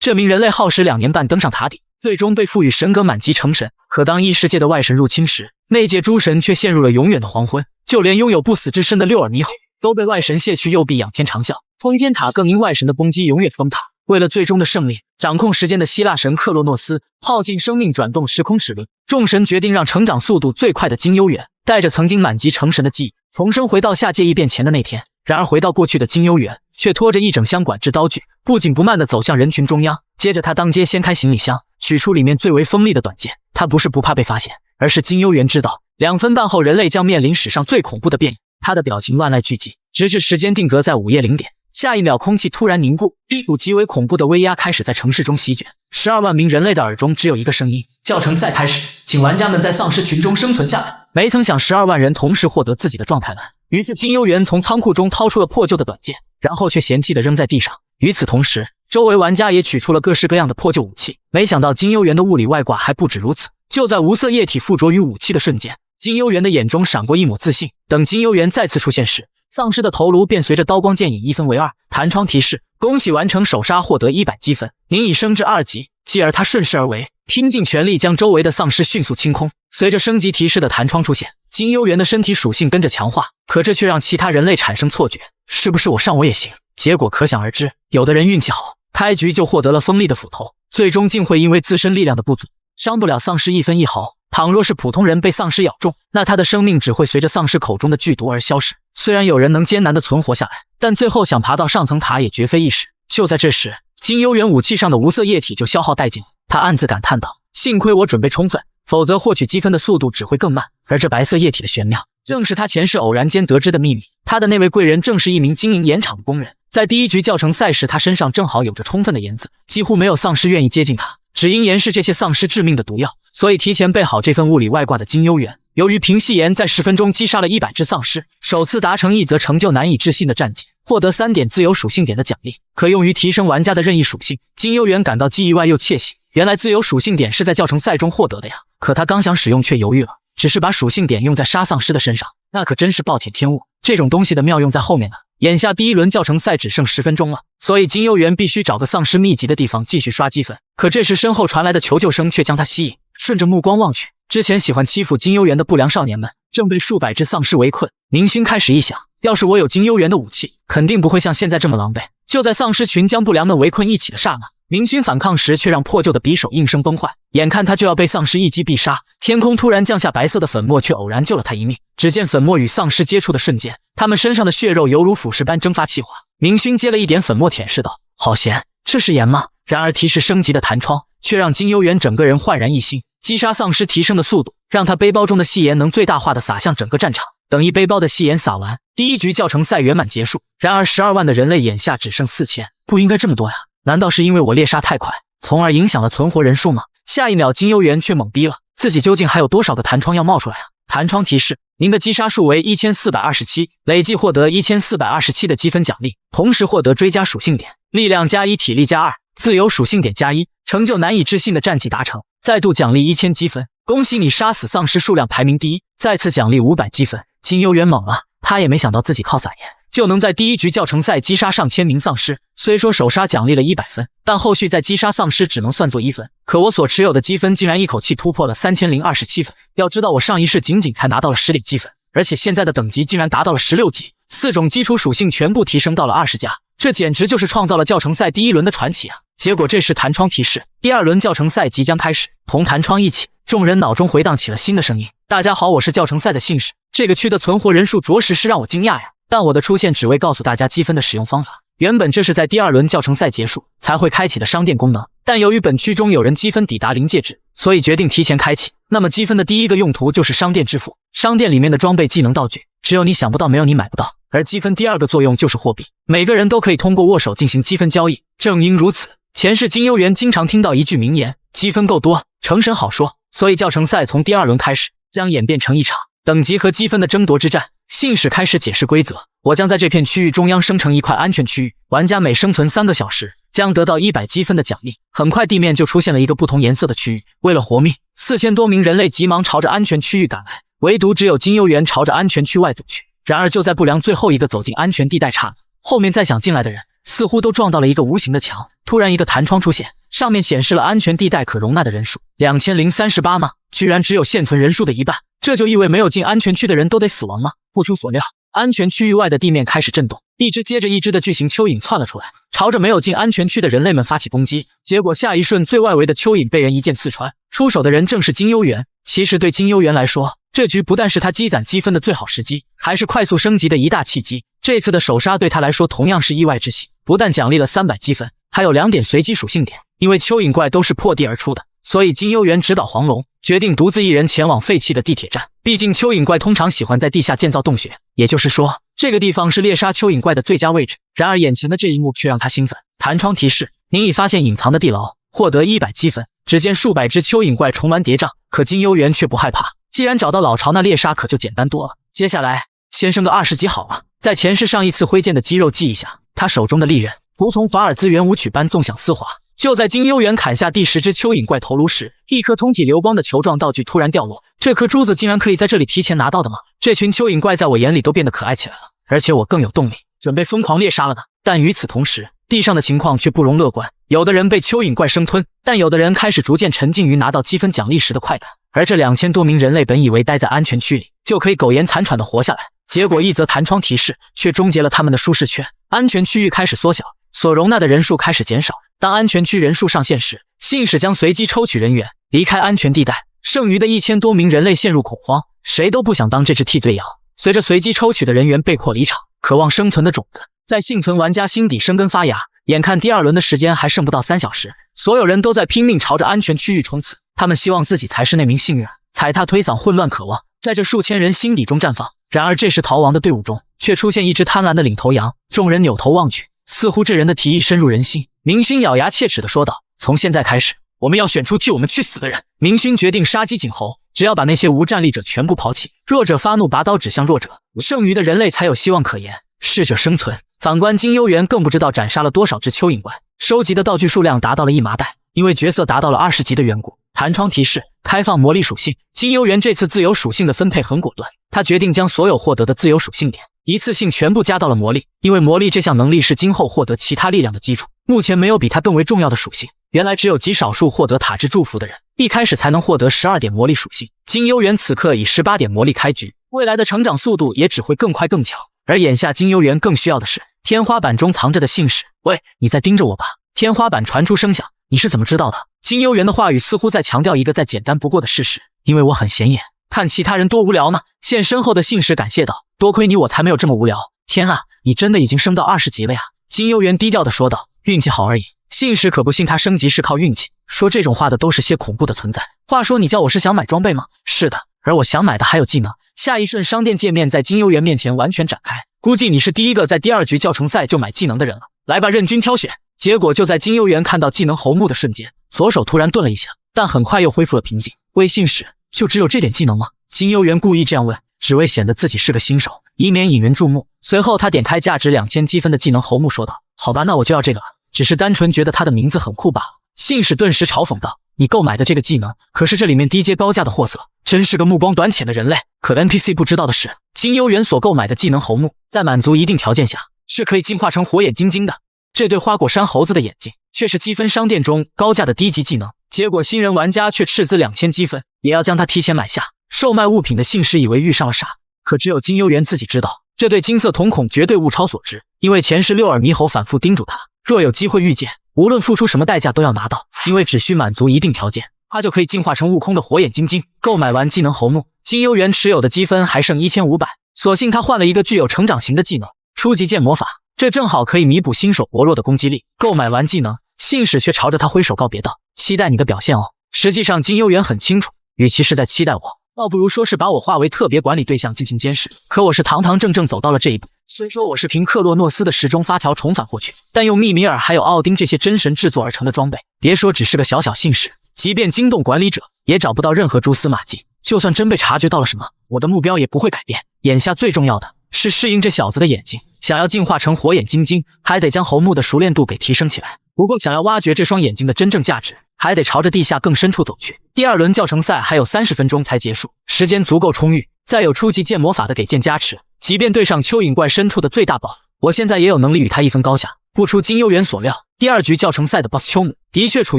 这名人类耗时2年半登上塔顶，最终被赋予神格满级成神。可当异世界的外神入侵时，那界诸神却陷入了永远的黄昏，就连拥有不死之身的六耳猕猴都被外神卸去右臂仰天长啸。通天塔更因外神的崩击永远封塔。为了最终的胜利，掌控时间的希腊神克洛诺斯耗尽生命转动时空齿轮，众神决定让成长速度最快的金幽园带着曾经满级成神的记忆重生回到下界异变前的那天。然而回到过去的金幽园却拖着一整箱管制刀具，不紧不慢地走向人群中央。接着他当街掀开行李箱，取出里面最为锋利的短剑。他不是不怕被发现，而是金幽园知道2分半后人类将面临史上最恐怖的变异。他的表情乱籁俱寂，直至时间定格在午夜0点。下一秒空气突然凝固，一股极为恐怖的威压开始在城市中席卷。12万名人类的耳中只有一个声音：教程赛开始，请玩家们在丧尸群中生存下来。没曾想12万人同时获得自己的状态栏，于是金幽园从仓库中掏出了破旧的短剑，然后却嫌弃地扔在地上。与此同时，周围玩家也取出了各式各样的破旧武器。没想到金幽园的物理外挂还不止如此，就在无色液体附着于武器的瞬间，金幽园的眼中闪过一抹自信。等金幽园再次出现时，丧尸的头颅便随着刀光剑影一分为2。弹窗提示：恭喜完成首杀，获得100积分，您已升至2级。继而他顺势而为，拼尽全力将周围的丧尸迅速清空。随着升级提示的弹窗出现，金幽园的身体属性跟着强化，可这却让其他人类产生错觉，是不是我上我也行？结果可想而知，有的人运气好，开局就获得了锋利的斧头，最终竟会因为自身力量的不足，伤不了丧尸1分1毫。倘若是普通人被丧尸咬中，那他的生命只会随着丧尸口中的剧毒而消失。虽然有人能艰难地存活下来，但最后想爬到上层塔也绝非易事。就在这时，金幽园武器上的无色液体就消耗殆尽了，他暗自感叹道：幸亏我准备充分，否则获取积分的速度只会更慢。而这白色液体的玄妙，正是他前世偶然间得知的秘密。他的那位贵人正是一名经营盐场的工人，在第1局教程赛时，他身上正好有着充分的盐渍，几乎没有丧尸愿意接近他。只因盐是这些丧尸致命的毒药，所以提前备好这份物理外挂的金幽园，由于凭系盐在10分钟击杀了100只丧尸，首次达成一则成就难以置信的战绩，获得3点自由属性点的奖励，可用于提升玩家的任意属性。金幽园感到既意外又窃喜，原来自由属性点是在教程赛中获得的呀！可他刚想使用却犹豫了，只是把属性点用在杀丧尸的身上，那可真是暴殄天物。这种东西的妙用在后面呢。眼下第1轮教程赛只剩10分钟了，所以金幽园必须找个丧尸密集的地方继续刷积分。可这时身后传来的求救声却将他吸引，顺着目光望去，之前喜欢欺负金幽园的不良少年们正被数百只丧尸围困。明勋开始一想，要是我有金幽园的武器，肯定不会像现在这么狼狈。就在丧尸群将不良们围困一起的刹那，明勋反抗时却让破旧的匕首应声崩坏，眼看他就要被丧尸一击必杀，天空突然降下白色的粉末，却偶然救了他一命。只见粉末与丧尸接触的瞬间，他们身上的血肉犹如腐蚀般蒸发气化。明勋接了一点粉末舔舐道：好咸，这是盐吗？然而提示升级的弹窗却让金幽园整个人焕然一新，击杀丧尸提升的速度让他背包中的细盐能最大化的洒向整个战场。等一背包的细盐洒完，第1局教程赛圆满结束。然而12万的人类眼下只剩4000，不应该这么多呀，难道是因为我猎杀太快，从而影响了存活人数吗？下一秒金幽园却懵逼了，自己究竟还有多少个弹窗要冒出来啊？弹窗提示：您的击杀数为1427，累计获得1427的积分奖励，同时获得追加属性点，力量+1，体力+2，自由属性点+1，成就难以置信的战绩达成，再度奖励1000积分，恭喜你杀死丧尸数量排名第1，再次奖励500积分。金幽园懵了，他也没想到自己靠撒盐就能在第1局教程赛击杀上千名丧尸。虽说首杀奖励了100分，但后续再击杀丧尸只能算作1分。可我所持有的积分竟然一口气突破了3027分。要知道我上一世仅仅才拿到了10点积分，而且现在的等级竟然达到了16级，4种基础属性全部提升到了20加，这简直就是创造了教程赛第1轮的传奇啊！结果这时弹窗提示，第2轮教程赛即将开始。同弹窗一起，众人脑中回荡起了新的声音：大家好，我是教程赛的信使，这个区的存活人数着实是让我惊讶呀。但我的出现只为告诉大家积分的使用方法。原本这是在第2轮教程赛结束才会开启的商店功能，但由于本区中有人积分抵达临界值，所以决定提前开启。那么积分的第一个用途就是商店支付，商店里面的装备、技能、道具，只有你想不到，没有你买不到。而积分第二个作用就是货币，每个人都可以通过握手进行积分交易。正因如此，前世金幽园经常听到一句名言：积分够多，成神好说。所以教程赛从第2轮开始，将演变成一场等级和积分的争夺之战。信使开始解释规则：我将在这片区域中央生成一块安全区域，玩家每生存3个小时将得到100积分的奖励。很快地面就出现了一个不同颜色的区域，为了活命，4000多名人类急忙朝着安全区域赶来，唯独只有金幽园朝着安全区外走去。然而就在不良最后一个走进安全地带刹那，后面再想进来的人似乎都撞到了一个无形的墙。突然一个弹窗出现，上面显示了安全地带可容纳的人数2038吗？居然只有现存人数的一半，这就意味没有进安全区的人都得死亡吗？不出所料，安全区域外的地面开始震动，一只接着一只的巨型蚯蚓窜了出来，朝着没有进安全区的人类们发起攻击。结果下一瞬，最外围的蚯蚓被人一剑刺穿，出手的人正是金幽园。其实对金幽园来说，这局不但是他积攒积分的最好时机，还是快速升级的一大契机。这次的首杀对他来说同样是意外之喜，不但奖励了300积分，还有2点随机属性点。因为蚯蚓怪都是破地而出的，所以金幽园指导黄龙决定独自一人前往废弃的地铁站。毕竟蚯蚓怪通常喜欢在地下建造洞穴，也就是说，这个地方是猎杀蚯蚓怪的最佳位置。然而眼前的这一幕却让他兴奋。弹窗提示：您已发现隐藏的地牢，获得100积分。只见数百只蚯蚓怪重峦叠嶂，可金幽园却不害怕。既然找到老巢，那猎杀可就简单多了。接下来先升个20级好了。在前世上一次挥剑的肌肉记一下，他手中的利刃如同法尔兹圆舞曲般纵享丝滑。就在金幽园砍下第10只蚯蚓怪头颅时，一颗通体流光的球状道具突然掉落。这颗珠子竟然可以在这里提前拿到的吗？这群蚯蚓怪在我眼里都变得可爱起来了，而且我更有动力，准备疯狂猎杀了呢。但与此同时，地上的情况却不容乐观。有的人被蚯蚓怪生吞，但有的人开始逐渐沉浸于拿到积分奖励时的快感。而这2000多名人类本以为待在安全区里就可以苟延残喘地活下来，结果一则弹窗提示却终结了他们的舒适圈。安全区域开始缩小，所容纳的人数开始减少。当安全区人数上限时，信使将随机抽取人员离开安全地带。剩余的1000多名人类陷入恐慌，谁都不想当这只替罪羊。随着随机抽取的人员被迫离场，渴望生存的种子在幸存玩家心底生根发芽。眼看第2轮的时间还剩不到3小时，所有人都在拼命朝着安全区域冲刺。他们希望自己才是那名幸运儿，踩踏推搡混乱渴望在这数千人心底中绽放。然而这时逃亡的队伍中却出现一只贪婪的领头羊，众人扭头望去，似乎这人的提议深入人心。明勋咬牙切齿地说道：从现在开始，我们要选出替我们去死的人。明勋决定杀鸡儆猴，只要把那些无战力者全部抛弃，弱者发怒拔刀指向弱者，剩余的人类才有希望可言，适者生存。反观金幽园更不知道斩杀了多少只蚯蚓怪，收集的道具数量达到了1麻袋。因为角色达到了20级的缘故，弹窗提示开放魔力属性。金幽园这次自由属性的分配很果断，他决定将所有获得的自由属性点一次性全部加到了魔力，因为魔力这项能力是今后获得其他力量的基础。目前没有比它更为重要的属性，原来只有极少数获得塔之祝福的人一开始才能获得12点魔力属性。金幽园此刻以18点魔力开局，未来的成长速度也只会更快更强。而眼下金幽园更需要的是天花板中藏着的信使。喂，你在盯着我吧？天花板传出声响，你是怎么知道的？金幽园的话语似乎在强调一个再简单不过的事实，因为我很显眼，看其他人多无聊呢。现身后的信使感谢道：多亏你我才没有这么无聊。天啊，你真的已经升到20级了呀！金幽园低调地说道：运气好而已。信使可不信他升级是靠运气，说这种话的都是些恐怖的存在。话说你叫我是想买装备吗？是的，而我想买的还有技能。下一瞬商店界面在金幽园面前完全展开，估计你是第一个在第2局教程赛就买技能的人了。来吧，任君挑选。结果就在金幽园看到技能侯木的瞬间，左手突然顿了一下，但很快又恢复了平静。喂，信使，就只有这点技能吗？金幽园故意这样问，只为显得自己是个新手，以免引人注目。随后他点开价值2000积分的技能侯木说道：好吧，那我就要这个了，只是单纯觉得他的名字很酷罢了。信使顿时嘲讽道：你购买的这个技能可是这里面低阶高价的货色，真是个目光短浅的人类。可 NPC 不知道的是，金幽园所购买的技能侯木在满足一定条件下是可以进化成火眼金睛的，这对花果山猴子的眼睛却是积分商店中高价的低级技能。结果新人玩家却斥资2000积分也要将它提前买下。售卖物品的信使以为遇上了傻，可只有金幽园自己知道，这对金色瞳孔绝对物超所值。因为前世6耳猕猴反复叮嘱他，若有机会遇见，无论付出什么代价都要拿到，因为只需满足一定条件，他就可以进化成悟空的火眼金睛。购买完技能侯木，金幽园持有的积分还剩1500，所幸他换了一个具有成长型的技能初级剑魔法，这正好可以弥补新手薄弱的攻击力。购买完技能，信使却朝着他挥手告别道：期待你的表现哦。实际上金幽园很清楚，与其是在期待我，倒不如说是把我划为特别管理对象进行监视。可我是堂堂正正走到了这一步。虽说我是凭克洛诺斯的时钟发条重返过去，但用密米尔还有奥丁这些真神制作而成的装备，别说只是个小小信使，即便惊动管理者也找不到任何蛛丝马迹。就算真被察觉到了什么，我的目标也不会改变。眼下最重要的是适应这小子的眼睛，想要进化成火眼金睛，还得将侯木的熟练度给提升起来。不过想要挖掘这双眼睛的真正价值，还得朝着地下更深处走去。第2轮教程赛还有30分钟才结束，时间足够充裕，再有初级剑魔法的给剑加持，即便对上蚯蚓怪深处的最大宝，我现在也有能力与他一分高下。不出金幽园所料，第2局教程赛的 BOSS 秋姆的确处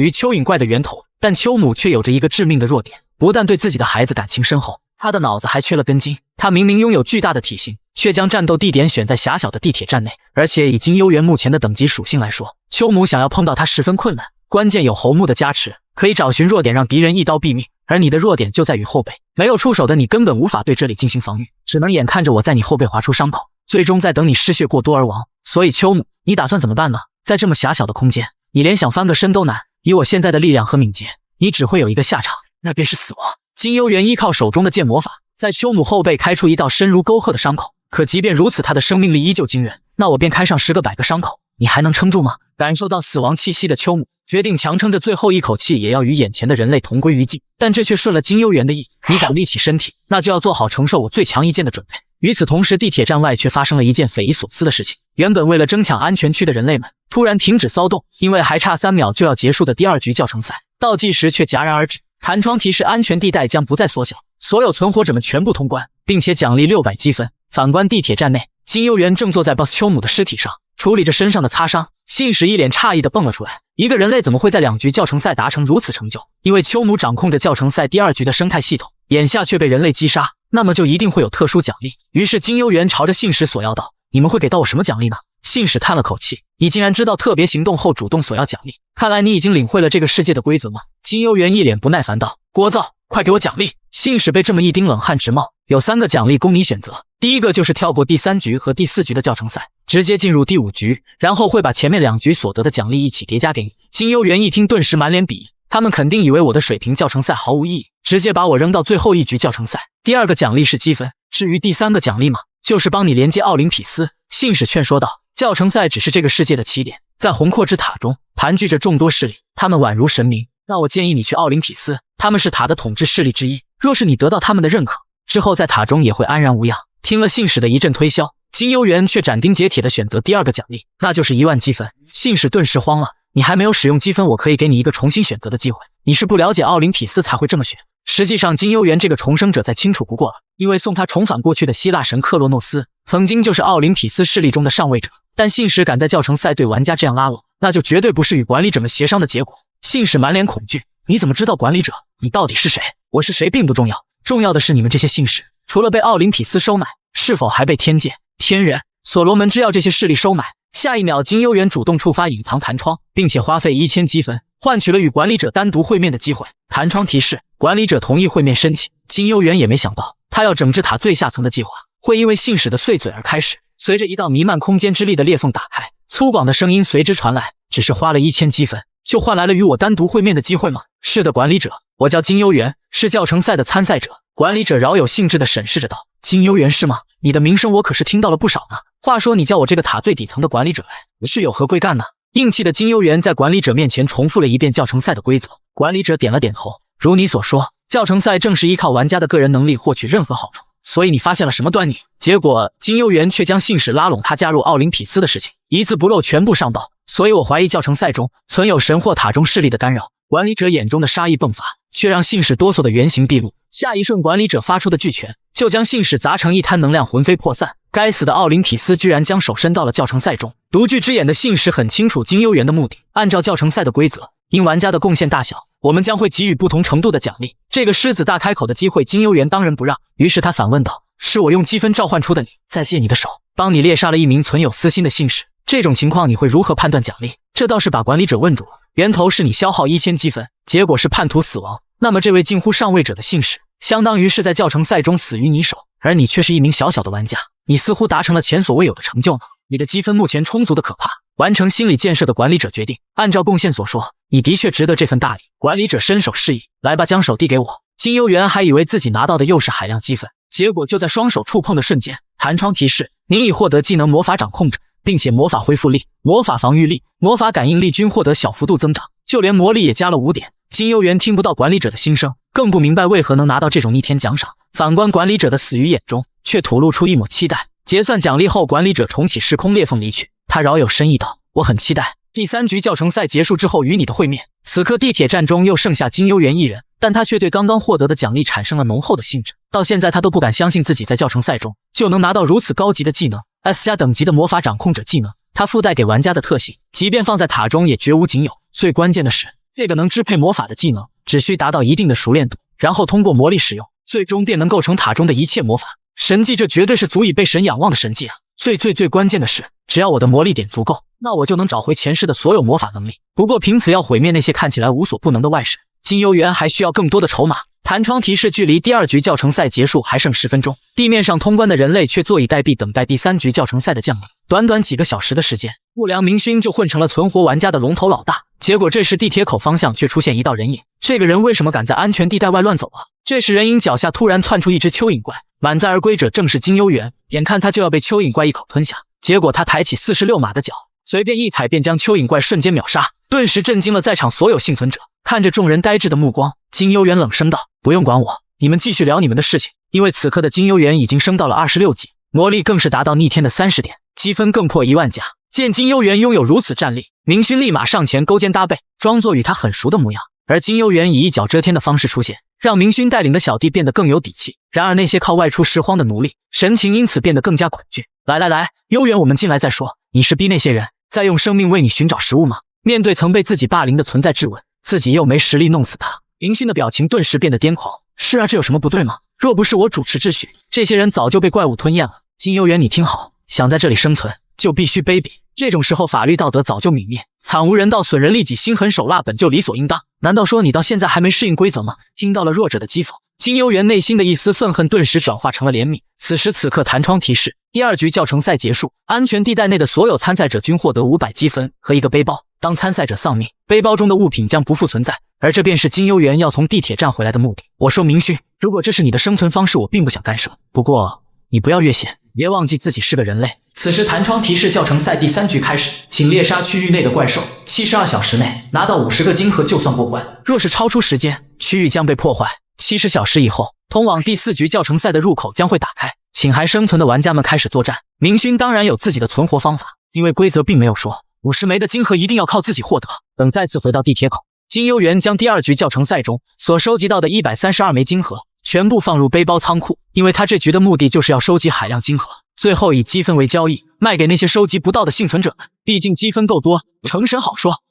于蚯蚓怪的源头，但秋姆却有着一个致命的弱点，不但对自己的孩子感情深厚，他的脑子还缺了根筋。他明明拥有巨大的体型，却将战斗地点选在狭小的地铁站内，而且以金幽园目前的等级属性来说，秋姆想要碰到他十分困难。关键有侯木的加持，可以找寻弱点让敌人一刀毙命，而你的弱点就在于后背，没有触手的你根本无法对这里进行防御，只能眼看着我在你后背划出伤口，最终再等你失血过多而亡。所以秋姆，你打算怎么办呢？在这么狭小的空间，你连想翻个身都难，以我现在的力量和敏捷，你只会有一个下场，那便是死亡。金幽园依靠手中的剑魔法，在秋姆后背开出一道深如沟壑的伤口，可即便如此，他的生命力依旧惊人，那我便开上10个100个伤口，你还能撑住吗？感受到死亡气息的秋姆决定强撑着最后一口气，也要与眼前的人类同归于尽，但这却顺了金幽园的意，你敢立起身体，那就要做好承受我最强一剑的准备。与此同时，地铁站外却发生了一件匪夷所思的事情，原本为了争抢安全区的人类们突然停止骚动，因为还差3秒就要结束的第2局教程赛，倒计时却戛然而止，弹窗提示安全地带将不再缩小，所有存活者们全部通关，并且奖励600积分。反观地铁站内，金幽园正坐在 BOSS 秋姆的尸体上，处理着身上的擦伤。信使一脸诧异地蹦了出来，一个人类怎么会在2局教程赛达成如此成就？因为秋姆掌控着教程赛第2局的生态系统，眼下却被人类击杀，那么就一定会有特殊奖励。于是金幽园朝着信使索要道：“你们会给到我什么奖励呢？”信使叹了口气：“你竟然知道特别行动后主动索要奖励，看来你已经领会了这个世界的规则吗？”金幽园一脸不耐烦道：“聒噪，快给我奖励！”信使被这么一盯，冷汗直冒。有3个奖励供你选择，第一个就是跳过第3局和第4局的教程赛，直接进入第5局，然后会把前面2局所得的奖励一起叠加给你。金幽园一听，顿时满脸鄙夷，他们肯定以为我的水平教程赛毫无意义，直接把我扔到最后1局教程赛。第2个奖励是积分，至于第3个奖励嘛，就是帮你连接奥林匹斯。信使劝说道：“教程赛只是这个世界的起点，在宏阔之塔中盘踞着众多势力，他们宛如神明。那我建议你去奥林匹斯，他们是塔的统治势力之一。若是你得到他们的认可，之后在塔中也会安然无恙。”听了信使的一阵推销，金幽园却斩钉截铁地选择第2个奖励，那就是1万积分。信使顿时慌了：“你还没有使用积分，我可以给你一个重新选择的机会。你是不了解奥林匹斯才会这么选。”实际上金幽园这个重生者再清楚不过了，因为送他重返过去的希腊神克洛诺斯曾经就是奥林匹斯势力中的上位者，但信使敢在教程赛对玩家这样拉拢，那就绝对不是与管理者们协商的结果。信使满脸恐惧：“你怎么知道管理者？你到底是谁？”“我是谁并不重要，重要的是你们这些信使，除了被奥林匹斯收买，是否还被天界、天人、所罗门之钥这些势力收买？”下一秒，金幽园主动触发隐藏弹窗，并且花费1000积分换取了与管理者单独会面的机会。弹窗提示：管理者同意会面申请。金幽园也没想到，他要整治塔最下层的计划会因为信使的碎嘴而开始。随着一道弥漫空间之力的裂缝打开，粗犷的声音随之传来：“只是花了1000积分，就换来了与我单独会面的机会吗？”“是的，管理者，我叫金幽园，是教程赛的参赛者。”管理者饶有兴致地审视着道：“金幽园是吗？你的名声我可是听到了不少呢。话说你叫我这个塔最底层的管理者来，是有何贵干呢？”硬气的金幽园在管理者面前重复了一遍教程赛的规则。管理者点了点头：“如你所说，教程赛正是依靠玩家的个人能力获取任何好处，所以你发现了什么端倪？”结果金幽园却将信使拉拢他加入奥林匹斯的事情一字不漏全部上报，所以我怀疑教程赛中存有神或塔中势力的干扰。管理者眼中的杀意迸发，却让信使哆嗦的原形毕露。下一瞬，管理者发出的巨拳就将信使砸成一滩能量，魂飞魄散。该死的奥林匹斯居然将手伸到了教程赛中。独具之眼的信使很清楚金幽园的目的，按照教程赛的规则，因玩家的贡献大小，我们将会给予不同程度的奖励。这个狮子大开口的机会，金幽园当仁不让。于是他反问道：“是我用积分召唤出的你，再借你的手，帮你猎杀了一名存有私心的信使，这种情况你会如何判断奖励？”这倒是把管理者问住了。源头是你消耗1000积分，结果是叛徒死亡，那么这位近乎上位者的信使，相当于是在教程赛中死于你手，而你却是一名小小的玩家，你似乎达成了前所未有的成就呢。你的积分目前充足的可怕。完成心理建设的管理者决定，按照贡献所说，你的确值得这份大礼。管理者伸手示意：“来吧，将手递给我。”金幽园还以为自己拿到的又是海量积分，结果就在双手触碰的瞬间，弹窗提示：“您已获得技能魔法掌控者，并且魔法恢复力、魔法防御力、魔法感应力均获得小幅度增长，就连魔力也加了5点。”金幽园听不到管理者的心声，更不明白为何能拿到这种逆天奖赏。反观管理者的死鱼眼中，却吐露出一抹期待。结算奖励后，管理者重启时空裂缝离去。他饶有深意道：“我很期待第3局教程赛结束之后与你的会面。”此刻地铁站中又剩下金幽园一人，但他却对刚刚获得的奖励产生了浓厚的兴致。到现在他都不敢相信自己在教程赛中就能拿到如此高级的技能 S 加等级的魔法掌控者技能。它附带给玩家的特性，即便放在塔中也绝无仅有。最关键的是，这个能支配魔法的技能，只需达到一定的熟练度，然后通过魔力使用，最终便能构成塔中的一切魔法。神技，这绝对是足以被神仰望的神技啊！最关键的是，只要我的魔力点足够，那我就能找回前世的所有魔法能力。不过凭此要毁灭那些看起来无所不能的外神，金幽园还需要更多的筹码。弹窗提示，距离第2局教程赛结束还剩10分钟，地面上通关的人类却坐以待毙，等待第3局教程赛的降临。短短几个小时的时间，不良明勋就混成了存活玩家的龙头老大。结果这时地铁口方向却出现一道人影，这个人为什么敢在安全地带外乱走啊？这时人影脚下突然窜出一只蚯蚓怪，满载而归者正是金幽园。眼看他就要被蚯蚓怪一口吞下，结果他抬起46码的脚，随便一踩便将蚯蚓怪瞬间秒杀，顿时震惊了在场所有幸存者。看着众人呆滞的目光，金幽园冷声道：“不用管我，你们继续聊你们的事情。”因为此刻的金幽园已经升到了26级，魔力更是达到逆天的30点，积分更破1万加。见金幽园拥有如此战力，明勋立马上前勾肩搭背，装作与他很熟的模样。而金幽园以一脚遮天的方式出现，让明勋带领的小弟变得更有底气。然而那些靠外出拾荒的奴隶，神情因此变得更加恐惧。来，幽园，我们进来再说。你是逼那些人在用生命为你寻找食物吗？面对曾被自己霸凌的存在质问，自己又没实力弄死他，明勋的表情顿时变得癫狂。是啊，这有什么不对吗？若不是我主持秩序，这些人早就被怪物吞咽了。金幽园，你听好，想在这里生存，就必须卑鄙。这种时候法律道德早就泯灭，惨无人道，损人利己，心狠手辣本就理所应当。难道说你到现在还没适应规则吗？听到了弱者的讥讽，金幽园内心的一丝愤恨顿时转化成了怜悯。此时此刻弹窗提示，第2局教程赛结束，安全地带内的所有参赛者均获得500积分和一个背包。当参赛者丧命，背包中的物品将不复存在，而这便是金幽园要从地铁站回来的目的。我说明勋，如果这是你的生存方式，我并不想干涉，不过你不要越线，别忘记自己是个人类。此时弹窗提示，教程赛第3局开始，请猎杀区域内的怪兽，72小时内拿到50个金盒就算过关，若是超出时间，区域将被破坏。70小时以后，通往第4局教程赛的入口将会打开，请还生存的玩家们开始作战。明勋当然有自己的存活方法，因为规则并没有说50枚的金盒一定要靠自己获得。等再次回到地铁口，金幽园将第2局教程赛中所收集到的132枚金盒全部放入背包仓库，因为他这局的目的就是要收集海量金盒，最后以积分为交易，卖给那些收集不到的幸存者们，毕竟积分够多，成神好说。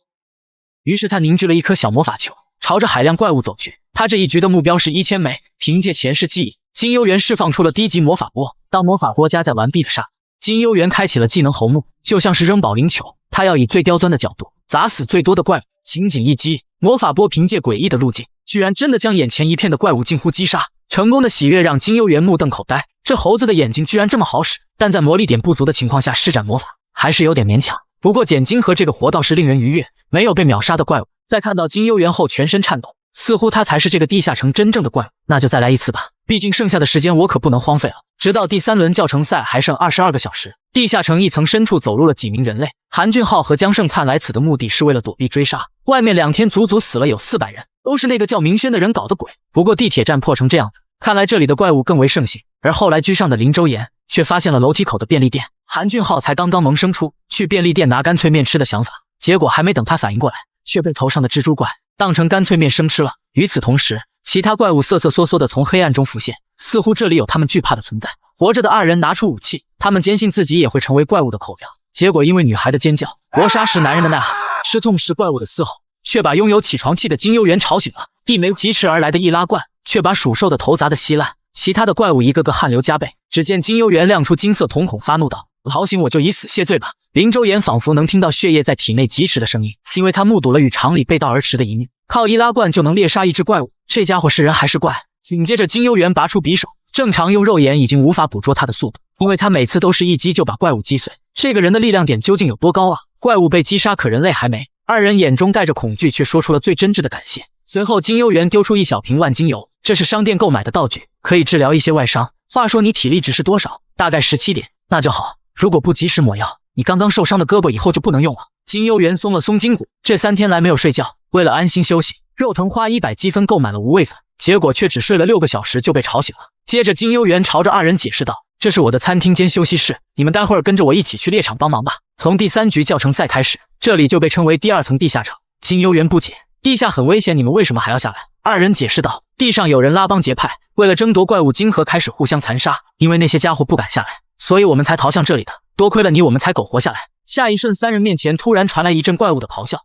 于是他凝聚了一颗小魔法球，朝着海量怪物走去。他这一局的目标是1000枚，凭借前世记忆，金幽园释放出了低级魔法波。当魔法波加在完毕的刹那，金幽园开启了技能侯木，就像是扔保龄球，他要以最刁钻的角度砸死最多的怪物。仅仅一击，魔法波凭借诡异的路径，居然真的将眼前一片的怪物近乎击杀。成功的喜悦让金幽园目瞪口呆，这猴子的眼睛居然这么好使，但在魔力点不足的情况下施展魔法还是有点勉强。不过捡金盒这个活倒是令人愉悦，没有被秒杀的怪物在看到金幽园后全身颤抖，似乎他才是这个地下城真正的怪物。那就再来一次吧，毕竟剩下的时间我可不能荒废了。直到第3轮教程赛还剩22个小时，地下城一层深处走入了几名人类。韩俊浩和姜胜灿来此的目的是为了躲避追杀，外面2天足足死了有400人，都是那个叫明轩的人搞的鬼。不过地铁站破成这样子，看来这里的怪物更为盛行。而后来居上的林周岩却发现了楼梯口的便利店，韩俊浩才刚刚萌生出去便利店拿干脆面吃的想法，结果还没等他反应过来，却被头上的蜘蛛怪当成干脆面生吃了。与此同时，其他怪物瑟瑟缩缩地从黑暗中浮现，似乎这里有他们惧怕的存在。活着的2人拿出武器，他们坚信自己也会成为怪物的口粮。结果因为女孩的尖叫，搏杀时男人的呐喊，吃痛时怪物的嘶吼，却把拥有起床气的金幽园吵醒了。一枚疾驰而来的易拉罐却把属兽的头砸得稀烂，其他的怪物一个个汗流浃背。只见金幽园亮出金色瞳孔，发怒道：“好醒我就以死谢罪吧。”林周岩仿佛能听到血液在体内疾驰的声音，因为他目睹了与常理背道而驰的一幕，靠易拉罐就能猎杀一只怪物，这家伙是人还是怪？紧接着金幽园拔出匕首，正常用肉眼已经无法捕捉他的速度，因为他每次都是一击就把怪物击碎。这个人的力量点究竟有多高啊？怪物被击杀，可人类还没。2人眼中带着恐惧，却说出了最真挚的感谢。随后金幽园丢出1小瓶万金油，这是商店购买的道具，可以治疗一些外伤。话说你体力值是多少？大概17点，那就好，如果不及时抹药，你刚刚受伤的胳膊以后就不能用了。金幽园松了松筋骨，这3天来没有睡觉，为了安心休息，肉藤花100积分购买了无畏粉，结果却只睡了6个小时就被吵醒了。接着金幽园朝着2人解释道：“这是我的餐厅兼休息室，你们待会儿跟着我一起去猎场帮忙吧。”从第3局教程赛开始，这里就被称为第2层地下场。金幽园不解，地下很危险，你们为什么还要下来？2人解释道：“地上有人拉帮结派，为了争夺怪物金盒开始互相残杀，因为那些家伙不敢下来，所以我们才逃向这里的。多亏了你，我们才苟活下来。”下一瞬，3人面前突然传来一阵怪物的咆哮。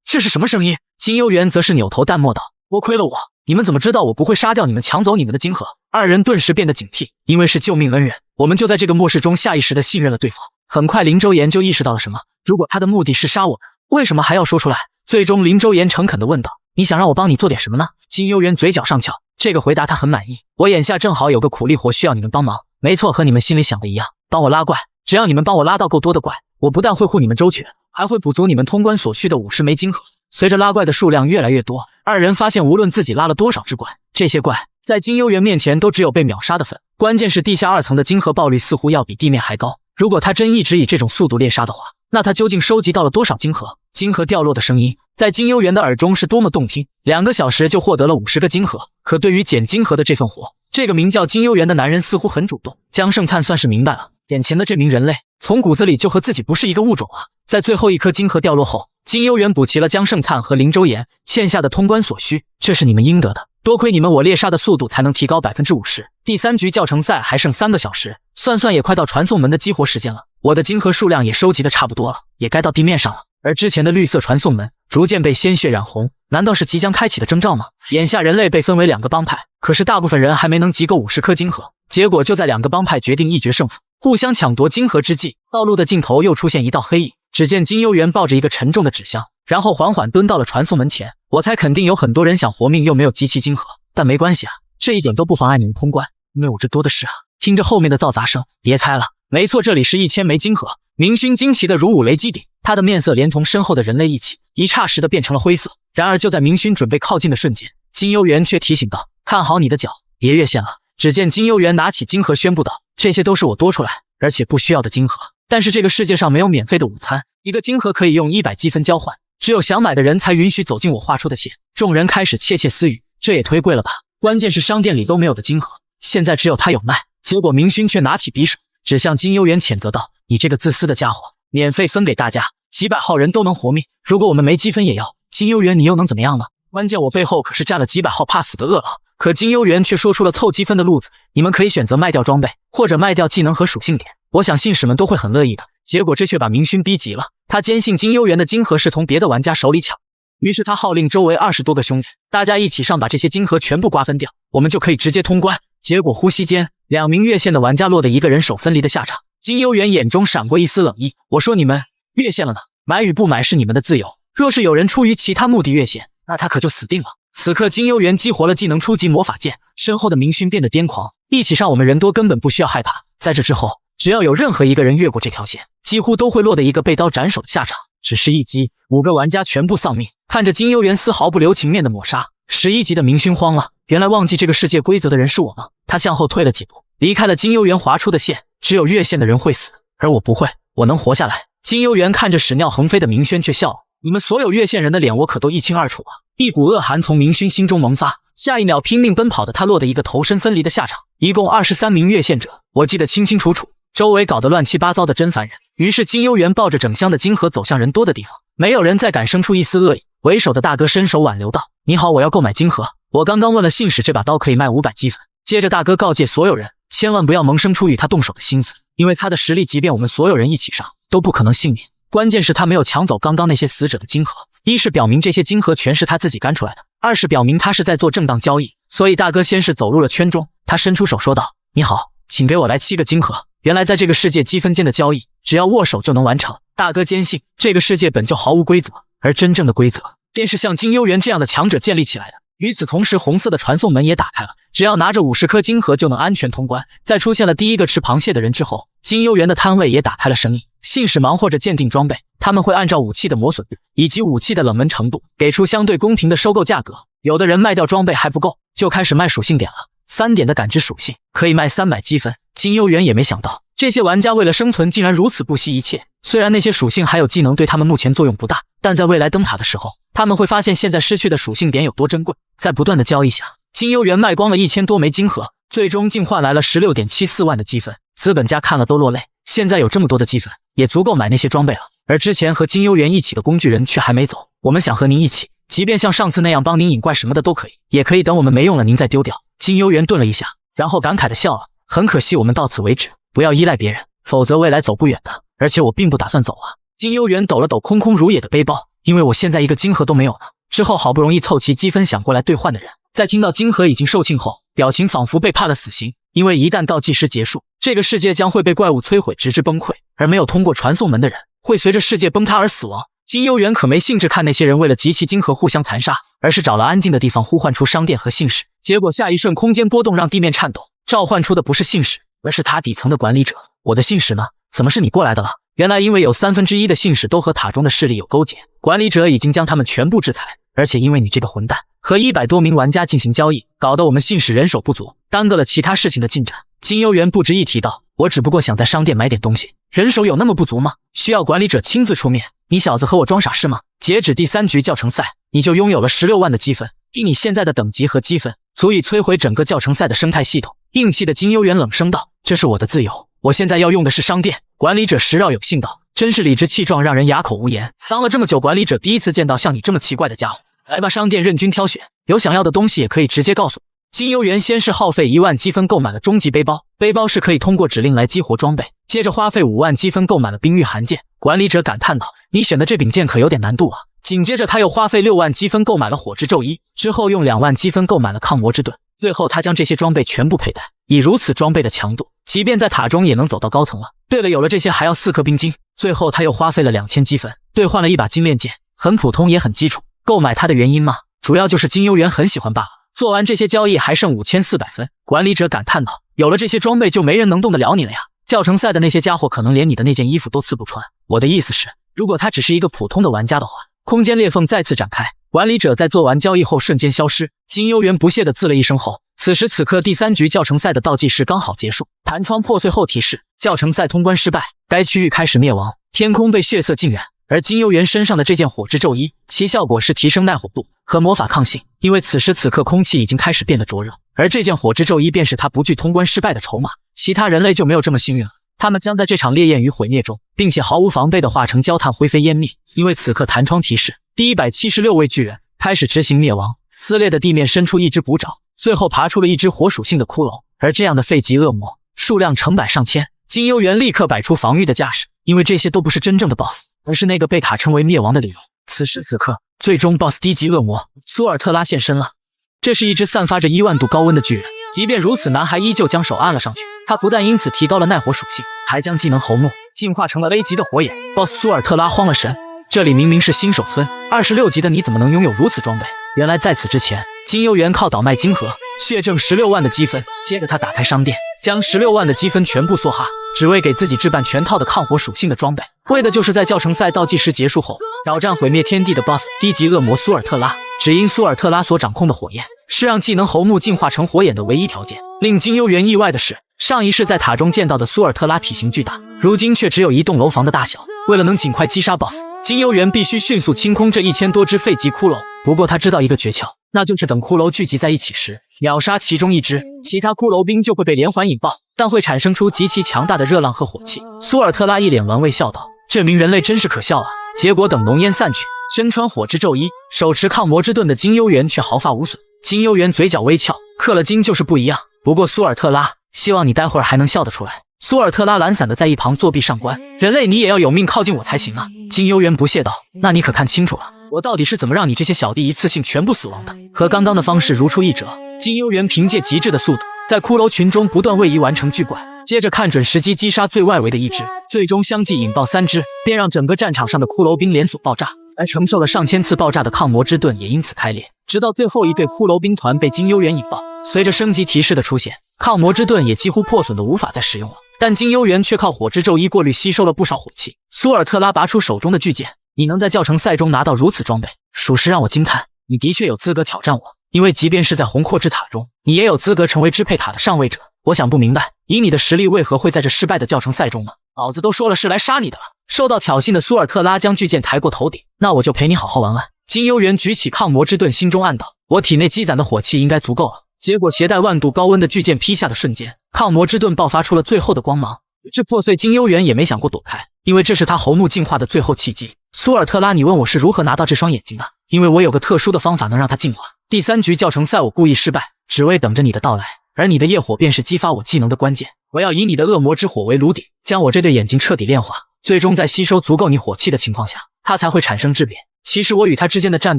这是什么声音？金幽园则是扭头淡漠道：多亏了我，你们怎么知道我不会杀掉你们，抢走你们的金盒？二人顿时变得警惕，因为是救命恩人，我们就在这个末世中下意识地信任了对方。很快林周言就意识到了什么，如果他的目的是杀我们，为什么还要说出来？最终林周言诚恳地问道：你想让我帮你做点什么呢？金幽园嘴角上翘，这个回答他很满意。我眼下正好有个苦力活需要你们帮忙。没错，和你们心里想的一样，帮我拉怪。只要你们帮我拉到够多的怪，我不但会护你们周全，还会补足你们通关所需的50枚金盒。随着拉怪的数量越来越多，二人发现无论自己拉了多少只怪，这些怪在金幽园面前都只有被秒杀的份。关键是地下2层的金盒爆率似乎要比地面还高，如果他真一直以这种速度猎杀的话，那他究竟收集到了多少金盒？金盒掉落的声音在金幽园的耳中是多么动听，2个小时就获得了50个金盒。可对于捡金盒的这份活，这个名叫金幽园的男人似乎很主动。江胜灿算是明白了，眼前的这名人类从骨子里就和自己不是一个物种啊。在最后一颗金盒掉落后，金幽园补齐了江胜灿和林周言欠下的通关所需，这是你们应得的。多亏你们，我猎杀的速度才能提高 50%。第3局教程赛还剩3个小时，算算也快到传送门的激活时间了。我的金盒数量也收集的差不多了，也该到地面上了。而之前的绿色传送门逐渐被鲜血染红，难道是即将开启的征兆吗？眼下人类被分为2个帮派，可是大部分人还没能集够50颗金盒。结果就在2个帮派决定一决胜负，互相抢夺金盒之际，道路的尽头又出现一道黑影。只见金幽园抱着一个沉重的纸箱，然后缓缓蹲到了传送门前。我猜肯定有很多人想活命又没有集齐金盒，但没关系啊，这一点都不妨碍你们通关，因为我这多的是啊。听着后面的噪杂声，别猜了，没错，这里是1000枚金盒。明勋惊奇的如五雷击顶，他的面色连同身后的人类一起，一霎时的变成了灰色。然而就在明勋准备靠近的瞬间，金幽园却提醒道：看好你的脚，别越线了。只见金幽园拿起金盒宣布道：这些都是我多出来而且不需要的金盒，但是这个世界上没有免费的午餐，一个金盒可以用100积分交换，只有想买的人才允许走进我画出的线。众人开始窃窃私语，这也忒贵了吧，关键是商店里都没有的金盒，现在只有他有卖。结果明勋却拿起匕首指向金幽园，谴责道：你这个自私的家伙，免费分给大家，几百号人都能活命，如果我们没积分也要。金幽园你又能怎么样呢？关键我背后可是站了几百号怕死的恶狼。可金幽园却说出了凑积分的路子，你们可以选择卖掉装备，或者卖掉技能和属性点，我想信使们都会很乐意的。结果这却把明勋逼急了，他坚信金幽园的金盒是从别的玩家手里抢，于是他号令周围20多个兄弟，大家一起上把这些金盒全部瓜分掉，我们就可以直接通关。结果呼吸间，2名越线的玩家落得一个人手分离的下场。金幽园眼中闪过一丝冷意，我说你们越线了呢，买与不买是你们的自由，若是有人出于其他目的越线，那他可就死定了。此刻金幽园激活了技能初级魔法剑，身后的明勋变得癫狂，一起上我们人多根本不需要害怕。在这之后，只要有任何一个人越过这条线，几乎都会落得一个被刀斩首的下场。只是一击，5个玩家全部丧命。看着金幽园丝毫不留情面的抹杀，11级的明勋慌了，原来忘记这个世界规则的人是我呢。他向后退了几步，离开了金幽园划出的线。只有越线的人会死，而我不会，我能活下来。金幽园看着屎尿横飞的明轩却笑了，你们所有越线人的脸我可都一清二楚啊。一股恶寒从明勋心中萌发，下一秒拼命奔跑的他落得一个头身分离的下场。一共23名越线者，我记得清清楚楚，周围搞得乱七八糟的真烦人。于是金幽园抱着整箱的金盒走向人多的地方，没有人再敢生出一丝恶意。为首的大哥伸手挽留道：你好，我要购买金盒，我刚刚问了信使，这把刀可以卖500积分。接着大哥告诫所有人，千万不要萌生出与他动手的心思，因为他的实力即便我们所有人一起上都不可能幸免。关键是他没有抢走刚刚那些死者的金盒，一是表明这些金盒全是他自己干出来的，二是表明他是在做正当交易。所以大哥先是走入了圈中，他伸出手说道：你好，请给我来7个金盒。原来在这个世界积分间的交易只要握手就能完成。大哥坚信这个世界本就毫无规则，而真正的规则便是像金幽园这样的强者建立起来的。与此同时，红色的传送门也打开了，只要拿着50颗金盒就能安全通关。在出现了第一个吃螃蟹的人之后，金幽园的摊位也打开了生意。信使忙活着鉴定装备，他们会按照武器的磨损率以及武器的冷门程度给出相对公平的收购价格。有的人卖掉装备还不够，就开始卖属性点了。3点的感知属性可以卖300积分。金幽园也没想到这些玩家为了生存竟然如此不惜一切。虽然那些属性还有技能对他们目前作用不大，但在未来灯塔的时候，他们会发现现在失去的属性点有多珍贵。在不断的交易下，金幽园卖光了1000多枚金盒，最终竟换来了16.74万的积分。资本家看了都落泪，现在有这么多的积分也足够买那些装备了。而之前和金幽园一起的工具人却还没走，我们想和您一起，即便像上次那样帮您引怪什么的都可以，也可以等我们没用了您再丢掉。金幽园顿了一下，然后感慨地笑了，很可惜我们到此为止，不要依赖别人，否则未来走不远的。而且我并不打算走啊。金幽园抖了抖空空如也的背包，因为我现在一个金盒都没有呢。之后好不容易凑齐积分想过来兑换的人，在听到金盒已经售罄后，表情仿佛被判了死刑。因为一旦倒计时结束，这个世界将会被怪物摧毁直至崩溃，而没有通过传送门的人会随着世界崩塌而死亡。金幽园可没兴致看那些人为了集齐金盒互相残杀，而是找了安静的地方呼唤出商店和信使。结果下一瞬空间波动让地面颤抖，召唤出的不是信使，而是塔底层的管理者。我的信使呢？怎么是你过来的了？原来因为有1/3的信使都和塔中的势力有勾结，管理者已经将他们全部制裁，而且因为你这个混蛋和100多名玩家进行交易，搞得我们信使人手不足，耽搁了其他事情的进展。金幽园不值一提道，我只不过想在商店买点东西，人手有那么不足吗？需要管理者亲自出面？你小子和我装傻是吗？截止第3局教程赛，你就拥有了16万的积分，以你现在的等级和积分，足以摧毁整个教程赛的生态系统。硬气的金幽园冷声道，这是我的自由，我现在要用的是商店。管理者时绕有信道，真是理直气壮，让人哑口无言。当了这么久管理者，第一次见到像你这么奇怪的家伙。来吧，商店任君挑选，有想要的东西也可以直接告诉我。金幽园先是耗费1万积分购买了终极背包，背包是可以通过指令来激活装备，接着花费5万积分购买了冰玉寒剑。管理者感叹道，你选的这柄剑可有点难度啊。紧接着他又花费6万积分购买了火之咒衣，之后用2万积分购买了抗魔之盾，最后他将这些装备全部佩戴，以如此装备的强度，即便在塔中也能走到高层了。对了，有了这些还要4颗冰晶。最后他又花费了2000积分兑换了一把金链剑，很普通也很基础。购买它的原因吗？主要就是金幽园很喜欢罢了。做完这些交易还剩5400分，管理者感叹道，有了这些装备就没人能动得了你了呀。教程赛的那些家伙可能连你的那件衣服都刺不穿。我的意思是，如果他只是一个普通的玩家的话。空间裂缝再次展开，管理者在做完交易后瞬间消失。金幽园不屑地呲了一声后，此时此刻第3局教程赛的倒计时刚好结束，弹窗破碎后提示教程赛通关失败，该区域开始灭亡，天空被血色浸染。而金幽园身上的这件火之咒衣，其效果是提升耐火度和魔法抗性，因为此时此刻空气已经开始变得灼热，而这件火之咒衣便是他不惧通关失败的筹码。其他人类就没有这么幸运了，他们将在这场烈焰与毁灭中，并且毫无防备地化成焦炭灰飞烟灭。因为此刻弹窗提示第176位巨人开始执行灭亡，撕裂的地面伸出一只骨爪，最后爬出了一只火属性的骷髅。而这样的废级恶魔数量成百上千，金幽园立刻摆出防御的架势，因为这些都不是真正的 BOSS， 而是那个被塔称为灭亡的理由。此时此刻，最终 BOSS 低级恶魔苏尔特拉现身了。这是一只散发着1万度高温的巨人，即便如此，男孩依旧将手按了上去。他不但因此提高了耐火属性，还将技能侯木进化成了 A 级的火眼。BOSS 苏尔特拉慌了神，这里明明是新手村，26级的你怎么能拥有如此装备？原来在此之前，金幽园靠倒卖金盒血挣16万的积分，接着他打开商店，将16万的积分全部梭哈，只为给自己置办全套的抗火属性的装备，为的就是在教程赛倒计时结束后挑战毁灭天地的 BOSS 低级恶魔苏尔特拉。只因苏尔特拉所掌控的火焰是让技能侯木进化成火眼的唯一条件。令金幽园意外的是，上一世在塔中见到的苏尔特拉体型巨大，如今却只有一栋楼房的大小。为了能尽快击杀 BOSS， 金幽园必须迅速清空这1000多只废级骷髅。不过他知道一个诀窍，那就是等骷髅聚集在一起时，秒杀其中一只，其他骷髅兵就会被连环引爆，但会产生出极其强大的热浪和火气。苏尔特拉一脸玩味笑道，这名人类真是可笑啊。结果等浓烟散去，身穿火之咒衣，手持抗魔之盾的金幽园却毫发无损。金幽园嘴角微翘，氪了金就是不一样。不过苏尔特拉，希望你待会儿还能笑得出来。苏尔特拉懒散的在一旁作弊上官，人类你也要有命靠近我才行啊。金幽园不屑道，那你可看清楚了，我到底是怎么让你这些小弟一次性全部死亡的？和刚刚的方式如出一辙。金幽园凭借极致的速度，在骷髅群中不断位移完成巨怪，接着看准时机击杀最外围的一只，最终相继引爆3只，便让整个战场上的骷髅兵连锁爆炸，而承受了上千次爆炸的抗魔之盾也因此开裂，直到最后一队骷髅兵团被金幽园引爆。随着升级提示的出现，抗魔之盾也几乎破损的无法再使用了，但金幽园却靠火之咒衣过滤吸收了不少火气。苏尔特拉拔出手中的巨剑，你能在教程赛中拿到如此装备，属实让我惊叹。你的确有资格挑战我，因为即便是在红阔之塔中，你也有资格成为支配塔的上位者。我想不明白，以你的实力为何会在这失败的教程赛中呢？老子都说了是来杀你的了。受到挑衅的苏尔特拉将巨剑抬过头顶，那我就陪你好好玩玩。金幽园举起抗魔之盾，心中暗道，我体内积攒的火气应该足够了。结果携带1万度高温的巨剑劈下的瞬间，抗魔之盾爆发出了最后的光芒，这破碎金幽园也没想过躲开，因为这是他侯木进化的最后契机。苏尔特拉，你问我是如何拿到这双眼睛的？因为我有个特殊的方法能让它进化。第3局教程赛我故意失败，只为等着你的到来，而你的业火便是激发我技能的关键。我要以你的恶魔之火为炉底，将我这对眼睛彻底炼化，最终在吸收足够你火气的情况下，它才会产生质变。其实我与他之间的战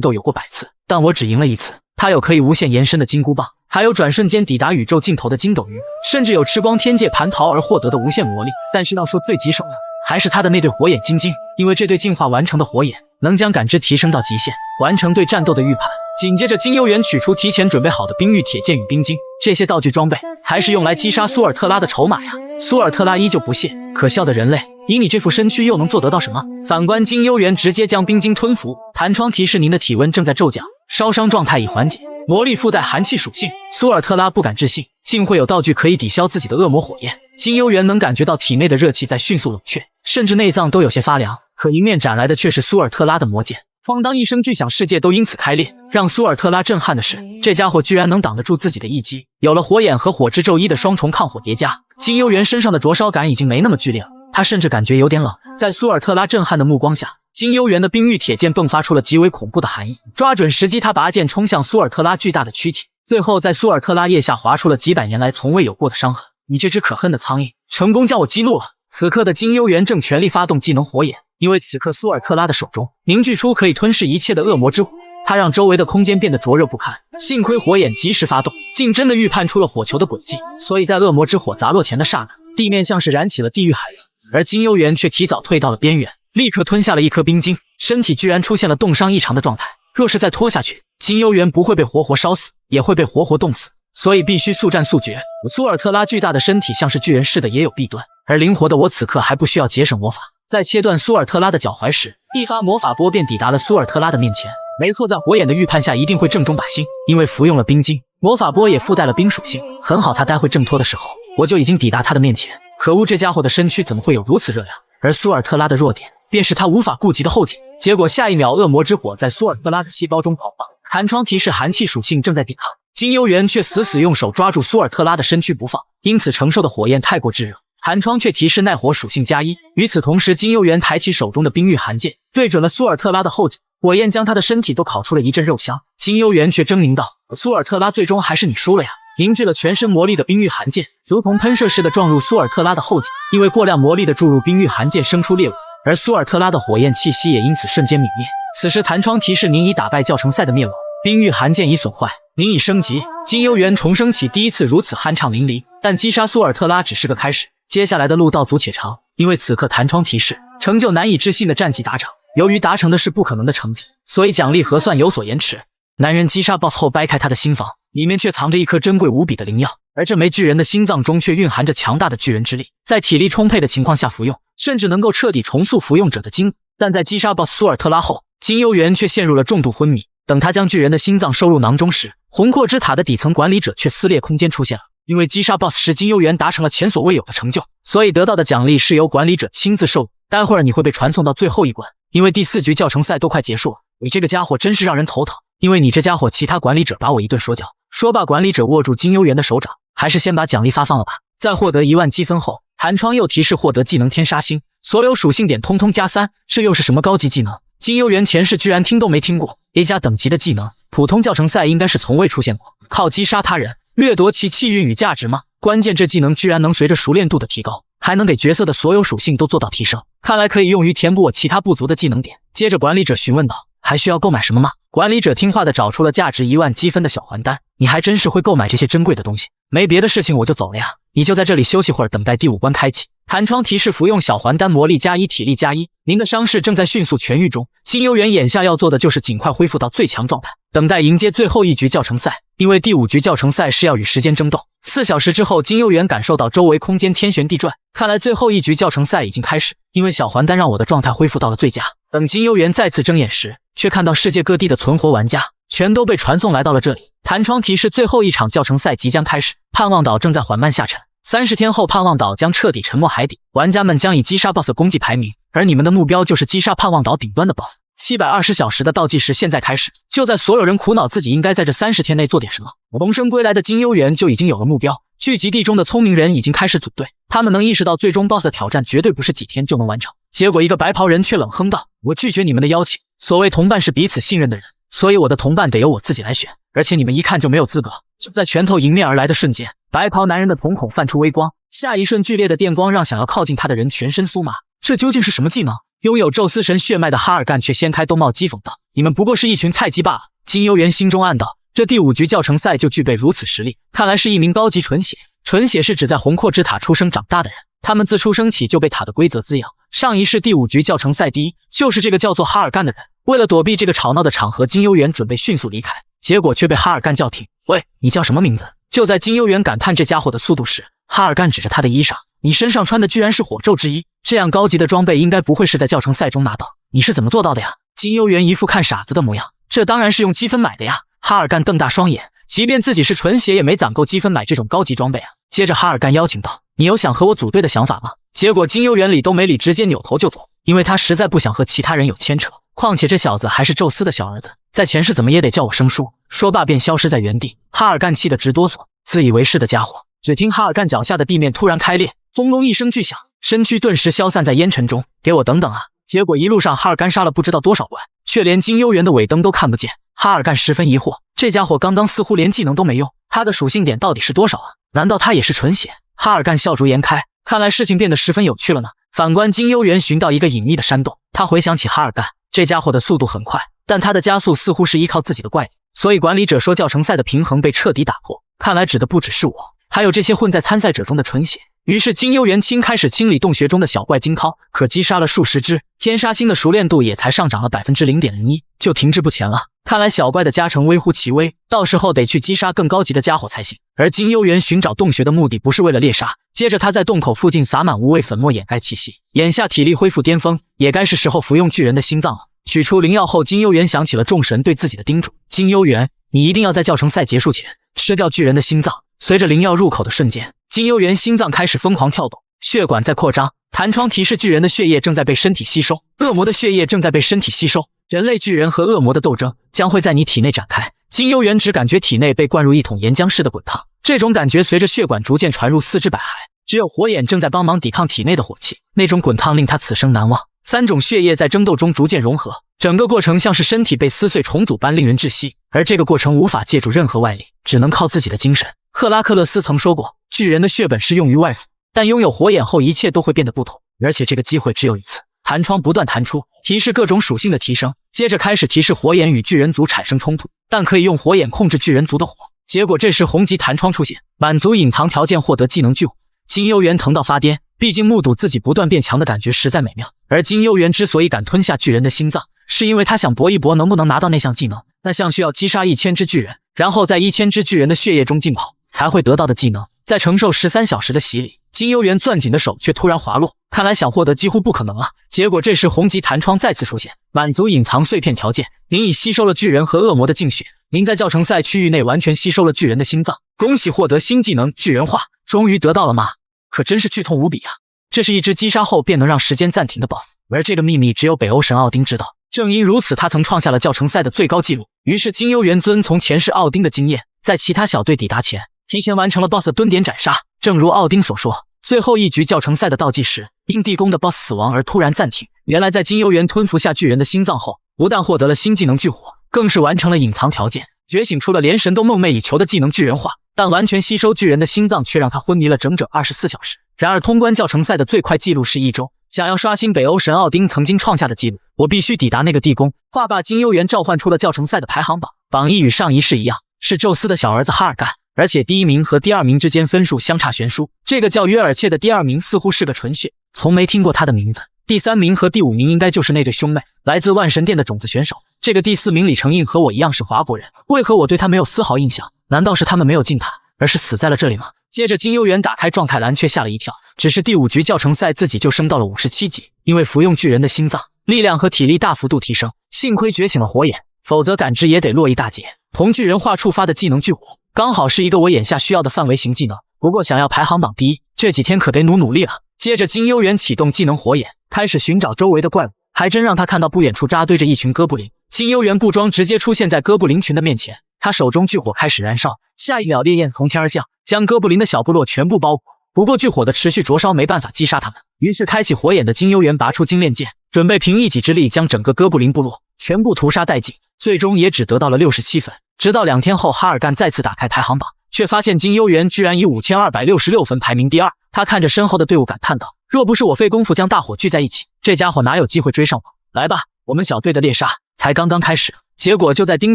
斗有过100次，但我只赢了1次。他有可以无限延伸的金箍棒，还有转瞬间抵达宇宙尽头的筋斗云，甚至有吃光天界蟠桃而获得的无限魔力。但是要说最棘手的，还是他的那对火眼金睛，因为这对进化完成的火眼能将感知提升到极限，完成对战斗的预判。紧接着金幽园取出提前准备好的冰玉铁剑与冰晶，这些道具装备才是用来击杀苏尔特拉的筹码呀。苏尔特拉依旧不屑，可笑的人类，以你这副身躯又能做得到什么？反观金幽园直接将冰晶吞服。弹窗提示您的体温正在骤降，烧伤状态已缓解，魔力附带寒气属性。苏尔特拉不敢置信，竟会有道具可以抵消自己的恶魔火焰。金幽园能感觉到体内的热气在迅速冷却，甚至内脏都有些发凉，可迎面斩来的却是苏尔特拉的魔剑。哐当一声巨响，世界都因此开裂。让苏尔特拉震撼的是，这家伙居然能挡得住自己的一击。有了火眼和火之咒一的双重抗火叠加，金幽园身上的灼烧感已经没那么剧烈了，他甚至感觉有点冷。在苏尔特拉震撼的目光下，金幽园的冰玉铁剑迸发出了极为恐怖的寒意。抓准时机，他拔剑冲向苏尔特拉巨大的躯体，最后在苏尔特拉腋下划出了几百年来从未有过的伤痕。你这只可恨的苍蝇，成功将我击落了。此刻的金幽园正全力发动技能火眼，因为此刻苏尔特拉的手中凝聚出可以吞噬一切的恶魔之火，他让周围的空间变得灼热不堪。幸亏火眼及时发动，竟真的预判出了火球的轨迹，所以在恶魔之火砸落前的刹那，地面像是燃起了地狱海洋，而金幽园却提早退到了边缘，立刻吞下了一颗冰晶，身体居然出现了冻伤异常的状态。若是再拖下去，金幽园不会被活活烧死，也会被活活冻死，所以必须速战速决。苏尔特拉巨大的身体像是巨人似的也有弊端，而灵活的我此刻还不需要节省魔法。在切断苏尔特拉的脚踝时，一发魔法波便抵达了苏尔特拉的面前。没错，在火眼的预判下一定会正中靶心，因为服用了冰晶，魔法波也附带了冰属性，很好，他待会挣脱的时候，我就已经抵达他的面前。可恶，这家伙的身躯怎么会有如此热量？而苏尔特拉的弱点便是他无法顾及的后颈。结果下一秒，恶魔之火在苏尔特拉的细胞中爆发，弹窗提示寒气属性正在抵抗。金幽园却死死用手抓住苏尔特拉的身躯不放，因此承受的火焰太过炙热。寒窗却提示耐火属性+1。与此同时，金幽园抬起手中的冰玉寒剑，对准了苏尔特拉的后颈，火焰将他的身体都烤出了一阵肉香。金幽园却狰狞道：“苏尔特拉，最终还是你输了呀！”凝聚了全身魔力的冰玉寒剑如同喷射似的撞入苏尔特拉的后颈，因为过量魔力的注入，冰玉寒剑生出裂纹，而苏尔特拉的火焰气息也因此瞬间泯灭。此时弹窗提示您已打败教程赛的灭亡，冰玉寒剑已损坏，您已升级。金幽园重生起第一次如此酣畅淋漓，但击杀苏尔特拉只是个开始，接下来的路道阻且长。因为此刻弹窗提示成就难以置信的战绩达成，由于达成的是不可能的成绩，所以奖励核算有所延迟。男人击杀 BOSS 后掰开他的心房，里面却藏着一颗珍贵无比的灵药，而这枚巨人的心脏中却蕴含着强大的巨人之力，在体力充沛的情况下服用，甚至能够彻底重塑服用者的筋骨。但在击杀 BOSS 苏尔特拉后，金幽园却陷入了重度昏迷。等他将巨人的心脏收入囊中时，宏阔之塔的底层管理者却撕裂空间出现了。因为击杀 BOSS 时，金幽园达成了前所未有的成就，所以得到的奖励是由管理者亲自授予。待会儿你会被传送到最后一关，因为第4局教程赛都快结束了。你这个家伙真是让人头疼，因为你这家伙其他管理者把我一顿说教。说罢，管理者握住金幽园的手掌，还是先把奖励发放了吧。在获得1万积分后，弹窗又提示获得技能天杀星，所有属性点通通+3，这又是什么高级技能？金幽园前世居然听都没听过，A 加等级的技能，普通教程赛应该是从未出现过。靠击杀他人掠夺其气运与价值吗？关键这技能居然能随着熟练度的提高，还能给角色的所有属性都做到提升，看来可以用于填补我其他不足的技能点。接着管理者询问道：“还需要购买什么吗？”管理者听话的找出了价值1万积分的小还丹。你还真是会购买这些珍贵的东西。没别的事情我就走了呀，你就在这里休息会儿，等待第5关开启。弹窗提示服用小还丹，魔力+1，体力+1，您的伤势正在迅速痊愈中。金幽园眼下要做的就是尽快恢复到最强状态，等待迎接最后一局教程赛。因为第5局教程赛是要与时间争斗。4小时之后，金幽园感受到周围空间天旋地转，看来最后一局教程赛已经开始。因为小还丹让我的状态恢复到了最佳。等金幽园再次睁眼时，却看到世界各地的存活玩家全都被传送来到了这里。弹窗提示最后一场教程赛即将开始，盼望岛正在缓慢下沉。30天后，盼望岛将彻底沉没海底，玩家们将以击杀 BOSS 的功绩排名，而你们的目标就是击杀盼望岛顶端的 BOSS。720小时的倒计时现在开始。就在所有人苦恼自己应该在这30天内做点什么，重生归来的金幽园就已经有了目标。聚集地中的聪明人已经开始组队，他们能意识到最终 BOSS 的挑战绝对不是几天就能完成。结果一个白袍人却冷哼道：“我拒绝你们的邀请。所谓同伴是彼此信任的人，所以我的同伴得由我自己来选，而且你们一看就没有资格。”就在拳头迎面而来的瞬间，白袍男人的瞳孔泛出微光，下一瞬剧烈的电光让想要靠近他的人全身酥麻。这究竟是什么技能？拥有宙斯神血脉的哈尔干却掀开兜帽讥讽道：“你们不过是一群菜鸡罢了。”金幽园心中暗道：这第5局教程赛就具备如此实力，看来是一名高级纯血。纯血是指在红阔之塔出生长大的人，他们自出生起就被塔的规则滋养。上一世第5局教程赛第一就是这个叫做哈尔干的人。为了躲避这个吵闹的场合，金幽园准备迅速离开，结果却被哈尔干叫停。喂，你叫什么名字？就在金幽园感叹这家伙的速度时，哈尔干指着他的衣裳：你身上穿的居然是火咒之衣，这样高级的装备应该不会是在教程赛中拿到，你是怎么做到的呀？金幽园一副看傻子的模样，这当然是用积分买的呀。哈尔干瞪大双眼，即便自己是纯血也没攒够积分买这种高级装备啊。接着哈尔干邀请道：你有想和我组队的想法吗？结果金幽园理都没理，直接扭头就走，因为他实在不想和其他人有牵扯，况且这小子还是宙斯的小儿子，在前世怎么也得叫我生叔。说罢便消失在原地。哈尔干气得直哆嗦，自以为是的家伙。只听哈尔干脚下的地面突然开裂，轰隆一声巨响，身躯顿时消散在烟尘中。给我等等啊！结果一路上哈尔干杀了不知道多少怪，却连金幽园的尾灯都看不见。哈尔干十分疑惑，这家伙刚刚似乎连技能都没用，他的属性点到底是多少啊？难道他也是纯血？哈尔干笑逐颜开，看来事情变得十分有趣了呢。反观金幽园寻到一个隐秘的山洞，他回想起哈尔干，这家伙的速度很快，但他的加速似乎是依靠自己的怪力，所以管理者说教程赛的平衡被彻底打破，看来指的不只是我，还有这些混在参赛者中的纯血。于是金幽园清开始清理洞穴中的小怪金涛，可击杀了数十只，天杀星的熟练度也才上涨了 0.01%， 就停滞不前了。看来小怪的加成微乎其微，到时候得去击杀更高级的家伙才行。而金幽园寻找洞穴的目的不是为了猎杀，接着他在洞口附近撒满无味粉末掩盖气息，眼下体力恢复巅峰，也该是时候服用巨人的心脏了。取出灵药后，金幽园想起了众神对自己的叮嘱：金幽园，你一定要在教程赛结束前吃掉巨人的心脏。随着灵药入口的瞬间，金幽园心脏开始疯狂跳动，血管在扩张，弹窗提示巨人的血液正在被身体吸收，恶魔的血液正在被身体吸收，人类巨人和恶魔的斗争将会在你体内展开。金幽园只感觉体内被灌入一桶岩浆似的滚烫，这种感觉随着血管逐渐传入四肢百骸，只有火眼正在帮忙抵抗体内的火气，那种滚烫令他此生难忘。3种血液在争斗中逐渐融合，整个过程像是身体被撕碎重组般令人窒息，而这个过程无法借助任何外力，只能靠自己的精神。赫拉克勒斯曾说过，巨人的血本是用于外附，但拥有火眼后一切都会变得不同，而且这个机会只有一次。弹窗不断弹出，提示各种属性的提升，接着开始提示火眼与巨人族产生冲突，但可以用火眼控制巨人族的火。结果这时红级弹窗出现，满足隐藏条件获得技能巨火。金幽园疼到发癫，毕竟目睹自己不断变强的感觉实在美妙。而金幽园之所以敢吞下巨人的心脏，是因为他想搏一搏能不能拿到那项技能。那项需要击杀1000只巨人，然后在1000只巨人的血液中浸泡才会得到的技能。在承受13小时的洗礼，金幽园攥紧的手却突然滑落，看来想获得几乎不可能啊。结果这时红级弹窗再次出现，满足隐藏碎片条件，您已吸收了巨人和恶魔的净血，您在教程赛区域内完全吸收了巨人的心脏，恭喜获得新技能巨人化。终于得到了吗？可真是剧痛无比啊！这是一只击杀后便能让时间暂停的 BOSS， 而这个秘密只有北欧神奥丁知道。正因如此，他曾创下了教程赛的最高纪录。于是金幽园遵从前世奥丁的经验，在其他小队抵达前提前完成了 BOSS 的蹲点斩杀。正如奥丁所说，最后一局教程赛的倒计时因地宫的 BOSS 死亡而突然暂停。原来在金幽园吞服下巨人的心脏后，不但获得了新技能巨火，更是完成了隐藏条件，觉醒出了连神都梦寐以求的技能巨人化。但完全吸收巨人的心脏却让他昏迷了整整24小时。然而通关教程赛的最快记录是1周，想要刷新北欧神奥丁曾经创下的记录，我必须抵达那个地宫。话罢，金幽园召唤出了教程赛的排行榜，榜一与上一世一样，是宙斯的小儿子哈尔干，而且第1名和第2名之间分数相差悬殊。这个叫约尔切的第2名似乎是个纯血，从没听过他的名字。第3名和第5名应该就是那对兄妹，来自万神殿的种子选手。这个第4名李成印和我一样是华国人，为何我对他没有丝毫印象？难道是他们没有进塔，而是死在了这里吗？接着金幽园打开状态栏，却吓了一跳，只是第5局教程赛自己就升到了57级，因为服用巨人的心脏，力量和体力大幅度提升，幸亏觉醒了火眼，否则感知也得落一大截。同巨人化触发的技能巨火，刚好是一个我眼下需要的范围型技能，不过想要排行榜第一，这几天可得努力了。接着金幽园启动技能火眼，开始寻找周围的怪物，还真让他看到不远处扎堆着一群哥布林。金幽园不装直接出现在哥布林群的面前，他手中巨火开始燃烧，下一秒烈焰从天而降，将哥布林的小部落全部包裹。不过巨火的持续灼烧没办法击杀他们，于是开启火眼的金幽园拔出金链剑，准备凭一己之力将整个哥布林部落全部屠杀殆尽，最终也只得到了67分。直到2天后，哈尔干再次打开排行榜，却发现金幽园居然以5266分排名第2。他看着身后的队伍感叹道：“若不是我费功夫将大伙聚在一起，这家伙哪有机会追上我？来吧，我们小队的猎杀才刚刚开始。”结果就在丁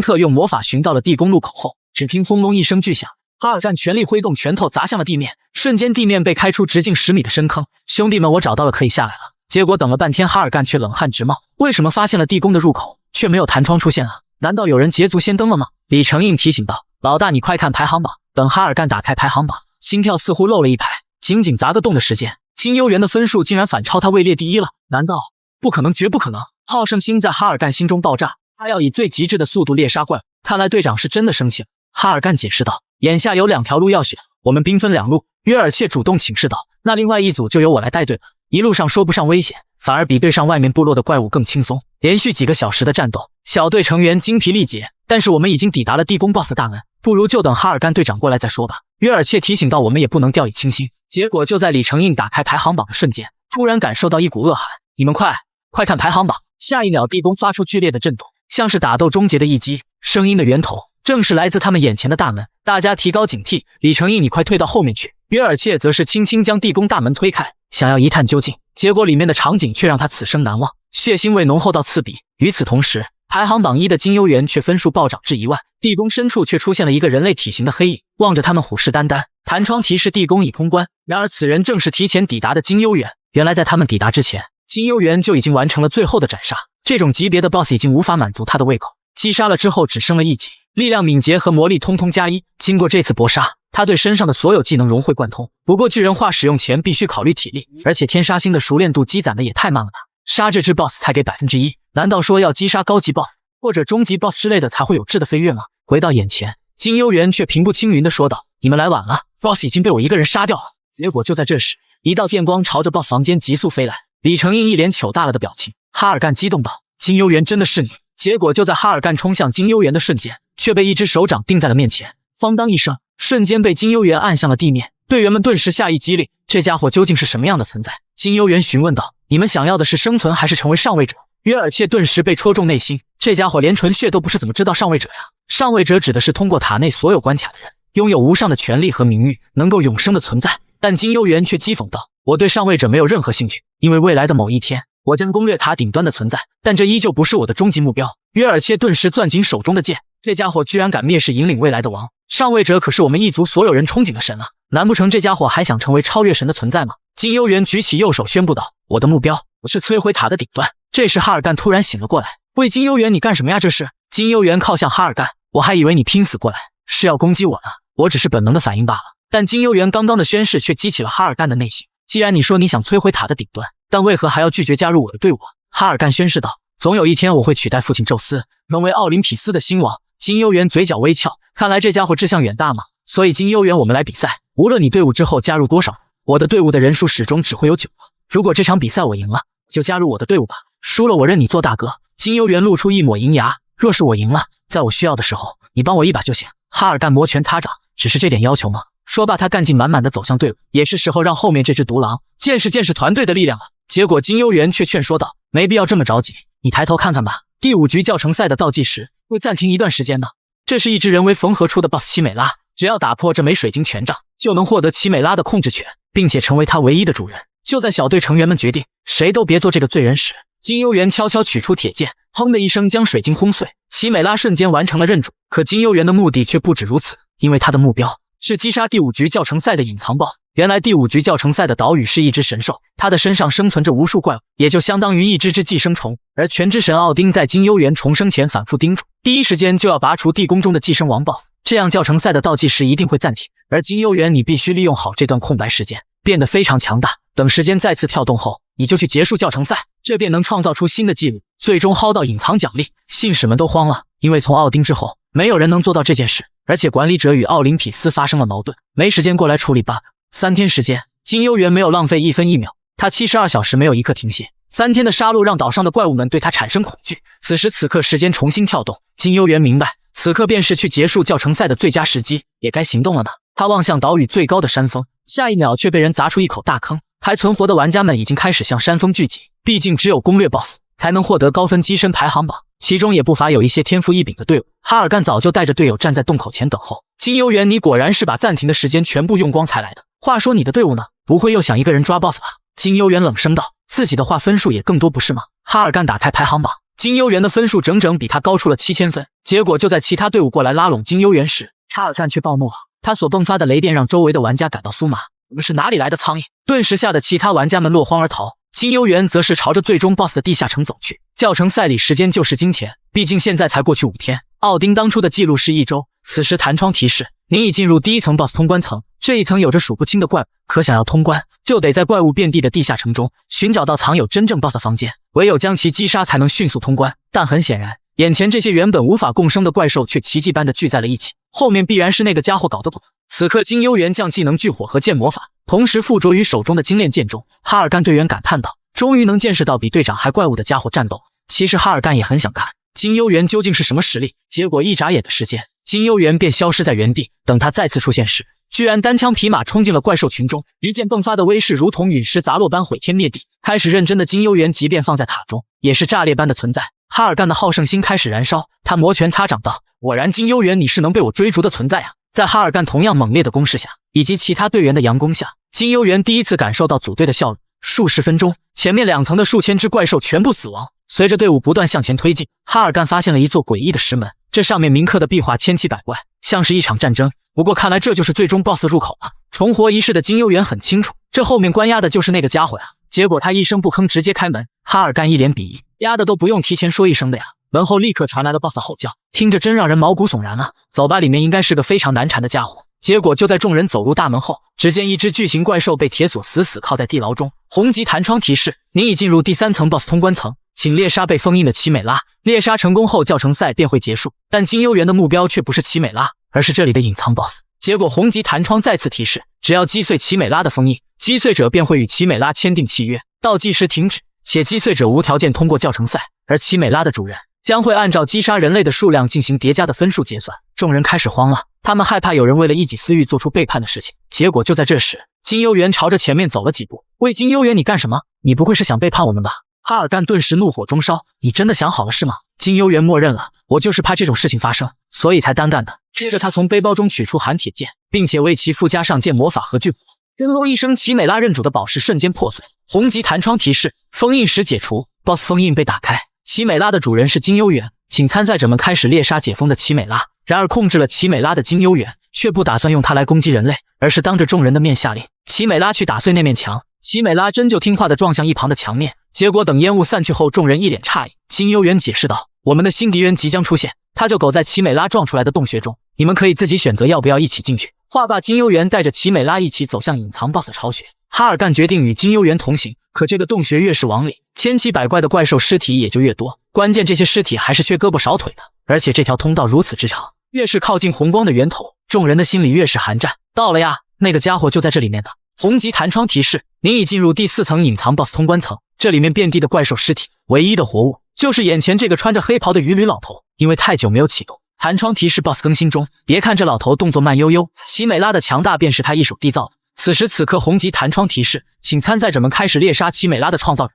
特用魔法寻到了地宫入口后，只听轰隆一声巨响，哈尔干全力挥动拳头砸向了地面，瞬间地面被开出直径10米的深坑。兄弟们，我找到了，可以下来了。结果等了半天，哈尔干却冷汗直冒。为什么发现了地宫的入口，却没有弹窗出现啊？难道有人捷足先登了吗？李成印提醒道：“老大，你快看排行榜。”等哈尔干打开排行榜，心跳似乎漏了一排，仅仅砸个洞的时间，金幽园的分数竟然反超他，位列第1了。难道？不可能，绝不可能！好胜心在哈尔干心中爆炸，他要以最极致的速度猎杀怪物。看来队长是真的生气了。哈尔干解释道：“眼下有2条路要选，我们兵分2路。”约尔切主动请示道：“那另外一组就由我来带队了。”一路上说不上危险，反而比对上外面部落的怪物更轻松。连续几个小时的战斗，小队成员精疲力竭，但是我们已经抵达了地宫 BOSS 大门，不如就等哈尔干队长过来再说吧。约尔切提醒到：“我们也不能掉以轻心。”结果就在李成印打开排行榜的瞬间，突然感受到一股恶寒：“你们快看排行榜！”下一秒，地宫发出剧烈的震动，像是打斗终结的一击，声音的源头正是来自他们眼前的大门。大家提高警惕，李成印，你快退到后面去。约尔切则是轻轻将地宫大门推开，想要一探究竟，结果里面的场景却让他此生难忘，血腥味浓厚到刺鼻。与此同时，排行榜1的金幽园却分数暴涨至1万，地宫深处却出现了一个人类体型的黑影，望着他们虎视眈眈。弹窗提示地宫已通关，然而此人正是提前抵达的金幽园。原来在他们抵达之前，金幽园就已经完成了最后的斩杀。这种级别的 BOSS 已经无法满足他的胃口，击杀了之后只剩了1级，力量、敏捷和魔力通通加1。经过这次搏杀，他对身上的所有技能融会贯通。不过巨人化使用前必须考虑体力，而且天杀星的熟练度积攒的也太慢了吧？杀这只 BOSS 才给1%，难道说要击杀高级 BOSS 或者中级 BOSS 之类的才会有质的飞跃吗？回到眼前，金幽园却平步青云地说道：“你们来晚了 ，BOSS 已经被我一个人杀掉了。”结果就在这时，一道电光朝着 BOSS 房间急速飞来。李成印一脸糗大了的表情，哈尔干激动道：“金幽园，真的是你！”结果就在哈尔干冲向金幽园的瞬间，却被一只手掌定在了面前，哐当一声，瞬间被金幽园按向了地面。队员们顿时下意激灵，这家伙究竟是什么样的存在？金幽园询问道：“你们想要的是生存还是成为上位者？”约尔切顿时被戳中内心，这家伙连纯血都不是，怎么知道上位者呀？上位者指的是通过塔内所有关卡的人，拥有无上的权力和名誉，能够永生的存在。但金幽园却讥讽道：“我对上位者没有任何兴趣，因为未来的某一天，我将攻略塔顶端的存在，但这依旧不是我的终极目标。”约尔切顿时攥紧手中的剑，这家伙居然敢蔑视引领未来的王！上位者可是我们一族所有人憧憬的神啊，难不成这家伙还想成为超越神的存在吗？金幽园举起右手宣布道：“我的目标不是摧毁塔的顶端。”这时哈尔干突然醒了过来，喂，金幽园，你干什么呀？这是？金幽园靠向哈尔干，我还以为你拼死过来是要攻击我呢，我只是本能的反应罢了。但金幽园刚刚的宣誓却激起了哈尔干的内心。既然你说你想摧毁塔的顶端，但为何还要拒绝加入我的队伍？哈尔干宣誓道：“总有一天我会取代父亲宙斯，成为奥林匹斯的新王。”金幽园嘴角微翘，看来这家伙志向远大嘛。所以金幽园，我们来比赛，无论你队伍之后加入多少，我的队伍的人数始终只会有9个。如果这场比赛我赢了，就加入我的队伍吧，输了我认你做大哥。金幽园露出一抹银牙，若是我赢了，在我需要的时候，你帮我一把就行。哈尔干摩拳擦掌，只是这点要求吗？说罢，他干劲满满的走向队伍，也是时候让后面这只独狼见识见识团队的力量了。结果金幽园却劝说道：“没必要这么着急，你抬头看看吧，第5局教程赛的倒计时会暂停一段时间的。这是一只人为缝合出的 BOSS 奇美拉，只要打破这枚水晶权杖，就能获得奇美拉的控制权，并且成为他唯一的主人。就在小队成员们决定谁都别做这个罪人时，金幽园悄悄取出铁剑，砰的一声将水晶轰碎，奇美拉瞬间完成了认主。可金幽园的目的却不止如此，因为他的目标是击杀第5局教程赛的隐藏 BOSS。原来第5局教程赛的岛屿是一只神兽，它的身上生存着无数怪物，也就相当于一只寄生虫。而全知神奥丁在金幽园重生前反复叮嘱，第一时间就要拔除地宫中的寄生王 BOSS， 这样教程赛的倒计时一定会暂停。而金幽园，你必须利用好这段空白时间，变得非常强大。等时间再次跳动后，你就去结束教程赛，这便能创造出新的记录，最终薅到隐藏奖励。信使们都慌了，因为从奥丁之后，没有人能做到这件事，而且管理者与奥林匹斯发生了矛盾，没时间过来处理 bug。3天时间，金幽园没有浪费1分1秒，他72小时没有一刻停歇。3天的杀戮让岛上的怪物们对他产生恐惧。此时此刻，时间重新跳动，金幽园明白，此刻便是去结束教程赛的最佳时机，也该行动了呢。他望向岛屿最高的山峰，下一秒却被人砸出一口大坑。还存活的玩家们已经开始向山峰聚集，毕竟只有攻略 BOSS 才能获得高分跻身排行榜，其中也不乏有一些天赋异禀的队伍。哈尔干早就带着队友站在洞口前等候，金幽园，你果然是把暂停的时间全部用光才来的。话说你的队伍呢？不会又想一个人抓 BOSS 吧？金幽园冷声道。自己的话分数也更多不是吗？哈尔干打开排行榜，金幽园的分数整整比他高出了7000分。结果就在其他队伍过来拉拢金幽园时，哈尔干却暴怒了。他所迸发的雷电让周围的玩家感到酥麻。你们是哪里来的苍蝇？顿时吓得其他玩家们落荒而逃。金幽园则是朝着最终 BOSS 的地下城走去。教程赛里时间就是金钱，毕竟现在才过去5天。奥丁当初的记录是1周。此时弹窗提示，您已进入第1层 BOSS 通关层，这一层有着数不清的怪物，可想要通关，就得在怪物遍地的地下城中寻找到藏有真正 BOSS 的房间，唯有将其击杀才能迅速通关。但很显然，眼前这些原本无法共生的怪兽却奇迹般的聚在了一起，后面必然是那个家伙搞的鬼。此刻金幽园将技能聚火和剑魔法同时附着于手中的精炼剑中。哈尔干队员感叹道，终于能见识到比队长还怪物的家伙战斗。其实哈尔干也很想看金幽园究竟是什么实力，结果一眨眼的时间，金幽园便消失在原地。等他再次出现时，居然单枪匹马冲进了怪兽群中，一剑迸发的威势如同陨石砸落般毁天灭地。开始认真的金幽园即便放在塔中也是炸裂般的存在。哈尔干的好胜心开始燃烧，他摩拳擦掌道，果然金幽园你是能被我追逐的存在啊。在哈尔干同样猛烈的攻势下，以及其他队员的佯攻下，金幽园第一次感受到组队的效率。数十分钟，前面2层的数千只怪兽全部死亡。随着队伍不断向前推进，哈尔干发现了一座诡异的石门，这上面铭刻的壁画千奇百怪，像是一场战争。不过看来这就是最终 BOSS 入口了。重活一世的金幽园很清楚，这后面关押的就是那个家伙呀。结果他一声不吭直接开门，哈尔干一脸鄙夷，丫的都不用提前说一声的呀。门后立刻传来了 BOSS 吼叫，听着真让人毛骨悚然啊。走吧，里面应该是个非常难缠的家伙。结果就在众人走入大门后，只见一只巨型怪兽被铁锁死死铐在地牢中。红级弹窗提示，您已进入第3层 BOSS 通关层，请猎杀被封印的奇美拉。猎杀成功后，教程赛便会结束。但金幽园的目标却不是奇美拉，而是这里的隐藏 BOSS。结果红级弹窗再次提示，只要击碎奇美拉的封印，击碎者便会与奇美拉签订契约，倒计时停止，且击碎者无条件通过教程赛，而奇美拉的主人将会按照击杀人类的数量进行叠加的分数结算。众人开始慌了，他们害怕有人为了一己私欲做出背叛的事情。结果就在这时，金幽园朝着前面走了几步。喂，金幽园，你干什么？你不会是想背叛我们吧？哈尔干顿时怒火中烧，你真的想好了是吗？金幽园默认了，我就是怕这种事情发生，所以才单干的。接着他从背包中取出寒铁剑，并且为其附加上剑魔法和巨火。叮隆一声，奇美拉认主的宝石瞬间破碎。红级弹窗提示，封印时解除 ，BOSS 封印被打开。奇美拉的主人是金幽园，请参赛者们开始猎杀解封的奇美拉。然而控制了奇美拉的金幽园却不打算用它来攻击人类，而是当着众人的面下令奇美拉去打碎那面墙。奇美拉真就听话地撞向一旁的墙面，结果等烟雾散去后，众人一脸诧异。金幽园解释道，我们的新敌人即将出现，他就苟在奇美拉撞出来的洞穴中，你们可以自己选择要不要一起进去。话罢，金幽园带着奇美拉一起走向隐藏 BOSS 的巢穴。哈尔干决定与金幽园同行，可这个洞穴越是往里，千奇百怪的怪兽尸体也就越多，关键这些尸体还是缺胳膊少腿的，而且这条通道如此之长，越是靠近红光的源头，众人的心里越是寒战。到了呀，那个家伙就在这里面的。红级弹窗提示，您已进入第4层隐藏 BOSS 通关层，这里面遍地的怪兽尸体，唯一的活物就是眼前这个穿着黑袍的鱼驴老头，因为太久没有启动。弹窗提示 BOSS 更新中，别看这老头动作慢悠悠，奇美拉的强大便是他一手缔造的。此时此刻，红级弹窗提示，请参赛者们开始猎杀奇美拉的创造者。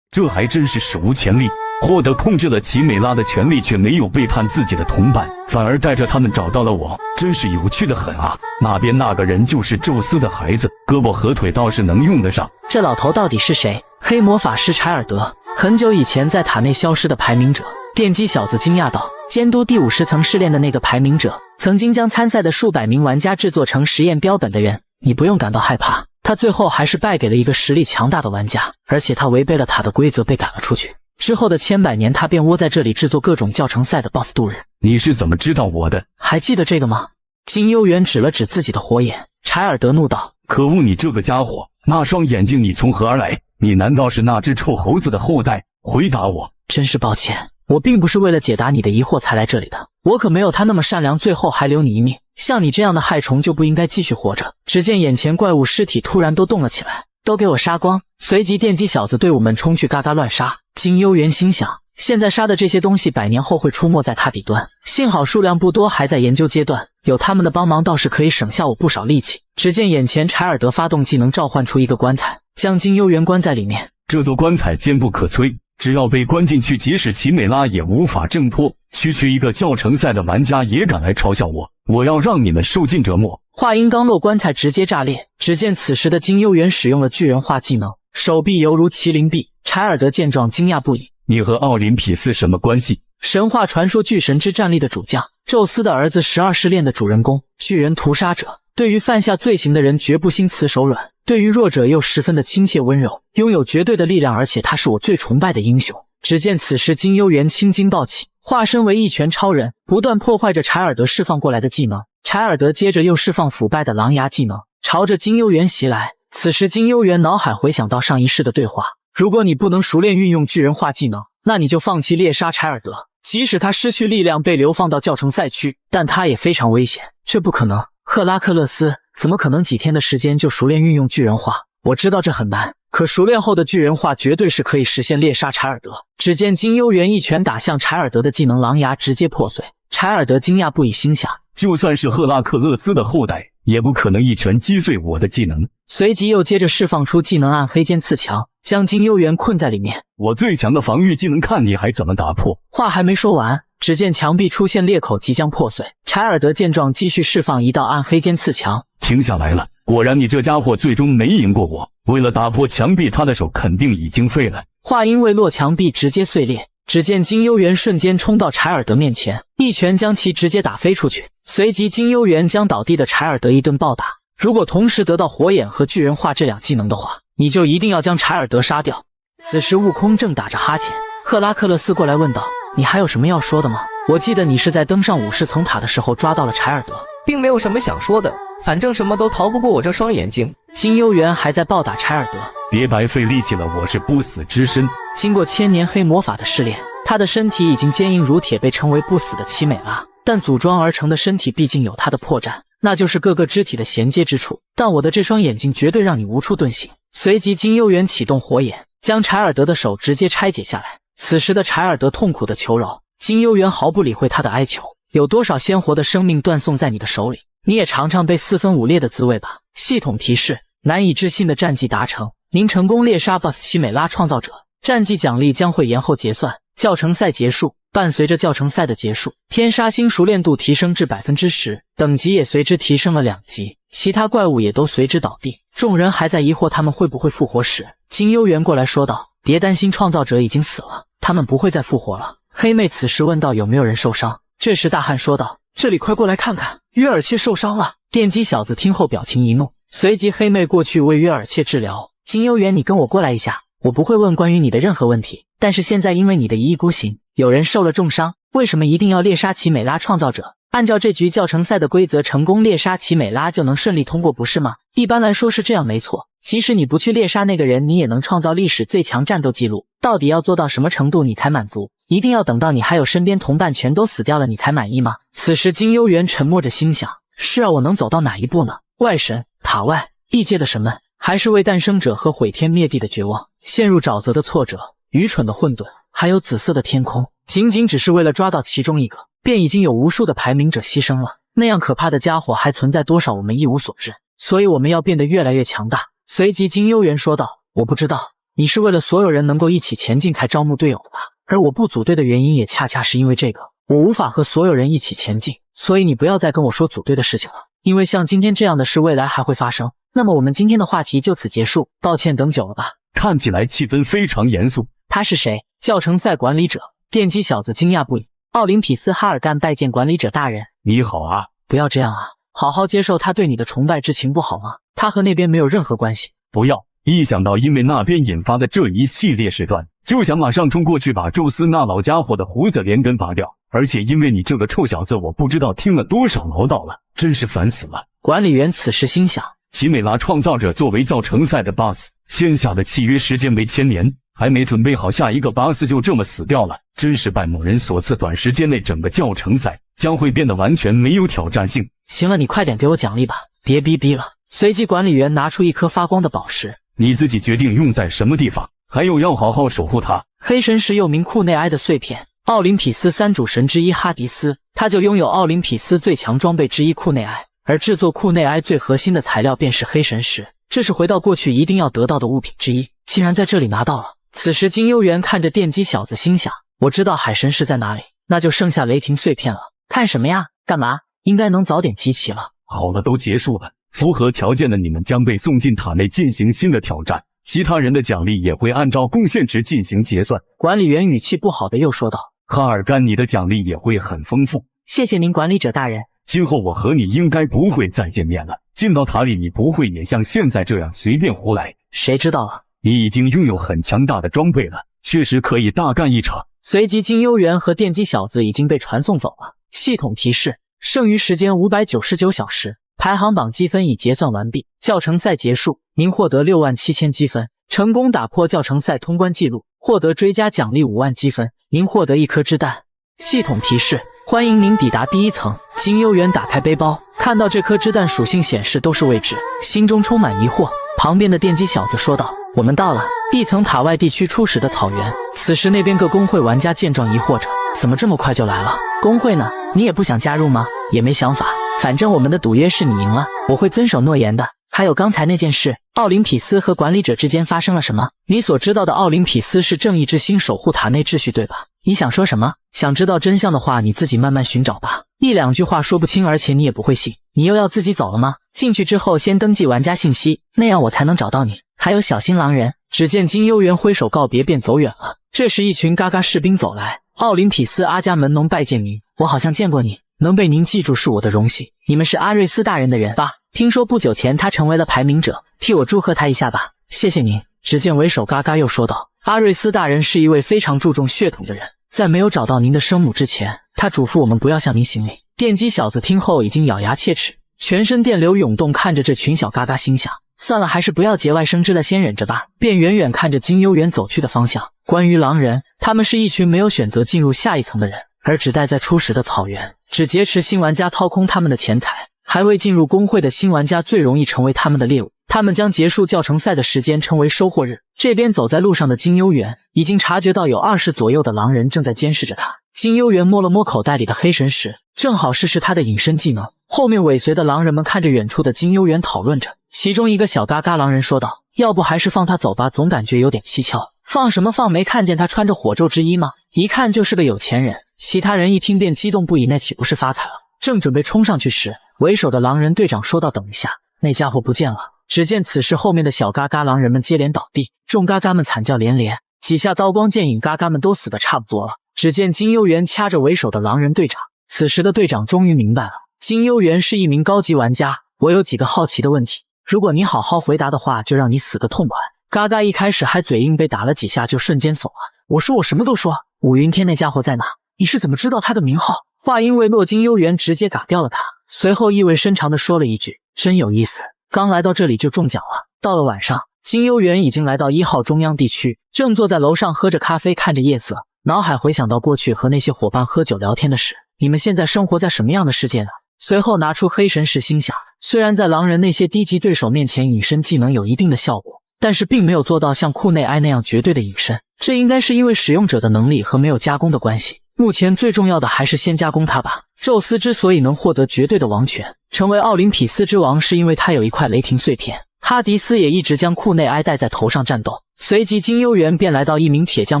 这还真是史无前例，获得控制了奇美拉的权利，却没有背叛自己的同伴，反而带着他们找到了我，真是有趣的很啊！那边那个人就是宙斯的孩子，胳膊和腿倒是能用得上。这老头到底是谁？黑魔法师柴尔德，很久以前在塔内消失的排名者。电击小子惊讶道，监督第50层试炼的那个排名者，曾经将参赛的数百名玩家制作成实验标本的人。你不用感到害怕，他最后还是败给了一个实力强大的玩家，而且他违背了塔的规则被赶了出去。之后的千百年，他便窝在这里制作各种教程赛的 BOSS 度日。你是怎么知道我的？还记得这个吗？金幽园指了指自己的火眼。柴尔德怒道，可恶，你这个家伙，那双眼睛你从何而来？你难道是那只臭猴子的后代？回答我！真是抱歉，我并不是为了解答你的疑惑才来这里的，我可没有他那么善良，最后还留你一命。像你这样的害虫就不应该继续活着。只见眼前怪物尸体突然都动了起来，都给我杀光！随即电击小子队伍们冲去嘎嘎乱杀。金幽园心想，现在杀的这些东西100年后会出没在塔底端，幸好数量不多，还在研究阶段，有他们的帮忙倒是可以省下我不少力气。只见眼前柴尔德发动技能召唤出一个棺材，将金幽园关在里面。这座棺材坚不可摧，只要被关进去，即使奇美拉也无法挣脱。区一个教程赛的玩家也敢来嘲笑我，我要让你们受尽折磨。话音刚落，棺材直接炸裂。只见此时的金幽园使用了巨人化技能，手臂犹如麒麟臂。柴尔德见状惊讶不已，你和奥林匹斯什么关系？神话传说巨神之战力的主将，宙斯的儿子12试炼的主人公，巨人屠杀者。对于犯下罪行的人绝不心慈手软，对于弱者又十分的亲切温柔，拥有绝对的力量，而且他是我最崇拜的英雄。只见此时金幽园青筋暴起，化身为一拳超人，不断破坏着柴尔德释放过来的技能。柴尔德接着又释放腐败的狼牙技能，朝着金幽园袭来。此时金幽园脑海回想到上一世的对话，如果你不能熟练运用巨人化技能，那你就放弃猎杀柴尔德。即使他失去力量被流放到教程赛区，但他也非常危险。这不可能，赫拉克勒斯怎么可能几天的时间就熟练运用巨人化？我知道这很难，可熟练后的巨人化绝对是可以实现猎杀柴尔德。只见金幽园一拳打向柴尔德的技能狼牙直接破碎。柴尔德惊讶不已，心想就算是赫拉克勒斯的后代，也不可能一拳击碎我的技能。随即又接着释放出技能暗黑剑刺墙，将金幽园困在里面。我最强的防御技能，看你还怎么打破。话还没说完，只见墙壁出现裂口，即将破碎。柴尔德见状继续释放一道暗黑剑刺墙，停下来了。果然你这家伙最终没赢过我，为了打破墙壁，他的手肯定已经废了。话音未落，墙壁直接碎裂。只见金幽园瞬间冲到柴尔德面前，一拳将其直接打飞出去。随即金幽园将倒地的柴尔德一顿暴打。如果同时得到火眼和巨人化这两技能的话，你就一定要将柴尔德杀掉。此时悟空正打着哈欠，赫拉克勒斯过来问道：你还有什么要说的吗？我记得你是在登上50层塔的时候抓到了柴尔德。并没有什么想说的，反正什么都逃不过我这双眼睛。金幽园还在暴打柴尔德，别白费力气了，我是不死之身。经过千年黑魔法的试炼，他的身体已经坚硬如铁，被称为不死的奇美拉。但组装而成的身体毕竟有它的破绽，那就是各个肢体的衔接之处。但我的这双眼睛绝对让你无处遁形。随即金幽园启动火眼，将柴尔德的手直接拆解下来。此时的柴尔德痛苦的求饶，金幽园毫不理会他的哀求。有多少鲜活的生命断送在你的手里，你也尝尝被四分五裂的滋味吧。系统提示：难以置信的战绩达成，您成功猎杀 BOSS 奇美拉创造者，战绩奖励将会延后结算。教程赛结束，伴随着教程赛的结束，天杀星熟练度提升至 10%， 等级也随之提升了2级，其他怪物也都随之倒地。众人还在疑惑他们会不会复活时，金幽园过来说道：别担心，创造者已经死了，他们不会再复活了。黑妹此时问道：有没有人受伤？这时大汉说道：这里快过来看看，约尔切受伤了。电击小子听后表情一怒，随即黑妹过去为约尔切治疗。金幽园，你跟我过来一下，我不会问关于你的任何问题，但是现在因为你的一意孤行，有人受了重伤，为什么一定要猎杀奇美拉创造者？按照这局教程赛的规则，成功猎杀奇美拉就能顺利通过，不是吗？一般来说是这样，没错。即使你不去猎杀那个人，你也能创造历史最强战斗记录。到底要做到什么程度你才满足？一定要等到你还有身边同伴全都死掉了你才满意吗？此时金幽园沉默着心想，是啊，我能走到哪一步呢？外神、塔外、异界的神们，还是为诞生者和毁天灭地的绝望，陷入沼泽的挫折，愚蠢的混沌，还有紫色的天空，仅仅只是为了抓到其中一个，便已经有无数的排名者牺牲了。那样可怕的家伙还存在多少，我们一无所知，所以我们要变得越来越强大。随即金幽园说道：我不知道，你是为了所有人能够一起前进才招募队友的吧？而我不组队的原因也恰恰是因为这个，我无法和所有人一起前进，所以你不要再跟我说组队的事情了，因为像今天这样的事未来还会发生。那么我们今天的话题就此结束，抱歉等久了吧。看起来气氛非常严肃。他是谁？教程赛管理者。电击小子惊讶不已。奥林匹斯哈尔干拜见管理者大人。你好啊。不要这样啊，好好接受他对你的崇拜之情不好吗？他和那边没有任何关系。不要，一想到因为那边引发的这一系列事端，就想马上冲过去把宙斯那老家伙的胡子连根拔掉。而且因为你这个臭小子，我不知道听了多少唠叨了，真是烦死了。管理员此时心想，奇美拉创造者作为教程赛的 BOSS， 签下的契约时间为1000年，还没准备好下一个 BOSS 就这么死掉了，真是拜某人所赐，短时间内整个教程赛将会变得完全没有挑战性。行了，你快点给我奖励吧，别逼逼了。随即管理员拿出一颗发光的宝石，你自己决定用在什么地方，还有要好好守护它。黑神石又名库内埃的碎片，奥林匹斯三主神之一哈迪斯，他就拥有奥林匹斯最强装备之一库内埃，而制作库内埃最核心的材料便是黑神石，这是回到过去一定要得到的物品之一，竟然在这里拿到了。此时金幽园看着电击小子心想，我知道海神石在哪里，那就剩下雷霆碎片了。看什么呀？干嘛？应该能早点集齐了。好了，都结束了。符合条件的你们将被送进塔内进行新的挑战，其他人的奖励也会按照贡献值进行结算。管理员语气不好的又说道。哈尔干，你的奖励也会很丰富。谢谢您，管理者大人。今后我和你应该不会再见面了。进到塔里，你不会也像现在这样随便胡来。谁知道啊？你已经拥有很强大的装备了，确实可以大干一场。随即，金幽园和电击小子已经被传送走了。系统提示：剩余时间599小时，排行榜积分已结算完毕，教程赛结束，您获得67000积分，成功打破教程赛通关记录，获得追加奖励5万积分，您获得1颗之弹。系统提示：欢迎您抵达第1层。金幽园打开背包，看到这颗之弹属性显示都是未知，心中充满疑惑。旁边的电击小子说道：我们到了1层塔外地区初始的草原。此时那边各工会玩家见状疑惑着，怎么这么快就来了？工会呢？你也不想加入吗？也没想法，反正我们的赌约是你赢了，我会遵守诺言的。还有刚才那件事，奥林匹斯和管理者之间发生了什么？你所知道的奥林匹斯是正义之星，守护塔内秩序，对吧？你想说什么？想知道真相的话，你自己慢慢寻找吧。一两句话说不清，而且你也不会信。你又要自己走了吗？进去之后先登记玩家信息，那样我才能找到你。还有小心狼人。只见金幽园挥手告别便走远了。这时一群嘎嘎士兵走来，奥林匹斯阿伽门农拜见您，我好像见过你，能被您记住是我的荣幸。你们是阿瑞斯大人的人吧？听说不久前他成为了排名者，替我祝贺他一下吧。谢谢您。只见为首嘎嘎又说道，阿瑞斯大人是一位非常注重血统的人，在没有找到您的生母之前，他嘱咐我们不要向您行礼。电击小子听后已经咬牙切齿，全身电流涌动，看着这群小嘎嘎心想，算了，还是不要节外生枝了，先忍着吧。便远远看着金幽园走去的方向。关于狼人，他们是一群没有选择进入下一层的人，而只待在初始的草原，只劫持新玩家掏空他们的钱财。还未进入工会的新玩家最容易成为他们的猎物，他们将结束教程赛的时间称为收获日。这边走在路上的金幽园已经察觉到有20左右的狼人正在监视着他。金幽园摸了摸口袋里的黑神石，正好试试他的隐身技能。后面尾随的狼人们看着远处的金幽园讨论着，其中一个小嘎嘎狼人说道，要不还是放他走吧，总感觉有点蹊跷。放什么放，没看见他穿着火咒之衣吗？一看就是个有钱人。其他人一听便激动不已，那岂不是发财了？正准备冲上去时，为首的狼人队长说道，等一下，那家伙不见了。只见此时后面的小嘎嘎狼人们接连倒地，众嘎嘎们惨叫连连，几下刀光剑影，嘎嘎们都死得差不多了。只见金幽园掐着为首的狼人队长，此时的队长终于明白了，金幽园是一名高级玩家，我有几个好奇的问题，如果你好好回答的话，就让你死个痛快。嘎嘎一开始还嘴硬，被打了几下就瞬间怂了。我说我什么都说，武云天那家伙在哪？你是怎么知道他的名号？话音未落，金幽园直接打掉了他，随后意味深长地说了一句，真有意思，刚来到这里就中奖了。到了晚上，金幽园已经来到1号中央地区，正坐在楼上喝着咖啡，看着夜色，脑海回想到过去和那些伙伴喝酒聊天的事。你们现在生活在什么样的世界呢？随后拿出黑神石，心想，虽然在狼人那些低级对手面前隐身技能有一定的效果，但是并没有做到像库内埃那样绝对的隐身，这应该是因为使用者的能力和没有加工的关系。目前最重要的还是先加工它吧。宙斯之所以能获得绝对的王权，成为奥林匹斯之王，是因为他有一块雷霆碎片。哈迪斯也一直将库内埃戴在头上战斗。随即金幽园便来到一名铁匠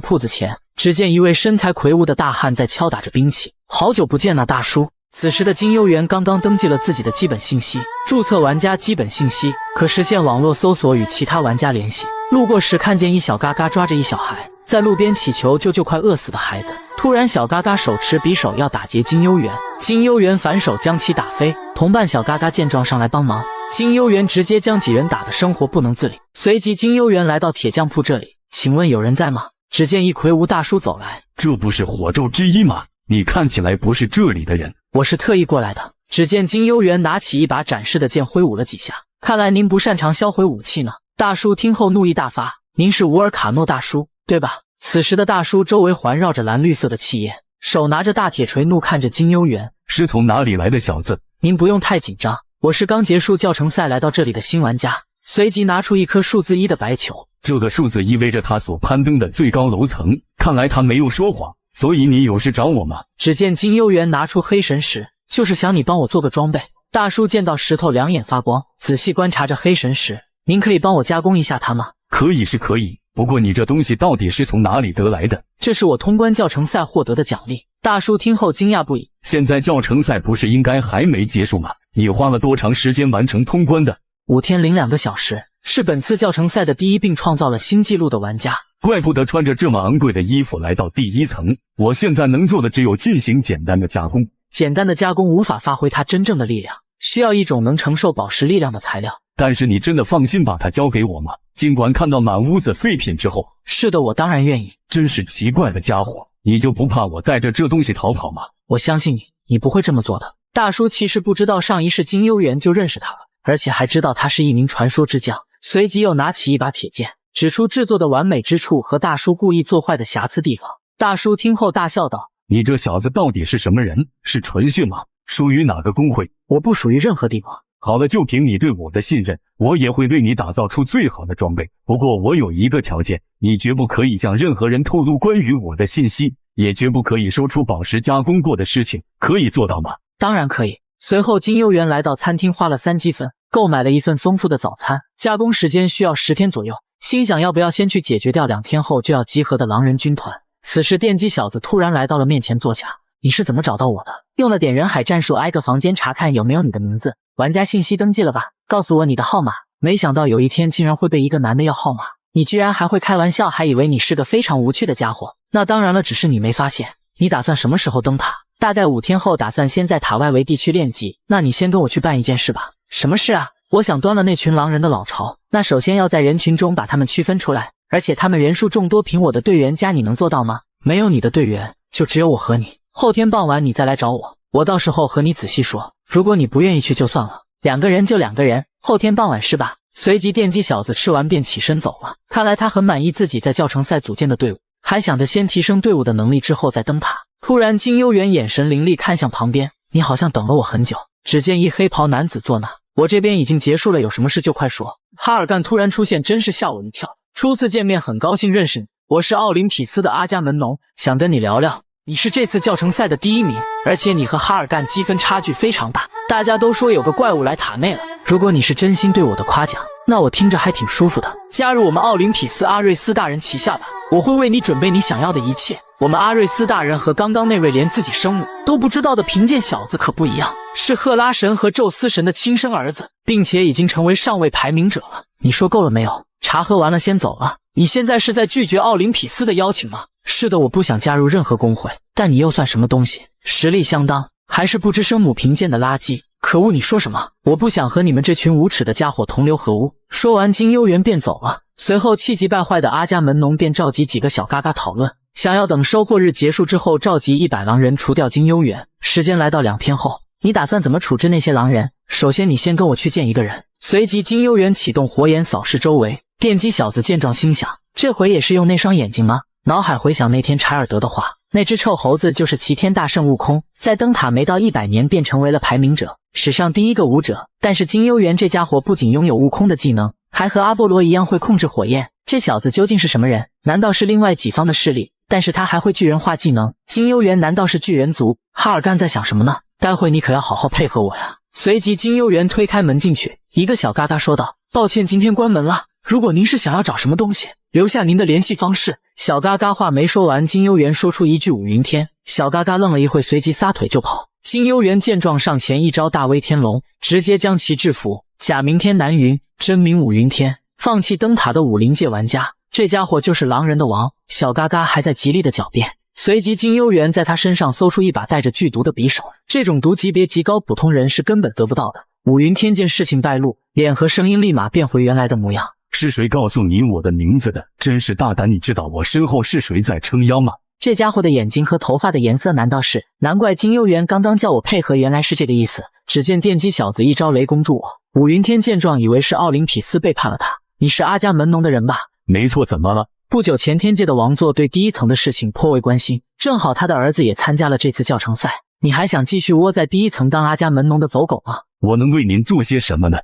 铺子前，只见一位身材魁梧的大汉在敲打着兵器。好久不见啊，大叔。此时的金幽园刚刚登记了自己的基本信息，注册玩家基本信息，可实现网络搜索与其他玩家联系。路过时看见一小嘎嘎抓着一小孩，在路边祈求救救快饿死的孩子。突然小嘎嘎手持匕首要打劫金幽园，金幽园反手将其打飞。同伴小嘎嘎见状上来帮忙，金幽园直接将几人打得生活不能自理。随即金幽园来到铁匠铺这里，请问有人在吗？只见一魁梧大叔走来，这不是火咒之一吗？你看起来不是这里的人。我是特意过来的。只见金幽园拿起一把展示的剑挥舞了几下，看来您不擅长销毁武器呢。大叔听后怒意大发，您是乌尔卡诺大叔对吧？此时的大叔周围环绕着蓝绿色的气焰，手拿着大铁锤，怒看着金幽园，是从哪里来的小子？您不用太紧张，我是刚结束教程赛来到这里的新玩家。随即拿出一颗数字1的白球，这个数字意味着他所攀登的最高楼层，看来他没有说谎。所以你有事找我吗？只见金幽园拿出黑神石，就是想你帮我做个装备。大叔见到石头两眼发光，仔细观察着黑神石，您可以帮我加工一下它吗？可以是可以，不过你这东西到底是从哪里得来的？这是我通关教程赛获得的奖励，大叔听后惊讶不已。现在教程赛不是应该还没结束吗？你花了多长时间完成通关的？5天零2个小时，是本次教程赛的第一，并创造了新纪录的玩家。怪不得穿着这么昂贵的衣服来到第1层。我现在能做的只有进行简单的加工。简单的加工无法发挥它真正的力量，需要一种能承受宝石力量的材料。但是你真的放心把它交给我吗？尽管看到满屋子废品之后。是的，我当然愿意。真是奇怪的家伙，你就不怕我带着这东西逃跑吗？我相信你，你不会这么做的。大叔其实不知道上一世金幽园就认识他了，而且还知道他是一名传说之将，随即又拿起一把铁剑，指出制作的完美之处和大叔故意做坏的瑕疵地方。大叔听后大笑道：你这小子到底是什么人？是纯血吗？属于哪个公会？我不属于任何地方。好了，就凭你对我的信任，我也会为你打造出最好的装备。不过我有一个条件，你绝不可以向任何人透露关于我的信息，也绝不可以说出宝石加工过的事情，可以做到吗？当然可以。随后金幽园来到餐厅，花了3积分购买了一份丰富的早餐，加工时间需要10天左右，心想要不要先去解决掉2天后就要集合的狼人军团。此时电击小子突然来到了面前坐下。你是怎么找到我的？用了点人海战术，挨个房间查看有没有你的名字，玩家信息登记了吧？告诉我你的号码。没想到有一天竟然会被一个男的要号码，你居然还会开玩笑，还以为你是个非常无趣的家伙。那当然了，只是你没发现。你打算什么时候登塔？大概5天后，打算先在塔外围地区练级。那你先跟我去办一件事吧。什么事啊？我想端了那群狼人的老巢，那首先要在人群中把他们区分出来，而且他们人数众多，凭我的队员加你能做到吗？没有你的队员，就只有我和你。后天傍晚你再来找我，我到时候和你仔细说。如果你不愿意去就算了，2个人就2个人，后天傍晚是吧？随即电击小子吃完便起身走了。看来他很满意自己在教程赛组建的队伍，还想着先提升队伍的能力之后再登塔。突然金幽园眼神凌厉看向旁边，你好像等了我很久。只见一黑袍男子坐那，我这边已经结束了，有什么事就快说。哈尔干突然出现，真是吓我一跳。初次见面很高兴认识你，我是奥林匹斯的阿伽门农，想跟你聊聊。你是这次教程赛的第1名，而且你和哈尔干积分差距非常大，大家都说有个怪物来塔内了。如果你是真心对我的夸奖，那我听着还挺舒服的。加入我们奥林匹斯阿瑞斯大人旗下吧，我会为你准备你想要的一切。我们阿瑞斯大人和刚刚那位连自己生母都不知道的贫贱小子可不一样，是赫拉神和宙斯神的亲生儿子，并且已经成为上位排名者了。你说够了没有？茶喝完了先走了。你现在是在拒绝奥林匹斯的邀请吗？是的，我不想加入任何公会，但你又算什么东西？实力相当，还是不知生母贫贱的垃圾？可恶，你说什么？我不想和你们这群无耻的家伙同流合污。说完金幽园便走了。随后气急败坏的阿伽门农便召集几个小嘎嘎讨论，想要等收获日结束之后召集100狼人除掉金幽园。时间来到2天后，你打算怎么处置那些狼人？首先你先跟我去见一个人。随即金幽园启动火眼扫视周围。电击小子见状心想，这回也是用那双眼睛吗？脑海回想那天柴尔德的话，那只臭猴子就是齐天大圣悟空，在登塔没到100年便成为了排名者，史上第1个武者。但是金幽园这家伙不仅拥有悟空的技能，还和阿波罗一样会控制火焰。这小子究竟是什么人？难道是另外己方的势力？但是他还会巨人化技能，金幽园难道是巨人族？哈尔干在想什么呢？待会你可要好好配合我呀。随即金幽园推开门进去，一个小嘎嘎说道，抱歉今天关门了，如果您是想要找什么东西，留下您的联系方式。小嘎嘎话没说完，金幽园说出一句5云天。小嘎嘎愣了一会，随即撒腿就跑。金幽园见状上前一招大威天龙，直接将其制服。假名天南云，真名5云天，放弃登塔的50界玩家，这家伙就是狼人的王。小嘎嘎还在极力的狡辩。随即金幽园在他身上搜出一把带着剧毒的匕首，这种毒级别极高，普通人是根本得不到的。5云天见事情败露，脸和声音立马变回原来的模样。是谁告诉你我的名字的？真是大胆！你知道我身后是谁在撑腰吗？这家伙的眼睛和头发的颜色难道是？难怪金幽园刚刚叫我配合，原来是这个意思。只见电击小子一招雷攻住我。5云天见状以为是奥林匹斯背叛了他。你是阿伽门农的人吧？没错，怎么了？不久前天界的王座对第1层的事情颇为关心，正好他的儿子也参加了这次教程赛。你还想继续窝在第1层当阿伽门农的走狗吗？我能为您做些什么呢？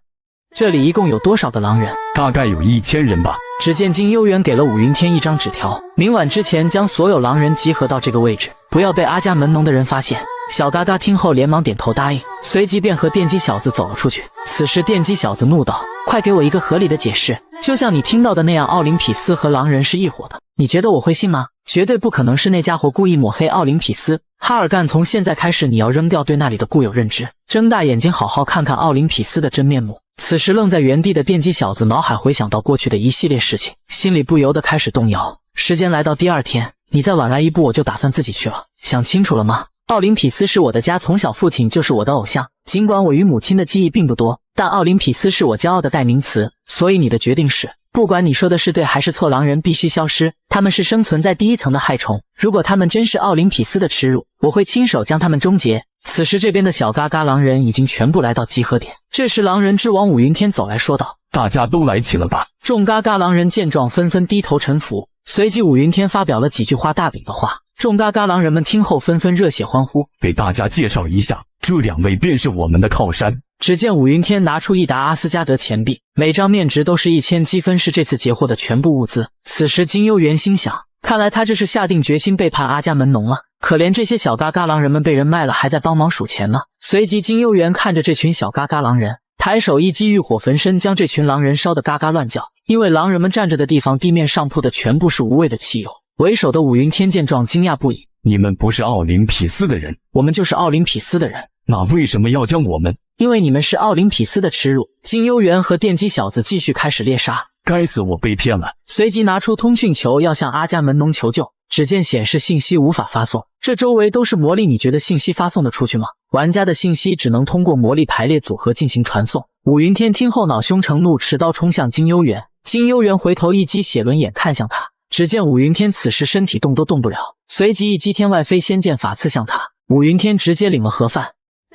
这里一共有多少个狼人？大概有1000人吧。只见金幽园给了5云天一张纸条，明晚之前将所有狼人集合到这个位置，不要被阿伽门农的人发现。小嘎嘎听后连忙点头答应，随即便和电击小子走了出去。此时电击小子怒道，快给我一个合理的解释，就像你听到的那样，奥林匹斯和狼人是一伙的，你觉得我会信吗？绝对不可能是那家伙故意抹黑奥林匹斯。哈尔干，从现在开始，你要扔掉对那里的固有认知，睁大眼睛好好看看奥林匹斯的真面目。此时愣在原地的电击小子脑海回想到过去的一系列事情，心里不由得开始动摇。时间来到第二天，你再晚来一步，我就打算自己去了。想清楚了吗？奥林匹斯是我的家，从小父亲就是我的偶像。尽管我与母亲的记忆并不多，但奥林匹斯是我骄傲的代名词。所以你的决定是，不管你说的是对还是错，狼人必须消失。他们是生存在第一层的害虫，如果他们真是奥林匹斯的耻辱，我会亲手将他们终结。此时这边的小嘎嘎狼人已经全部来到集合点。这时狼人之王武云天走来说道：大家都来齐了吧？众嘎嘎狼人见状纷纷低头臣服。随即武云天发表了几句画大饼的话，众嘎嘎狼人们听后纷纷热血欢呼。给大家介绍一下，这2位便是我们的靠山。只见武云天拿出1沓阿斯加德钱币，每张面值都是1000积分，是这次截获的全部物资。此时金幽园心想，看来他这是下定决心背叛阿伽门农了。可怜这些小嘎嘎狼人们被人卖了，还在帮忙数钱呢。随即金幽园看着这群小嘎嘎狼人，抬手一击，欲火焚身，将这群狼人烧得嘎嘎乱叫。因为狼人们站着的地方地面上铺的全部是无味的汽油。为首的武云天见状惊讶不已，你们不是奥林匹斯的人？我们就是奥林匹斯的人。那为什么要将我们？因为你们是奥林匹斯的耻辱。金幽园和电击小子继续开始猎杀。该死，我被骗了。随即拿出通讯球要向阿伽门农求救，只见显示信息无法发送。这周围都是魔力，你觉得信息发送得出去吗？玩家的信息只能通过魔力排列组合进行传送。武云天听后恼羞成怒，持刀冲向金幽园。金幽园回头一击血轮眼看向他，只见武云天此时身体动都动不了，随即一击天外飞仙剑法刺向他。武云天直接领了盒饭。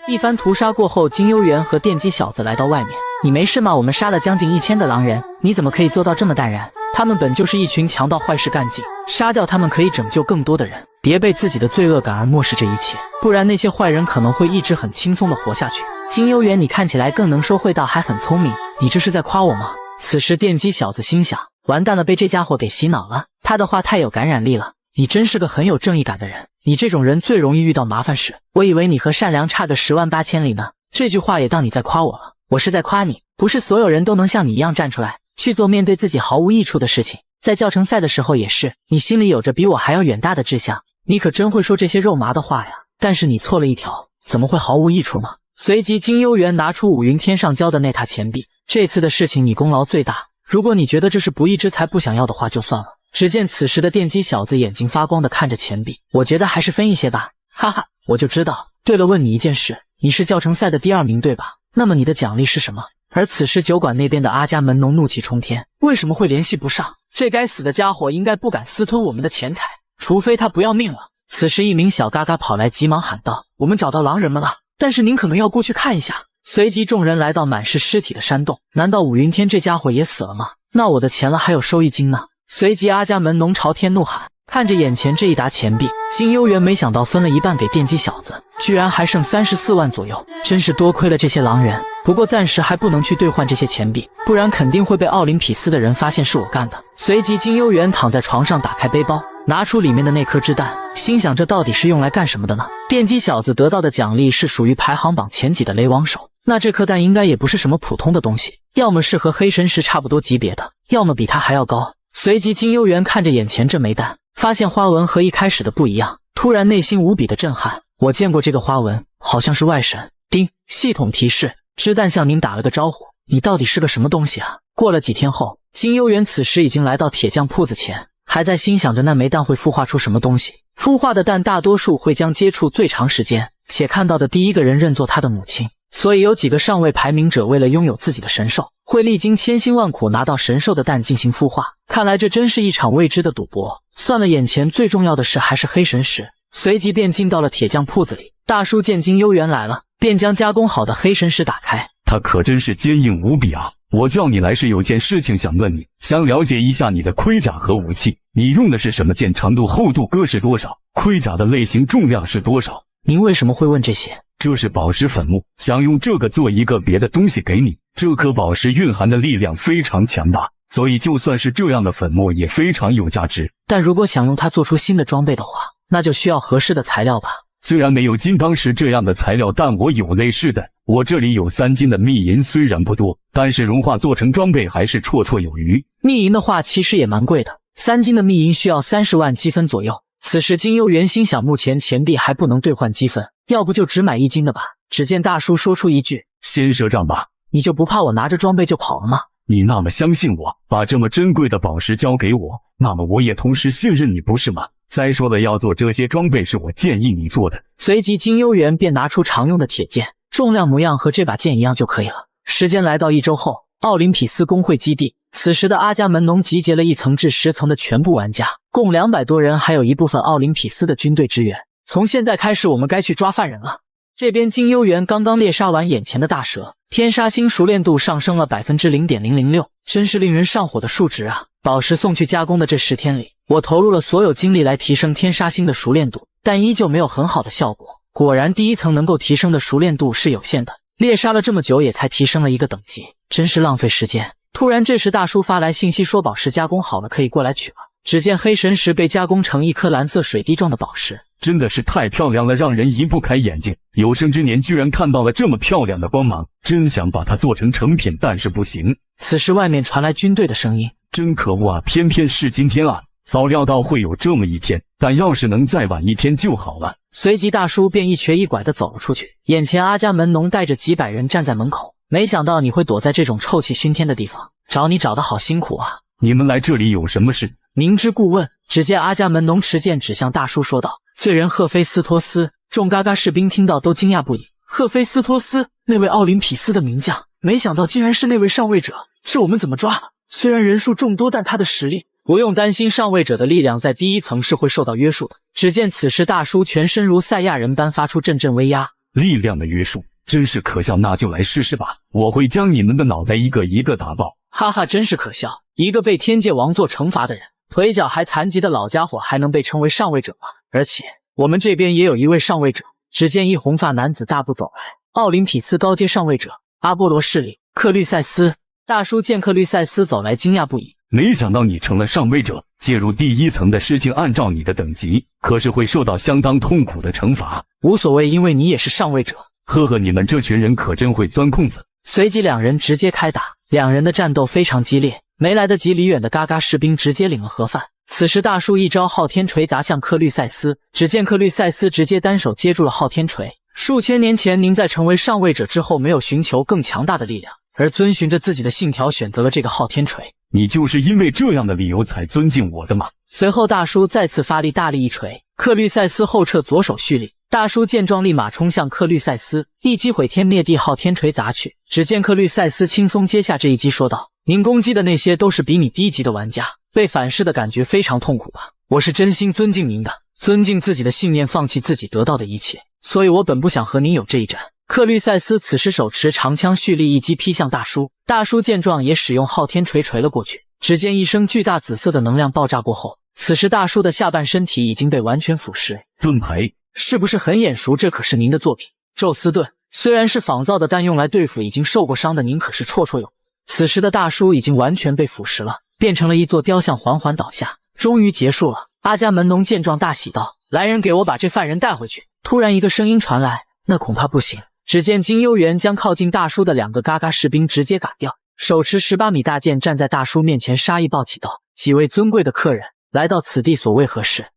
一番屠杀过后，金幽园和电击小子来到外面。你没事吗？我们杀了将近1000的狼人，你怎么可以做到这么淡然？他们本就是一群强盗，坏事干尽，杀掉他们可以拯救更多的人。别被自己的罪恶感而漠视这一切，不然那些坏人可能会一直很轻松的活下去。金幽园，你看起来更能说会道，还很聪明，你这是在夸我吗？此时电击小子心想，完蛋了，被这家伙给洗脑了，他的话太有感染力了。你真是个很有正义感的人，你这种人最容易遇到麻烦事。我以为你和善良差个10万8千里呢，这句话也当你在夸我了。我是在夸你，不是所有人都能像你一样站出来去做面对自己毫无益处的事情。在教程赛的时候也是，你心里有着比我还要远大的志向，你可真会说这些肉麻的话呀。但是你错了一条，怎么会毫无益处呢？随即金幽园拿出武云天上交的那沓钱币，这次的事情你功劳最大，如果你觉得这是不义之财不想要的话就算了。只见此时的电击小子眼睛发光的看着钱币，我觉得还是分一些吧，哈哈，我就知道。对了，问你一件事，你是教程赛的第2名对吧？那么你的奖励是什么？而此时酒馆那边的阿伽门农怒气冲天，为什么会联系不上？这该死的家伙应该不敢私吞我们的钱财，除非他不要命了。此时一名小嘎嘎跑来急忙喊道，我们找到狼人们了，但是您可能要过去看一下。随即众人来到满是尸体的山洞，难道武云天这家伙也死了吗？那我的钱了还有收益金呢？随即阿伽门农朝天怒喊，看着眼前这一沓钱币，金幽园没想到分了一半给电击小子，居然还剩34万左右，真是多亏了这些狼人。不过暂时还不能去兑换这些钱币，不然肯定会被奥林匹斯的人发现是我干的。随即金幽园躺在床上，打开背包，拿出里面的那颗掷弹，心想这到底是用来干什么的呢？电击小子得到的奖励是属于排行榜前几的雷王手，那这颗弹应该也不是什么普通的东西，要么是和黑神石差不多级别的，要么比它还要高。随即金幽园看着眼前这枚弹，发现花纹和一开始的不一样，突然内心无比的震撼。我见过这个花纹，好像是外神。叮，系统提示，掷弹向您打了个招呼，你到底是个什么东西啊？过了几天后，金幽园此时已经来到铁匠铺子前，还在心想着那枚弹会孵化出什么东西。孵化的蛋大多数会将接触最长时间且看到的第一个人认作他的母亲，所以有几个上位排名者为了拥有自己的神兽，会历经千辛万苦拿到神兽的蛋进行孵化。看来这真是一场未知的赌博。算了，眼前最重要的事还是黑神石。随即便进到了铁匠铺子里，大叔见金幽园来了，便将加工好的黑神石打开。它可真是坚硬无比啊！我叫你来是有件事情想问你，想了解一下你的盔甲和武器，你用的是什么剑，长度厚度各是多少，盔甲的类型重量是多少？您为什么会问这些？这是宝石粉末，想用这个做一个别的东西给你。这颗宝石蕴含的力量非常强大，所以就算是这样的粉末也非常有价值。但如果想用它做出新的装备的话，那就需要合适的材料吧。虽然没有金刚石这样的材料，但我有类似的。我这里有3斤的密银，虽然不多，但是融化做成装备还是绰绰有余。密银的话其实也蛮贵的， 3金的密银需要30万积分左右。此时金幽元心想，目前钱币还不能兑换积分，要不就只买1金的吧。只见大叔说出一句：“先赊账吧。”你就不怕我拿着装备就跑了吗？你那么相信我，把这么珍贵的宝石交给我，那么我也同时信任你，不是吗？再说了，要做这些装备是我建议你做的。随即金幽元便拿出常用的铁剑，重量模样和这把剑一样就可以了。时间来到1周后，奥林匹斯公会基地，此时的阿伽门农集结了1层至10层的全部玩家，共200多人，还有一部分奥林匹斯的军队支援。从现在开始，我们该去抓犯人了。这边金幽元刚刚猎杀完眼前的大蛇，天杀星熟练度上升了 0.006%， 真是令人上火的数值啊！宝石送去加工的这10天里，我投入了所有精力来提升天杀星的熟练度，但依旧没有很好的效果。果然第1层能够提升的熟练度是有限的，猎杀了这么久也才提升了1个等级，真是浪费时间。突然这时大叔发来信息说宝石加工好了，可以过来取了。只见黑神石被加工成一颗蓝色水滴状的宝石，真的是太漂亮了，让人移不开眼睛。有生之年居然看到了这么漂亮的光芒，真想把它做成成品，但是不行。此时外面传来军队的声音，真可恶啊，偏偏是今天啊，早料到会有这么一天，但要是能再晚1天就好了。随即大叔便一瘸一拐地走了出去，眼前阿伽门农带着几百人站在门口，没想到你会躲在这种臭气熏天的地方，找你找得好辛苦啊。你们来这里有什么事？明知故问。只见阿伽门农持剑指向大叔说道：“罪人赫菲斯托斯。”众嘎嘎士兵听到都惊讶不已。赫菲斯托斯，那位奥林匹斯的名将，没想到竟然是那位上位者，这我们怎么抓？虽然人数众多，但他的实力不用担心，上位者的力量在第1层是会受到约束的。只见此时大叔全身如赛亚人般发出阵阵威压，力量的约束真是可笑，那就来试试吧，我会将你们的脑袋一个一个打爆。哈哈，真是可笑，一个被天界王座惩罚的人，腿脚还残疾的老家伙还能被称为上位者吗？而且我们这边也有一位上位者。只见一红发男子大步走来，奥林匹斯高阶上位者阿波罗势力克律塞斯。大叔见克律塞斯走来惊讶不已，没想到你成了上位者，介入第1层的事情，按照你的等级，可是会受到相当痛苦的惩罚。无所谓，因为你也是上位者。呵呵，你们这群人可真会钻空子。随即两人直接开打，两人的战斗非常激烈，没来得及离远的嘎嘎士兵直接领了盒饭。此时大叔一招昊天锤砸向克律塞斯，只见克律塞斯直接单手接住了昊天锤。数千年前您在成为上位者之后，没有寻求更强大的力量，而遵循着自己的信条选择了这个昊天锤。你就是因为这样的理由才尊敬我的吗？随后大叔再次发力，大力一锤，克律塞斯后撤，左手蓄力。大叔见状立马冲向克律塞斯，一击毁天灭地昊天锤砸去。只见克律塞斯轻松接下这一击，说道：“您攻击的那些都是比你低级的玩家，被反噬的感觉非常痛苦吧？我是真心尊敬您的，尊敬自己的信念，放弃自己得到的一切，所以我本不想和您有这一战。”克律塞斯此时手持长枪蓄力，一击劈向大叔。大叔见状也使用昊天锤锤了过去。只见一声巨大紫色的能量爆炸过后，此时大叔的下半身体已经被完全腐蚀。盾牌是不是很眼熟？这可是您的作品宙斯盾，虽然是仿造的，但用来对付已经受过伤的您可是绰绰有余。此时的大叔已经完全被腐蚀了，变成了一座雕像，缓缓倒下。终于结束了。阿伽门农见状大喜道：“来人，给我把这犯人带回去。”突然一个声音传来：“那恐怕不行。”只见金幽元将靠近大叔的两个嘎嘎士兵直接嘎掉，手持18米大剑站在大叔面前，杀意暴起道：“几位尊贵的客人，来到此地所为何事？”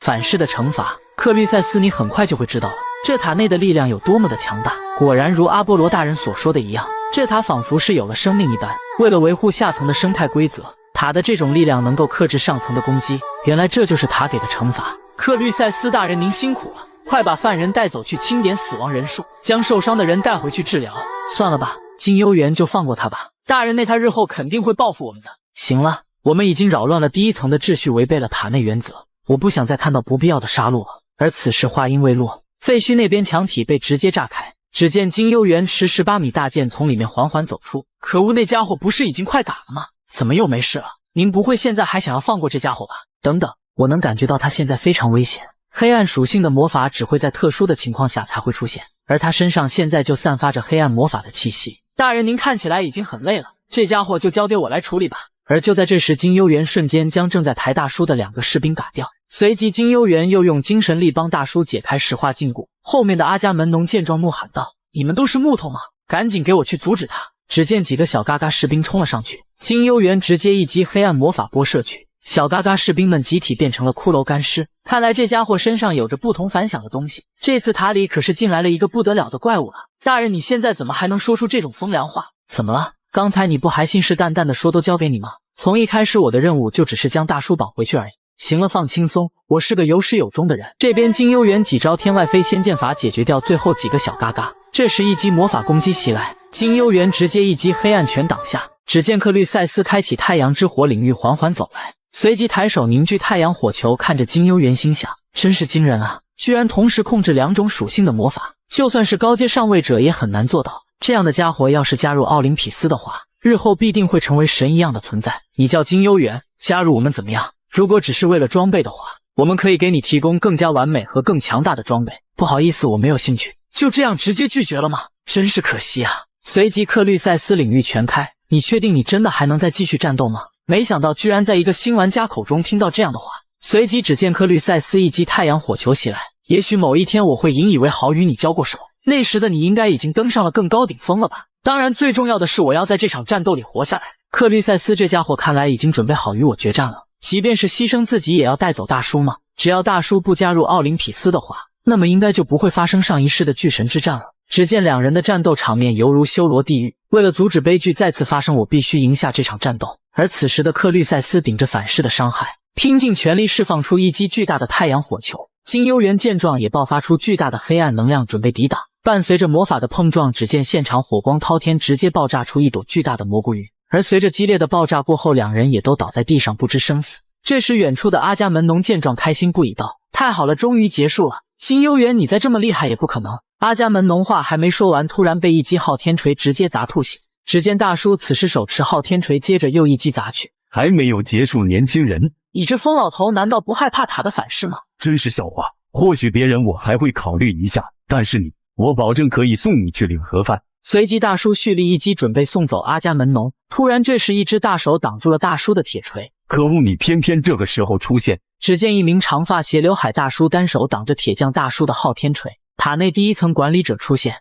反噬的惩罚，克律塞斯，你很快就会知道了。这塔内的力量有多么的强大。果然如阿波罗大人所说的一样，这塔仿佛是有了生命一般。为了维护下层的生态规则，塔的这种力量能够克制上层的攻击。原来这就是塔给的惩罚。克律塞斯大人，您辛苦了，快把犯人带走去清点死亡人数，将受伤的人带回去治疗。算了吧，金幽元就放过他吧。大人那他日后肯定会报复我们的。行了，我们已经扰乱了第1层的秩序，违背了塔内原则。我不想再看到不必要的杀戮了。而此时话音未落，废墟那边墙体被直接炸开，只见金幽元持18米大剑从里面缓缓走出。可恶，那家伙不是已经快打了吗？怎么又没事了？您不会现在还想要放过这家伙吧？等等，我能感觉到他现在非常危险。黑暗属性的魔法只会在特殊的情况下才会出现，而他身上现在就散发着黑暗魔法的气息。大人，您看起来已经很累了，这家伙就交给我来处理吧。而就在这时，金幽元瞬间将正在抬大叔的2个士兵打掉，随即金幽元又用精神力帮大叔解开石化禁锢。后面的阿伽门农见状怒喊道：“你们都是木头吗？赶紧给我去阻止他！”只见几个小嘎嘎士兵冲了上去，金幽园直接一击黑暗魔法波射去，小嘎嘎士兵们集体变成了骷髅干尸。看来这家伙身上有着不同凡响的东西，这次塔里可是进来了一个不得了的怪物了。大人，你现在怎么还能说出这种风凉话？怎么了？刚才你不还信誓旦旦的说都交给你吗？从一开始我的任务就只是将大叔绑回去而已。行了，放轻松，我是个有始有终的人。这边金幽园几招天外飞仙剑法解决掉最后几个小嘎嘎，这时一击魔法攻击袭来，金幽园直接一击黑暗拳挡下。只见克律塞斯开启太阳之火领域缓缓走来，随即抬手凝聚太阳火球，看着金幽园心想，真是惊人啊，居然同时控制2种属性的魔法，就算是高阶上位者也很难做到。这样的家伙要是加入奥林匹斯的话，日后必定会成为神一样的存在。你叫金幽园，加入我们怎么样？如果只是为了装备的话，我们可以给你提供更加完美和更强大的装备。不好意思，我没有兴趣。就这样直接拒绝了吗？真是可惜啊。随即克律塞斯领域全开，你确定你真的还能再继续战斗吗？没想到居然在一个新玩家口中听到这样的话。随即只见克律塞斯一击太阳火球袭来，也许某一天我会引以为豪与你交过手，那时的你应该已经登上了更高顶峰了吧。当然最重要的是我要在这场战斗里活下来。克律塞斯这家伙看来已经准备好与我决战了，即便是牺牲自己也要带走大叔吗？只要大叔不加入奥林匹斯的话，那么应该就不会发生上一世的巨神之战了。只见两人的战斗场面犹如修罗地狱，为了阻止悲剧再次发生，我必须赢下这场战斗。而此时的克律塞斯顶着反噬的伤害，拼尽全力释放出一击巨大的太阳火球。金幽园见状也爆发出巨大的黑暗能量准备抵挡，伴随着魔法的碰撞，只见现场火光滔天，直接爆炸出一朵巨大的蘑菇云。而随着激烈的爆炸过后，两人也都倒在地上不知生死。这时远处的阿伽门农见状开心不已道：太好了，终于结束了。金幽园你再这么厉害也不可能。阿伽门农话还没说完，突然被一击昊天锤直接砸吐血。只见大叔此时手持昊天锤，接着又一击砸去。还没有结束，年轻人，你这疯老头难道不害怕塔的反噬吗？真是笑话。或许别人我还会考虑一下，但是你，我保证可以送你去领盒饭。随即大叔蓄力一击准备送走阿伽门农，突然这时一只大手挡住了大叔的铁锤。可恶，你偏偏这个时候出现。只见一名长发斜刘海大叔单手挡着铁匠大叔的昊天锤。塔内第一层管理者出现，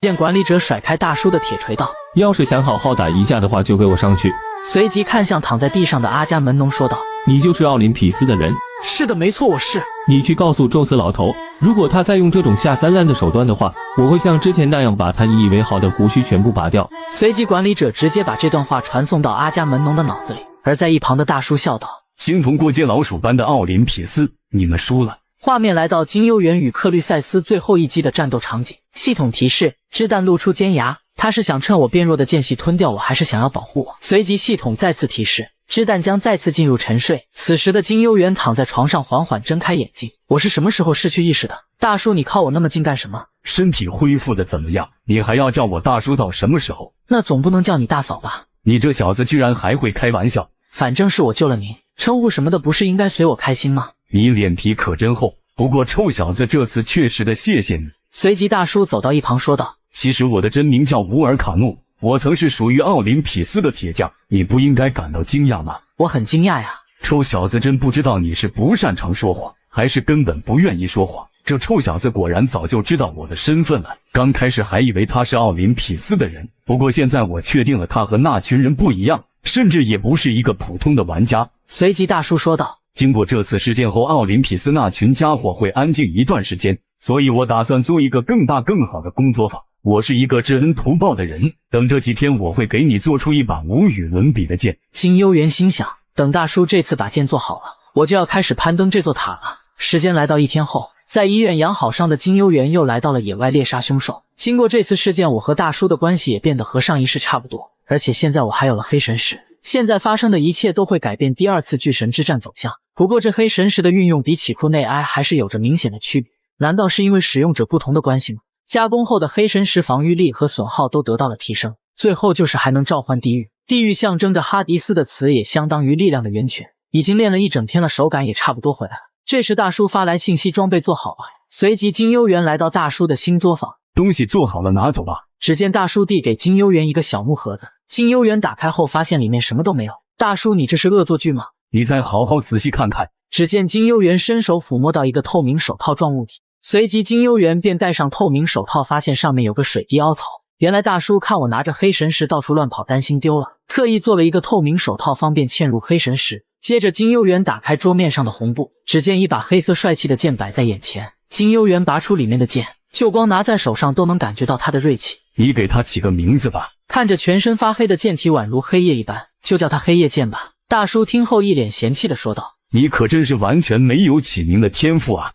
见管理者甩开大叔的铁锤道：要是想好好打一架的话，就给我上去。随即看向躺在地上的阿伽门农说道：你就是奥林匹斯的人？是的，没错，我是。你去告诉宙斯老头，如果他再用这种下三滥的手段的话，我会像之前那样把他引以为豪的胡须全部拔掉。随即管理者直接把这段话传送到阿伽门农的脑子里，而在一旁的大叔笑道：形同过街老鼠般的奥林匹斯，你们输了。画面来到金幽园与克律塞斯最后一击的战斗场景。系统提示：掷弹露出尖牙，他是想趁我变弱的间隙吞掉我，还是想要保护我？随即系统再次提示：掷弹将再次进入沉睡。此时的金幽园躺在床上缓缓睁开眼睛。我是什么时候失去意识的？大叔，你靠我那么近干什么？身体恢复的怎么样？你还要叫我大叔到什么时候？那总不能叫你大嫂吧？你这小子居然还会开玩笑！反正是我救了您，称呼什么的不是应该随我开心吗？你脸皮可真厚，不过臭小子这次确实的谢谢你。随即大叔走到一旁说道：其实我的真名叫乌尔卡诺，我曾是属于奥林匹斯的铁匠，你不应该感到惊讶吗？我很惊讶呀。臭小子真不知道你是不擅长说谎，还是根本不愿意说谎。这臭小子果然早就知道我的身份了，刚开始还以为他是奥林匹斯的人，不过现在我确定了，他和那群人不一样，甚至也不是一个普通的玩家。随即大叔说道：经过这次事件后，奥林匹斯那群家伙会安静一段时间，所以我打算做一个更大更好的工作法。我是一个知恩图报的人，等这几天我会给你做出一把无与伦比的剑。金幽园心想，等大叔这次把剑做好了，我就要开始攀登这座塔了。时间来到1天后，在医院养好伤的金幽园又来到了野外猎杀凶兽。经过这次事件，我和大叔的关系也变得和上一世差不多，而且现在我还有了黑神石。现在发生的一切都会改变第二次巨神之战走向。不过这黑神石的运用比起库内埃还是有着明显的区别，难道是因为使用者不同的关系吗？加工后的黑神石防御力和损耗都得到了提升，最后就是还能召唤地狱。地狱象征着哈迪斯的词，也相当于力量的源泉。已经练了一整天了，手感也差不多回来了。这时大叔发来信息，装备做好了。随即金幽园来到大叔的新作坊，东西做好了，拿走吧。只见大叔递给金幽园一个小木盒子，金幽园打开后发现里面什么都没有。大叔，你这是恶作剧吗？你再好好仔细看看。只见金幽园伸手抚摸到一个透明手套状物体，随即金幽园便戴上透明手套，发现上面有个水滴凹槽。原来大叔看我拿着黑神石到处乱跑，担心丢了，特意做了一个透明手套，方便嵌入黑神石。接着金幽园打开桌面上的红布，只见一把黑色帅气的剑摆在眼前。金幽园拔出里面的剑，就光拿在手上都能感觉到它的锐气。你给他起个名字吧。看着全身发黑的剑体宛如黑夜一般，就叫它黑夜剑吧。大叔听后一脸嫌弃地说道：你可真是完全没有起名的天赋啊。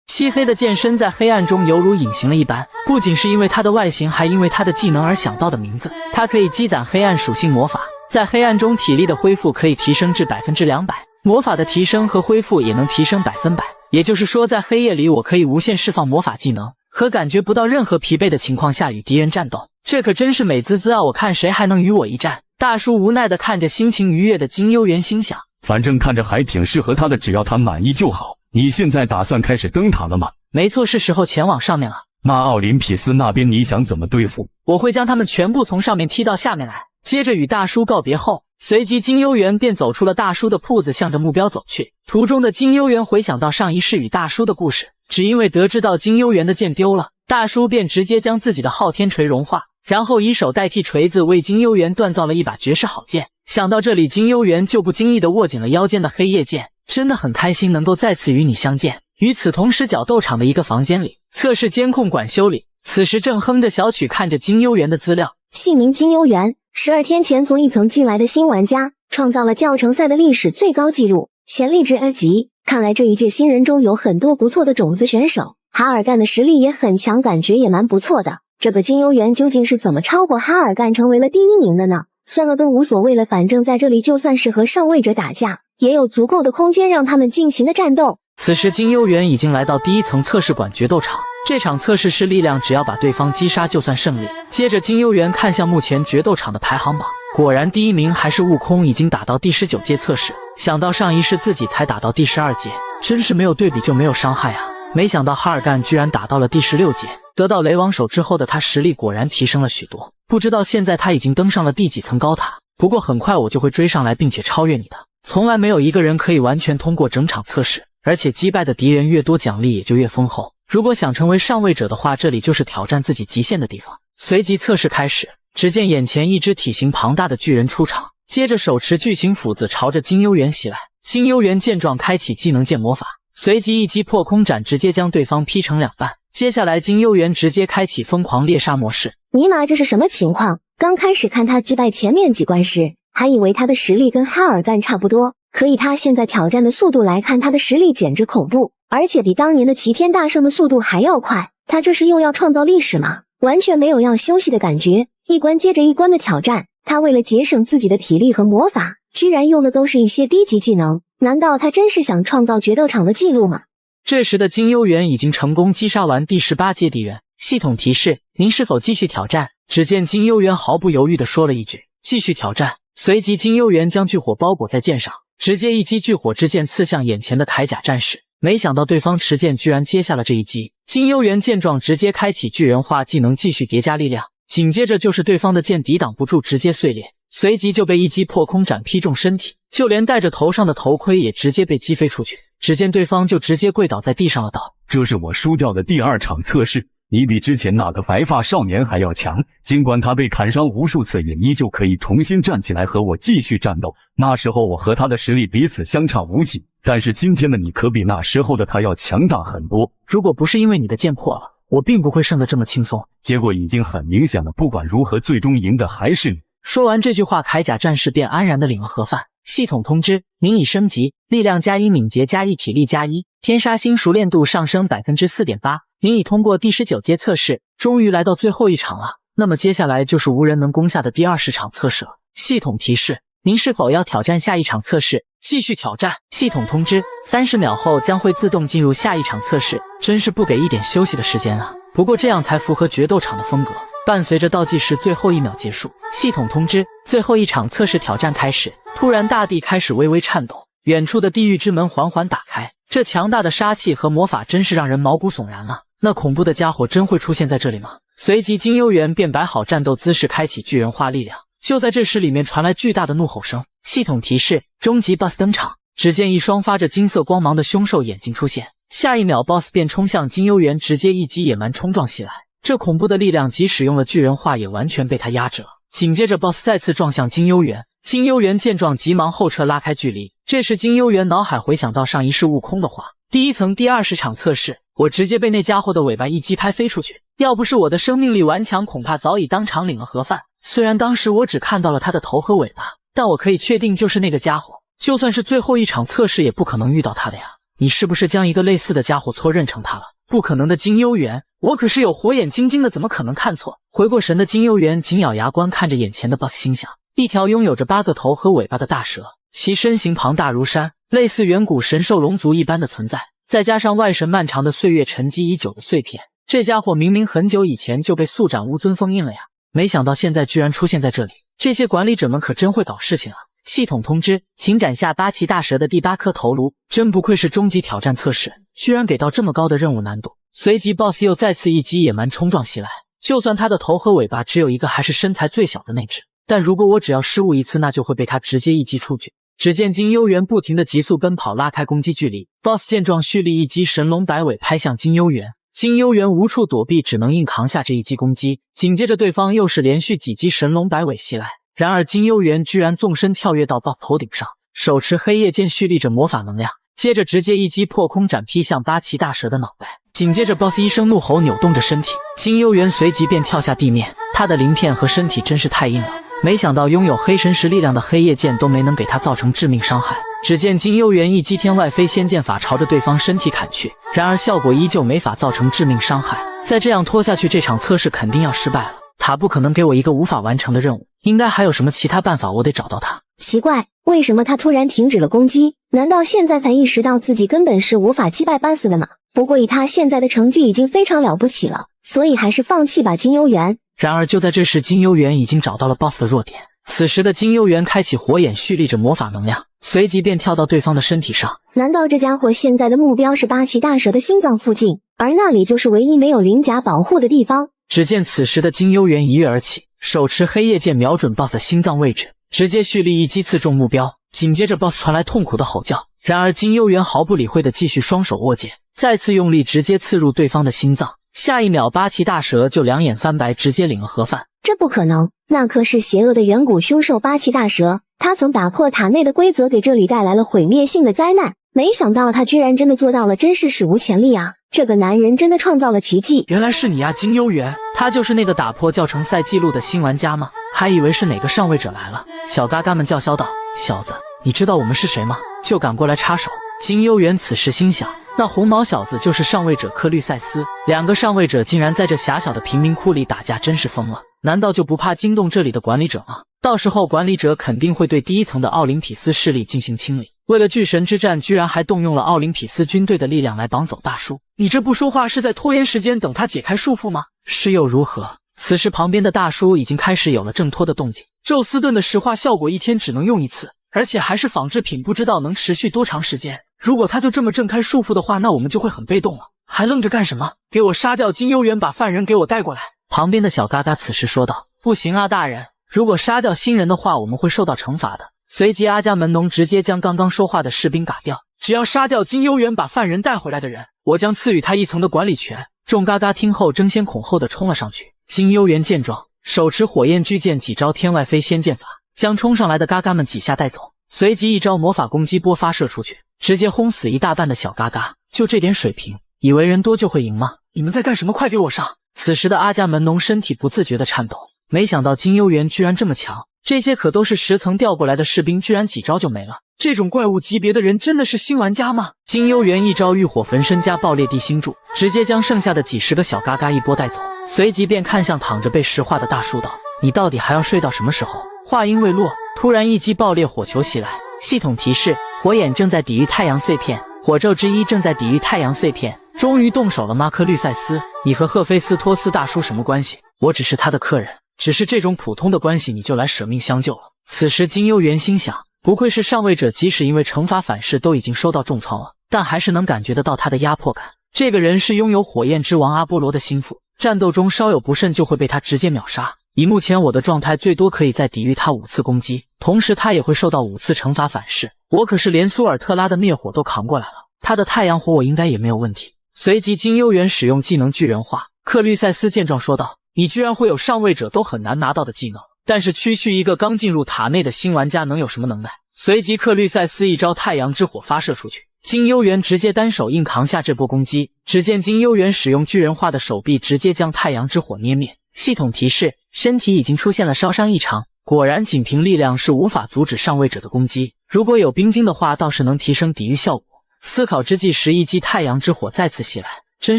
漆黑的剑身在黑暗中犹如隐形了一般，不仅是因为它的外形，还因为它的技能而想到的名字。它可以积攒黑暗属性魔法，在黑暗中体力的恢复可以提升至200%，魔法的提升和恢复也能提升100%。也就是说，在黑夜里我可以无限释放魔法技能，和感觉不到任何疲惫的情况下与敌人战斗，这可真是美滋滋啊！我看谁还能与我一战？大叔无奈地看着心情愉悦的金幽园，心想：反正看着还挺适合他的，只要他满意就好。你现在打算开始登塔了吗？没错，是时候前往上面了。那奥林匹斯那边你想怎么对付？我会将他们全部从上面踢到下面来。接着与大叔告别后，随即金幽园便走出了大叔的铺子，向着目标走去。途中的金幽园回想到上一世与大叔的故事，只因为得知到金幽园的剑丢了，大叔便直接将自己的昊天锤融化，然后以手代替锤子为金幽园锻造了一把绝世好剑。想到这里，金幽园就不经意地握紧了腰间的黑夜剑，真的很开心能够再次与你相见。与此同时，角斗场的一个房间里，测试监控管修理此时正哼着小曲，看着金幽园的资料。姓名金幽园，12天前从一层进来的新玩家，创造了教程赛的历史最高纪录，潜力值 A 级。看来这一届新人中有很多不错的种子选手，哈尔干的实力也很强，感觉也蛮不错的。这个金幽园究竟是怎么超过哈尔干成为了第1名的呢？算了，都无所谓了，反正在这里就算是和上位者打架，也有足够的空间让他们尽情的战斗。此时金幽园已经来到第1层测试馆决斗场，这场测试是力量，只要把对方击杀就算胜利。接着金幽园看向目前决斗场的排行榜，果然第1名还是悟空，已经打到第19届测试。想到上一世自己才打到第12届，真是没有对比就没有伤害啊！没想到哈尔干居然打到了第16届，得到雷王手之后的他实力果然提升了许多。不知道现在他已经登上了第几层高塔，不过很快我就会追上来并且超越你的。从来没有一个人可以完全通过整场测试，而且击败的敌人越多，奖励也就越丰厚。如果想成为上位者的话，这里就是挑战自己极限的地方。随即测试开始，只见眼前一只体型庞大的巨人出场，接着手持巨型斧子朝着金幽园袭来。金幽园见状开启技能剑魔法，随即一击破空斩，直接将对方劈成2半。接下来金幽园直接开启疯狂猎杀模式。尼玛，这是什么情况？刚开始看他击败前面几关时，还以为他的实力跟哈尔干差不多，可以他现在挑战的速度来看，他的实力简直恐怖，而且比当年的齐天大圣的速度还要快。他这是又要创造历史吗？完全没有要休息的感觉，一关接着一关的挑战。他为了节省自己的体力和魔法，居然用的都是一些低级技能，难道他真是想创造决斗场的记录吗？这时的金幽园已经成功击杀完第18阶敌人。系统提示：您是否继续挑战？只见金幽园毫不犹豫地说了一句：继续挑战。随即金幽园将巨火包裹在剑上，直接一击巨火之剑刺向眼前的铠甲战士。没想到对方持剑居然接下了这一击。金幽园见状直接开启巨人化技能，继续叠加力量。紧接着就是对方的剑抵挡不住，直接碎裂，随即就被一击破空斩劈中身体，就连戴着头上的头盔也直接被击飞出去。只见对方就直接跪倒在地上了，道：这是我输掉的第2场测试，你比之前那个白发少年还要强，尽管他被砍伤无数次，也依旧可以重新站起来和我继续战斗。那时候我和他的实力彼此相差无几，但是今天的你可比那时候的他要强大很多。如果不是因为你的剑破了，我并不会胜得这么轻松。结果已经很明显了，不管如何，最终赢的还是你。说完这句话，铠甲战士便安然地领了盒饭。系统通知：您已升级，力量+1，敏捷+1，体力+1，天杀星熟练度上升 4.8%。您已通过第19阶测试，终于来到最后一场了。那么接下来就是无人能攻下的第20场测试了。系统提示：您是否要挑战下一场测试？继续挑战。系统通知：30秒后将会自动进入下一场测试。真是不给一点休息的时间啊！不过这样才符合决斗场的风格。伴随着倒计时最后1秒结束，系统通知：最后一场测试挑战开始。突然大地开始微微颤抖，远处的地狱之门缓缓打开。这强大的杀气和魔法真是让人毛骨悚然了。那恐怖的家伙真会出现在这里吗？随即金幽园便摆好战斗姿势，开启巨人化力量。就在这时，里面传来巨大的怒吼声。系统提示：终极 BOSS 登场。只见一双发着金色光芒的凶兽眼睛出现，下一秒 BOSS 便冲向金幽园，直接一击野蛮冲撞袭来。这恐怖的力量即使用了巨人化也完全被他压制了。紧接着 BOSS 再次撞向金幽园，金幽园见状急忙后撤拉开距离。这时金幽园脑海回想到上一世悟空的话，第1层第20场测试，我直接被那家伙的尾巴一击拍飞出去，要不是我的生命力顽强，恐怕早已当场领了盒饭。虽然当时我只看到了他的头和尾巴，但我可以确定就是那个家伙，就算是最后一场测试也不可能遇到他的呀。你是不是将一个类似的家伙错认成他了？不可能的，金幽园，我可是有火眼金睛的，怎么可能看错？回过神的金幽园紧咬牙关看着眼前的 BOSS， 心想，一条拥有着8个头和尾巴的大蛇，其身形庞大如山，类似远古神兽龙族一般的存在，再加上外神漫长的岁月沉积已久的碎片，这家伙明明很久以前就被速斩巫尊封印了呀，没想到现在居然出现在这里，这些管理者们可真会搞事情啊！系统通知，请斩下8岐大蛇的第8颗头颅，真不愧是终极挑战测试，居然给到这么高的任务难度。随即 BOSS 又再次一击野蛮冲撞袭来，就算他的头和尾巴只有一个还是身材最小的那只，但如果我只要失误一次，那就会被他直接一击出局。只见金幽园不停的急速奔跑，拉开攻击距离。BOSS 见状蓄力一击神龙摆尾拍向金幽园，金幽园无处躲避，只能硬扛下这一击攻击。紧接着对方又是连续几击神龙摆尾袭来，然而金幽园居然纵身跳跃到 BOSS 头顶上，手持黑夜剑蓄力着魔法能量，接着直接一击破空斩劈向8岐大蛇的脑袋。紧接着 BOSS 一声怒吼，扭动着身体，金幽园随即便跳下地面，他的鳞片和身体真是太硬了，没想到拥有黑神石力量的黑夜剑都没能给他造成致命伤害。只见金幽园一击天外飞仙剑法朝着对方身体砍去，然而效果依旧没法造成致命伤害。再这样拖下去，这场测试肯定要失败了。他不可能给我一个无法完成的任务，应该还有什么其他办法，我得找到他。奇怪，为什么他突然停止了攻击？难道现在才意识到自己根本是无法击败 BOSS 的吗？不过以他现在的成绩已经非常了不起了，所以还是放弃吧，金幽园。然而就在这时，金幽园已经找到了 BOSS 的弱点。此时的金幽园开启火眼，蓄力着魔法能量，随即便跳到对方的身体上。难道这家伙现在的目标是8岐大蛇的心脏附近，而那里就是唯一没有鳞甲保护的地方？只见此时的金幽园一跃而起，手持黑夜剑瞄准 BOSS 的心脏位置，直接蓄力一击刺中目标。紧接着 BOSS 传来痛苦的吼叫，然而金幽园毫不理会的继续双手握剑，再次用力直接刺入对方的心脏。下一秒8岐大蛇就两眼翻白，直接领了盒饭。这不可能，那可是邪恶的远古凶兽8岐大蛇，他曾打破塔内的规则，给这里带来了毁灭性的灾难，没想到他居然真的做到了，真是史无前例啊！这个男人真的创造了奇迹。原来是你啊，金幽园，他就是那个打破教程赛记录的新玩家吗？还以为是哪个上位者来了。小嘎嘎们叫嚣道，小子，你知道我们是谁吗？就敢过来插手。金幽园此时心想，那红毛小子就是上位者克律塞斯，2个上位者竟然在这狭小的贫民窟里打架，真是疯了。难道就不怕惊动这里的管理者吗？到时候管理者肯定会对第1层的奥林匹斯势力进行清理。为了巨神之战，居然还动用了奥林匹斯军队的力量来绑走大叔，你这不说话是在拖延时间，等他解开束缚吗？是又如何？此时旁边的大叔已经开始有了挣脱的动静。宙斯盾的石化效果1天只能用1次，而且还是仿制品，不知道能持续多长时间。如果他就这么挣开束缚的话，那我们就会很被动了。还愣着干什么？给我杀掉金幽园，把犯人给我带过来。旁边的小嘎嘎此时说道，不行啊大人，如果杀掉新人的话，我们会受到惩罚的。随即阿伽门农直接将刚刚说话的士兵嘎掉，只要杀掉金幽园，把犯人带回来的人，我将赐予他1层的管理权。众嘎嘎听后争先恐后的冲了上去。金幽园见状，手持火焰巨剑几招天外飞仙剑法，将冲上来的嘎嘎们几下带走，随即一招魔法攻击波发射出去，直接轰死一大半的小嘎嘎。就这点水平，以为人多就会赢吗？你们在干什么？快给我上！此时的阿伽门农身体不自觉的颤抖，没想到金幽园居然这么强，这些可都是10层调过来的士兵，居然几招就没了。这种怪物级别的人真的是新玩家吗？金幽园一招浴火焚身加爆裂地心柱，直接将剩下的几10个小嘎嘎一波带走，随即便看向躺着被石化的大叔道，你到底还要睡到什么时候？话音未落，突然一击爆裂火球袭来。系统提示，火眼正在抵御太阳碎片，火咒之一正在抵御太阳碎片。终于动手了吗？克律塞斯，你和赫菲斯托斯大叔什么关系？我只是他的客人，只是这种普通的关系你就来舍命相救了。此时金幽园心想，不愧是上位者，即使因为惩罚反噬都已经受到重创了，但还是能感觉得到他的压迫感。这个人是拥有火焰之王阿波罗的心腹，战斗中稍有不慎就会被他直接秒杀。以目前我的状态，最多可以再抵御他5次攻击，同时他也会受到5次惩罚反噬。我可是连苏尔特拉的灭火都扛过来了，他的太阳火我应该也没有问题。随即金幽园使用技能巨人化，克律塞斯见状说道：“你居然会有上位者都很难拿到的技能，但是区区一个刚进入塔内的新玩家能有什么能耐？”随即克律塞斯一招太阳之火发射出去，金幽园直接单手硬扛下这波攻击。只见金幽园使用巨人化的手臂直接将太阳之火捏灭。系统提示：身体已经出现了烧伤异常。果然仅凭力量是无法阻止上位者的攻击，如果有冰晶的话倒是能提升抵御效果。思考之际时，一击太阳之火再次袭来，真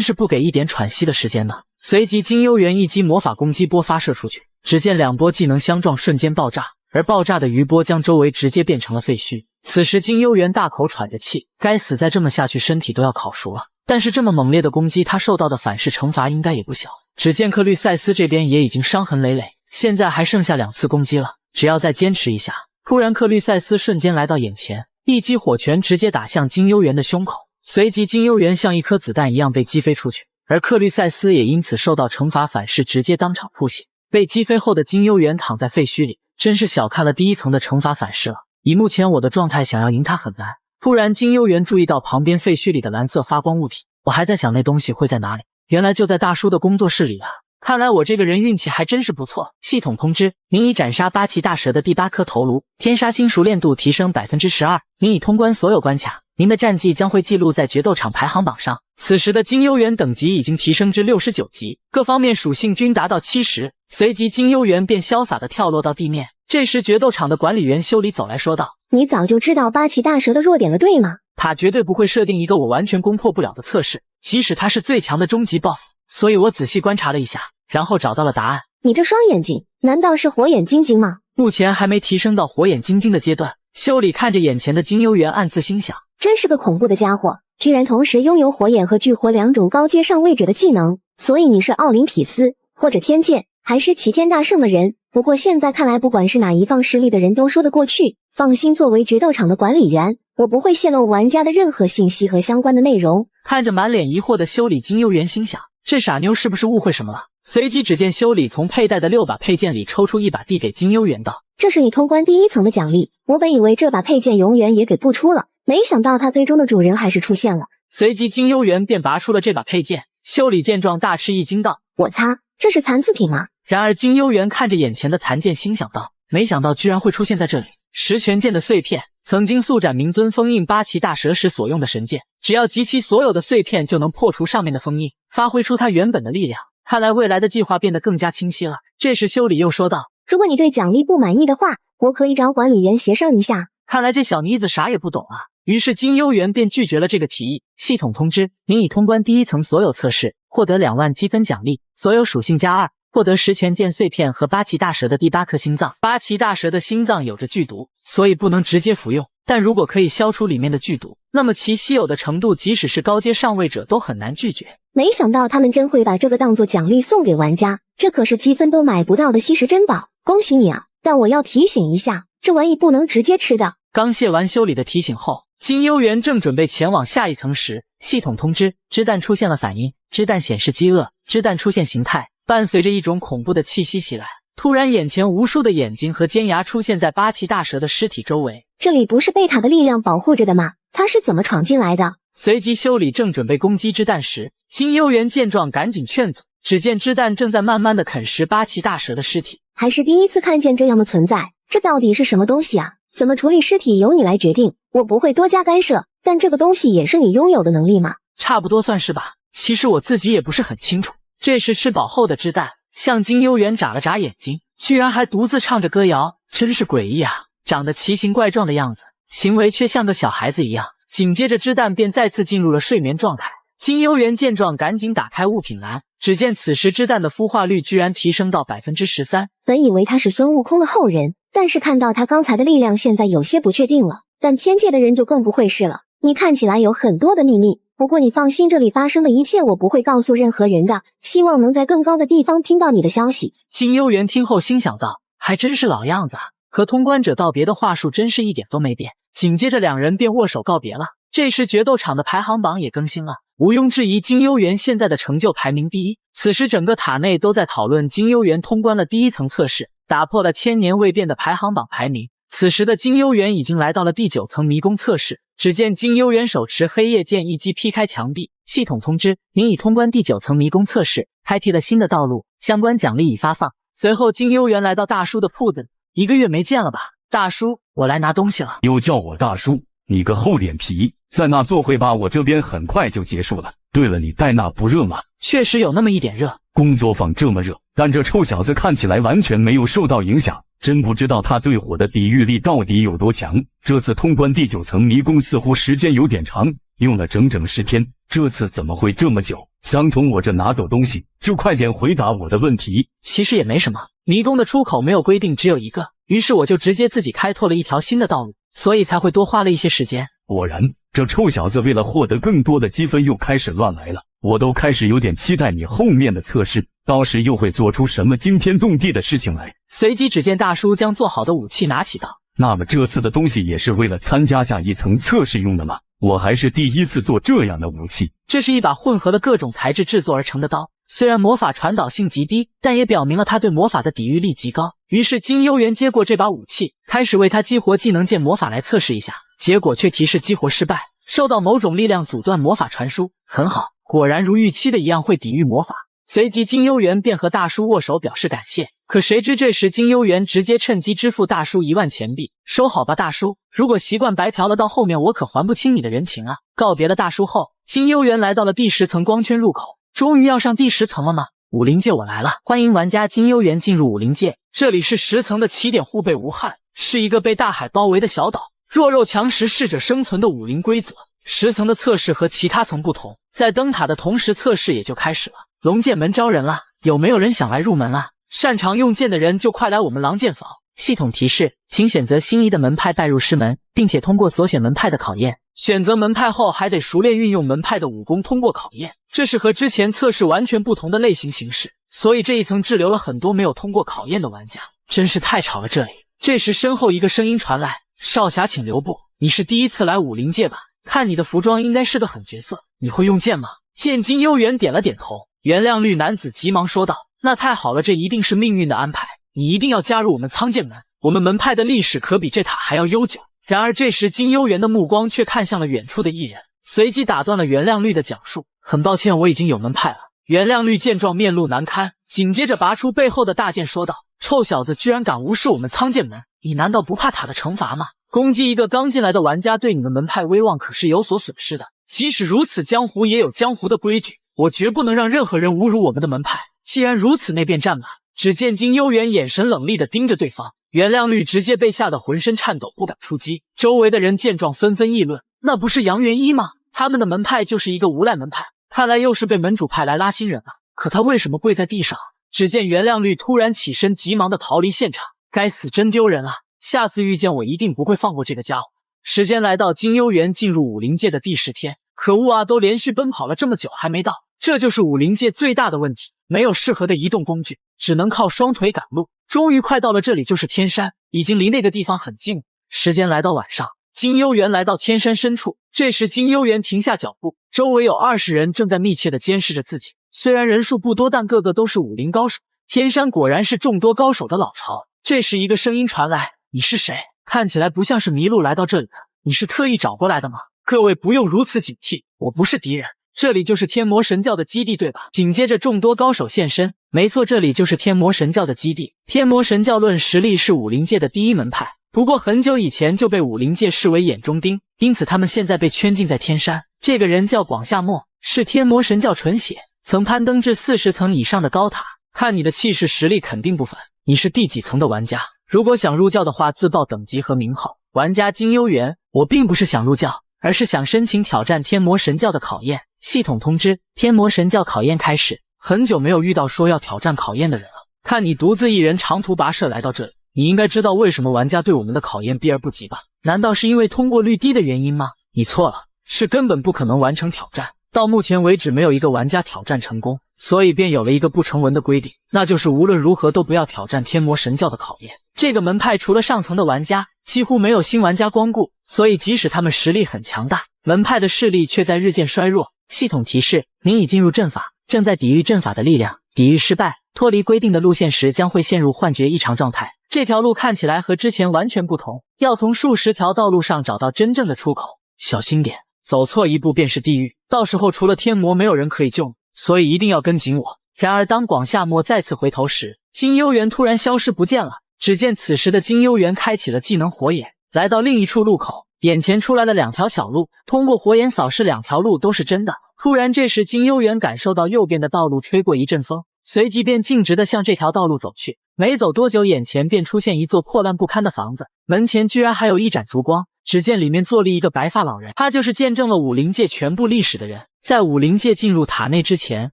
是不给一点喘息的时间呢。随即金幽园一击魔法攻击波发射出去，只见两波技能相撞瞬间爆炸，而爆炸的余波将周围直接变成了废墟。此时金幽园大口喘着气，该死，再这么下去身体都要烤熟了。但是这么猛烈的攻击，他受到的反噬惩罚应该也不小。只见克律塞斯这边也已经伤痕累累，现在还剩下2次攻击了，只要再坚持一下。突然克律塞斯瞬间来到眼前，一击火拳直接打向金幽园的胸口，随即金幽园像一颗子弹一样被击飞出去，而克律塞斯也因此受到惩罚反噬，直接当场吐血。被击飞后的金幽园躺在废墟里，真是小看了第一层的惩罚反噬了。以目前我的状态，想要赢他很难。突然金幽园注意到旁边废墟里的蓝色发光物体，我还在想那东西会在哪里，原来就在大叔的工作室里啊。看来我这个人运气还真是不错。系统通知：您已斩杀八岐大蛇的第8颗头颅，天杀星熟练度提升 12%， 您已通关所有关卡，您的战绩将会记录在决斗场排行榜上。此时的金幽园等级已经提升至69级，各方面属性均达到70。随即金幽园便潇洒地跳落到地面。这时决斗场的管理员修理走来说道：“你早就知道八岐大蛇的弱点了，对吗？他绝对不会设定一个我完全攻破不了的测试，即使他是最强的终极 BOSS。所以我仔细观察了一下，然后找到了答案。你这双眼睛难道是火眼金睛吗？目前还没提升到火眼金睛的阶段。”修理看着眼前的金幽园，暗自心想：真是个恐怖的家伙，居然同时拥有火眼和巨火2种高阶上位者的技能。所以你是奥林匹斯或者天剑还是齐天大圣的人？不过现在看来，不管是哪一方势力的人都说得过去。放心，作为决斗场的管理员，我不会泄露玩家的任何信息和相关的内容。看着满脸疑惑的修理，金幽园心想：这傻妞是不是误会什么了？随即只见修理从佩戴的6把佩剑里抽出1把递给金幽园道：这是你通关第1层的奖励。我本以为这把佩剑永远也给不出了，没想到它最终的主人还是出现了。随即金幽园便拔出了这把佩剑。修理见状大吃一惊道：我擦，这是残次品吗？然而金幽园看着眼前的残剑，心想道：没想到居然会出现在这里。十全剑的碎片，曾经速斩冥尊封印八岐大蛇时所用的神剑，只要集齐所有的碎片就能破除上面的封印，发挥出它原本的力量。看来未来的计划变得更加清晰了。这时修理又说道：如果你对奖励不满意的话，我可以找管理员协商一下。看来这小妮子啥也不懂啊。于是金幽园便拒绝了这个提议。系统通知：您已通关第1层所有测试，获得2万积分奖励，所有属性加2，获得十全剑碎片和八岐大蛇的第8颗心脏。八岐大蛇的心脏有着剧毒，所以不能直接服用，但如果可以消除里面的剧毒，那么其稀有的程度即使是高阶上位者都很难拒绝。没想到他们真会把这个当作奖励送给玩家，这可是积分都买不到的稀世珍宝，恭喜你啊！但我要提醒一下，这玩意不能直接吃的。刚谢完修理的提醒后，金幽园正准备前往下一层时，系统通知：织弹出现了反应，织弹显示饥饿，织弹出现形态，伴随着一种恐怖的气息袭来。突然眼前无数的眼睛和尖牙出现在八岐大蛇的尸体周围。这里不是贝塔的力量保护着的吗？他是怎么闯进来的？随即修理正准备攻击织弹时，金幽园见状赶紧劝阻，只见织弹正在慢慢的啃食八岐大蛇的尸体。还是第一次看见这样的存在，这到底是什么东西啊？怎么处理尸体由你来决定，我不会多加干涉，但这个东西也是你拥有的能力吗？差不多算是吧，其实我自己也不是很清楚。这时吃饱后的织弹向金幽园眨了眨眼睛，居然还独自唱着歌谣，真是诡异啊！长得奇形怪状的样子，行为却像个小孩子一样。紧接着织弹便再次进入了睡眠状态。金幽园见状赶紧打开物品栏，只见此时织弹的孵化率居然提升到 13%。本以为他是孙悟空的后人，但是看到他刚才的力量，现在有些不确定了。但天界的人就更不会是了，你看起来有很多的秘密，不过你放心，这里发生的一切我不会告诉任何人的，希望能在更高的地方听到你的消息。金幽园听后心想道：还真是老样子啊，和通关者道别的话术真是一点都没变。紧接着两人便握手告别了。这时决斗场的排行榜也更新了，毋庸置疑，金幽园现在的成就排名第1。此时整个塔内都在讨论金幽园通关了第1层测试，打破了1000年未变的排行榜排名。此时的金幽园已经来到了第9层迷宫测试，只见金幽园手持黑夜剑一击劈开墙壁，系统通知您已通关第9层迷宫测试，开辟了新的道路，相关奖励已发放。随后金幽园来到大叔的铺子，1个月没见了吧？大叔，我来拿东西了。又叫我大叔，你个厚脸皮，在那坐会吧，我这边很快就结束了。对了，你戴那不热吗？确实有那么一点热。工作坊这么热，但这臭小子看起来完全没有受到影响，真不知道他对火的抵御力到底有多强。这次通关第9层迷宫似乎时间有点长，用了整整10天，这次怎么会这么久？想从我这拿走东西，就快点回答我的问题。其实也没什么，迷宫的出口没有规定只有一个，于是我就直接自己开拓了一条新的道路，所以才会多花了一些时间。果然，这臭小子为了获得更多的积分又开始乱来了，我都开始有点期待你后面的测试，到时又会做出什么惊天动地的事情来。随即只见大叔将做好的武器拿起道：那么这次的东西也是为了参加下一层测试用的吗？我还是第一次做这样的武器。这是一把混合了各种材质制作而成的刀，虽然魔法传导性极低，但也表明了他对魔法的抵御力极高。于是金幽园接过这把武器，开始为他激活技能剑魔法来测试一下，结果却提示激活失败，受到某种力量阻断魔法传输。很好，果然如预期的一样会抵御魔法。随即金幽园便和大叔握手表示感谢，可谁知这时金幽园直接趁机支付大叔1万钱币。收好吧大叔，如果习惯白嫖了，到后面我可还不清你的人情啊。告别了大叔后，金幽园来到了第10层光圈入口。终于要上第10层了吗？武灵界我来了，欢迎玩家金幽园进入武灵界。这里是10层的起点，护备无憾，是一个被大海包围的小岛，弱肉强食，适者生存的武灵规则。10层的测试和其他层不同，在灯塔的同时测试也就开始了。龙剑门招人了，有没有人想来入门啊？擅长用剑的人就快来我们狼剑坊。系统提示，请选择心仪的门派拜入师门，并且通过所选门派的考验。选择门派后还得熟练运用门派的武功通过考验，这是和之前测试完全不同的类型形式，所以这一层滞留了很多没有通过考验的玩家。真是太吵了这里。这时身后一个声音传来，少侠请留步，你是第一次来武灵界吧？看你的服装应该是个狠角色，你会用剑吗？见金幽园点了点头，原谅绿男子急忙说道，那太好了，这一定是命运的安排，你一定要加入我们苍剑门，我们门派的历史可比这塔还要悠久。然而这时金幽园的目光却看向了远处的一人，随即打断了原谅绿的讲述，很抱歉，我已经有门派了。原谅绿见状面露难堪，紧接着拔出背后的大剑说道，臭小子居然敢无视我们苍剑门，你难道不怕塔的惩罚吗？攻击一个刚进来的玩家对你们门派威望可是有所损失的，即使如此，江湖也有江湖的规矩，我绝不能让任何人侮辱我们的门派。既然如此，那便战吧。只见金幽园眼神冷厉地盯着对方，原谅绿直接被吓得浑身颤抖，不敢出击。周围的人见状纷纷议论，那不是杨元一吗？他们的门派就是一个无赖门派，看来又是被门主派来拉新人了。可他为什么跪在地上？只见原谅绿突然起身，急忙地逃离现场。该死，真丢人啊！下次遇见我一定不会放过这个家伙。时间来到金幽园进入武灵界的第10天，可恶啊，都连续奔跑了这么久还没到，这就是武灵界最大的问题，没有适合的移动工具，只能靠双腿赶路。终于快到了，这里就是天山，已经离那个地方很近。时间来到晚上，金幽园来到天山深处，这时金幽园停下脚步，周围有20人正在密切地监视着自己，虽然人数不多，但个个都是武灵高手。天山果然是众多高手的老巢。这时一个声音传来，你是谁？看起来不像是迷路来到这里的，你是特意找过来的吗？各位不用如此警惕，我不是敌人，这里就是天魔神教的基地对吧？紧接着众多高手现身，没错，这里就是天魔神教的基地。天魔神教论实力是武灵界的第一门派，不过很久以前就被武灵界视为眼中钉，因此他们现在被圈禁在天山。这个人叫广夏墨，是天魔神教纯血，曾攀登至40层以上的高塔，看你的气势实力肯定不凡。你是第几层的玩家？如果想入教的话，自报等级和名号。玩家金幽园，我并不是想入教，而是想申请挑战天魔神教的考验。系统通知，天魔神教考验开始。很久没有遇到说要挑战考验的人了，看你独自一人长途跋涉来到这里，你应该知道为什么玩家对我们的考验避而不及吧？难道是因为通过率低的原因吗？你错了，是根本不可能完成挑战。到目前为止没有一个玩家挑战成功，所以便有了一个不成文的规定，那就是无论如何都不要挑战天魔神教的考验。这个门派除了上层的玩家，几乎没有新玩家光顾，所以即使他们实力很强大，门派的势力却在日渐衰弱。系统提示，您已进入阵法，正在抵御阵法的力量，抵御失败，脱离规定的路线时将会陷入幻觉异常状态。这条路看起来和之前完全不同，要从数十条道路上找到真正的出口。小心点，走错一步便是地狱，到时候除了天魔没有人可以救你，所以一定要跟紧我。然而当广夏末再次回头时，金幽园突然消失不见了。只见此时的金幽园开启了技能火眼，来到另一处路口，眼前出来了2条小路，通过火眼扫视2条路都是真的。突然这时金幽园感受到右边的道路吹过一阵风，随即便径直的向这条道路走去。没走多久，眼前便出现一座破烂不堪的房子，门前居然还有一盏烛光，只见里面坐立一个白发老人，他就是见证了武灵界全部历史的人，在武灵界进入塔内之前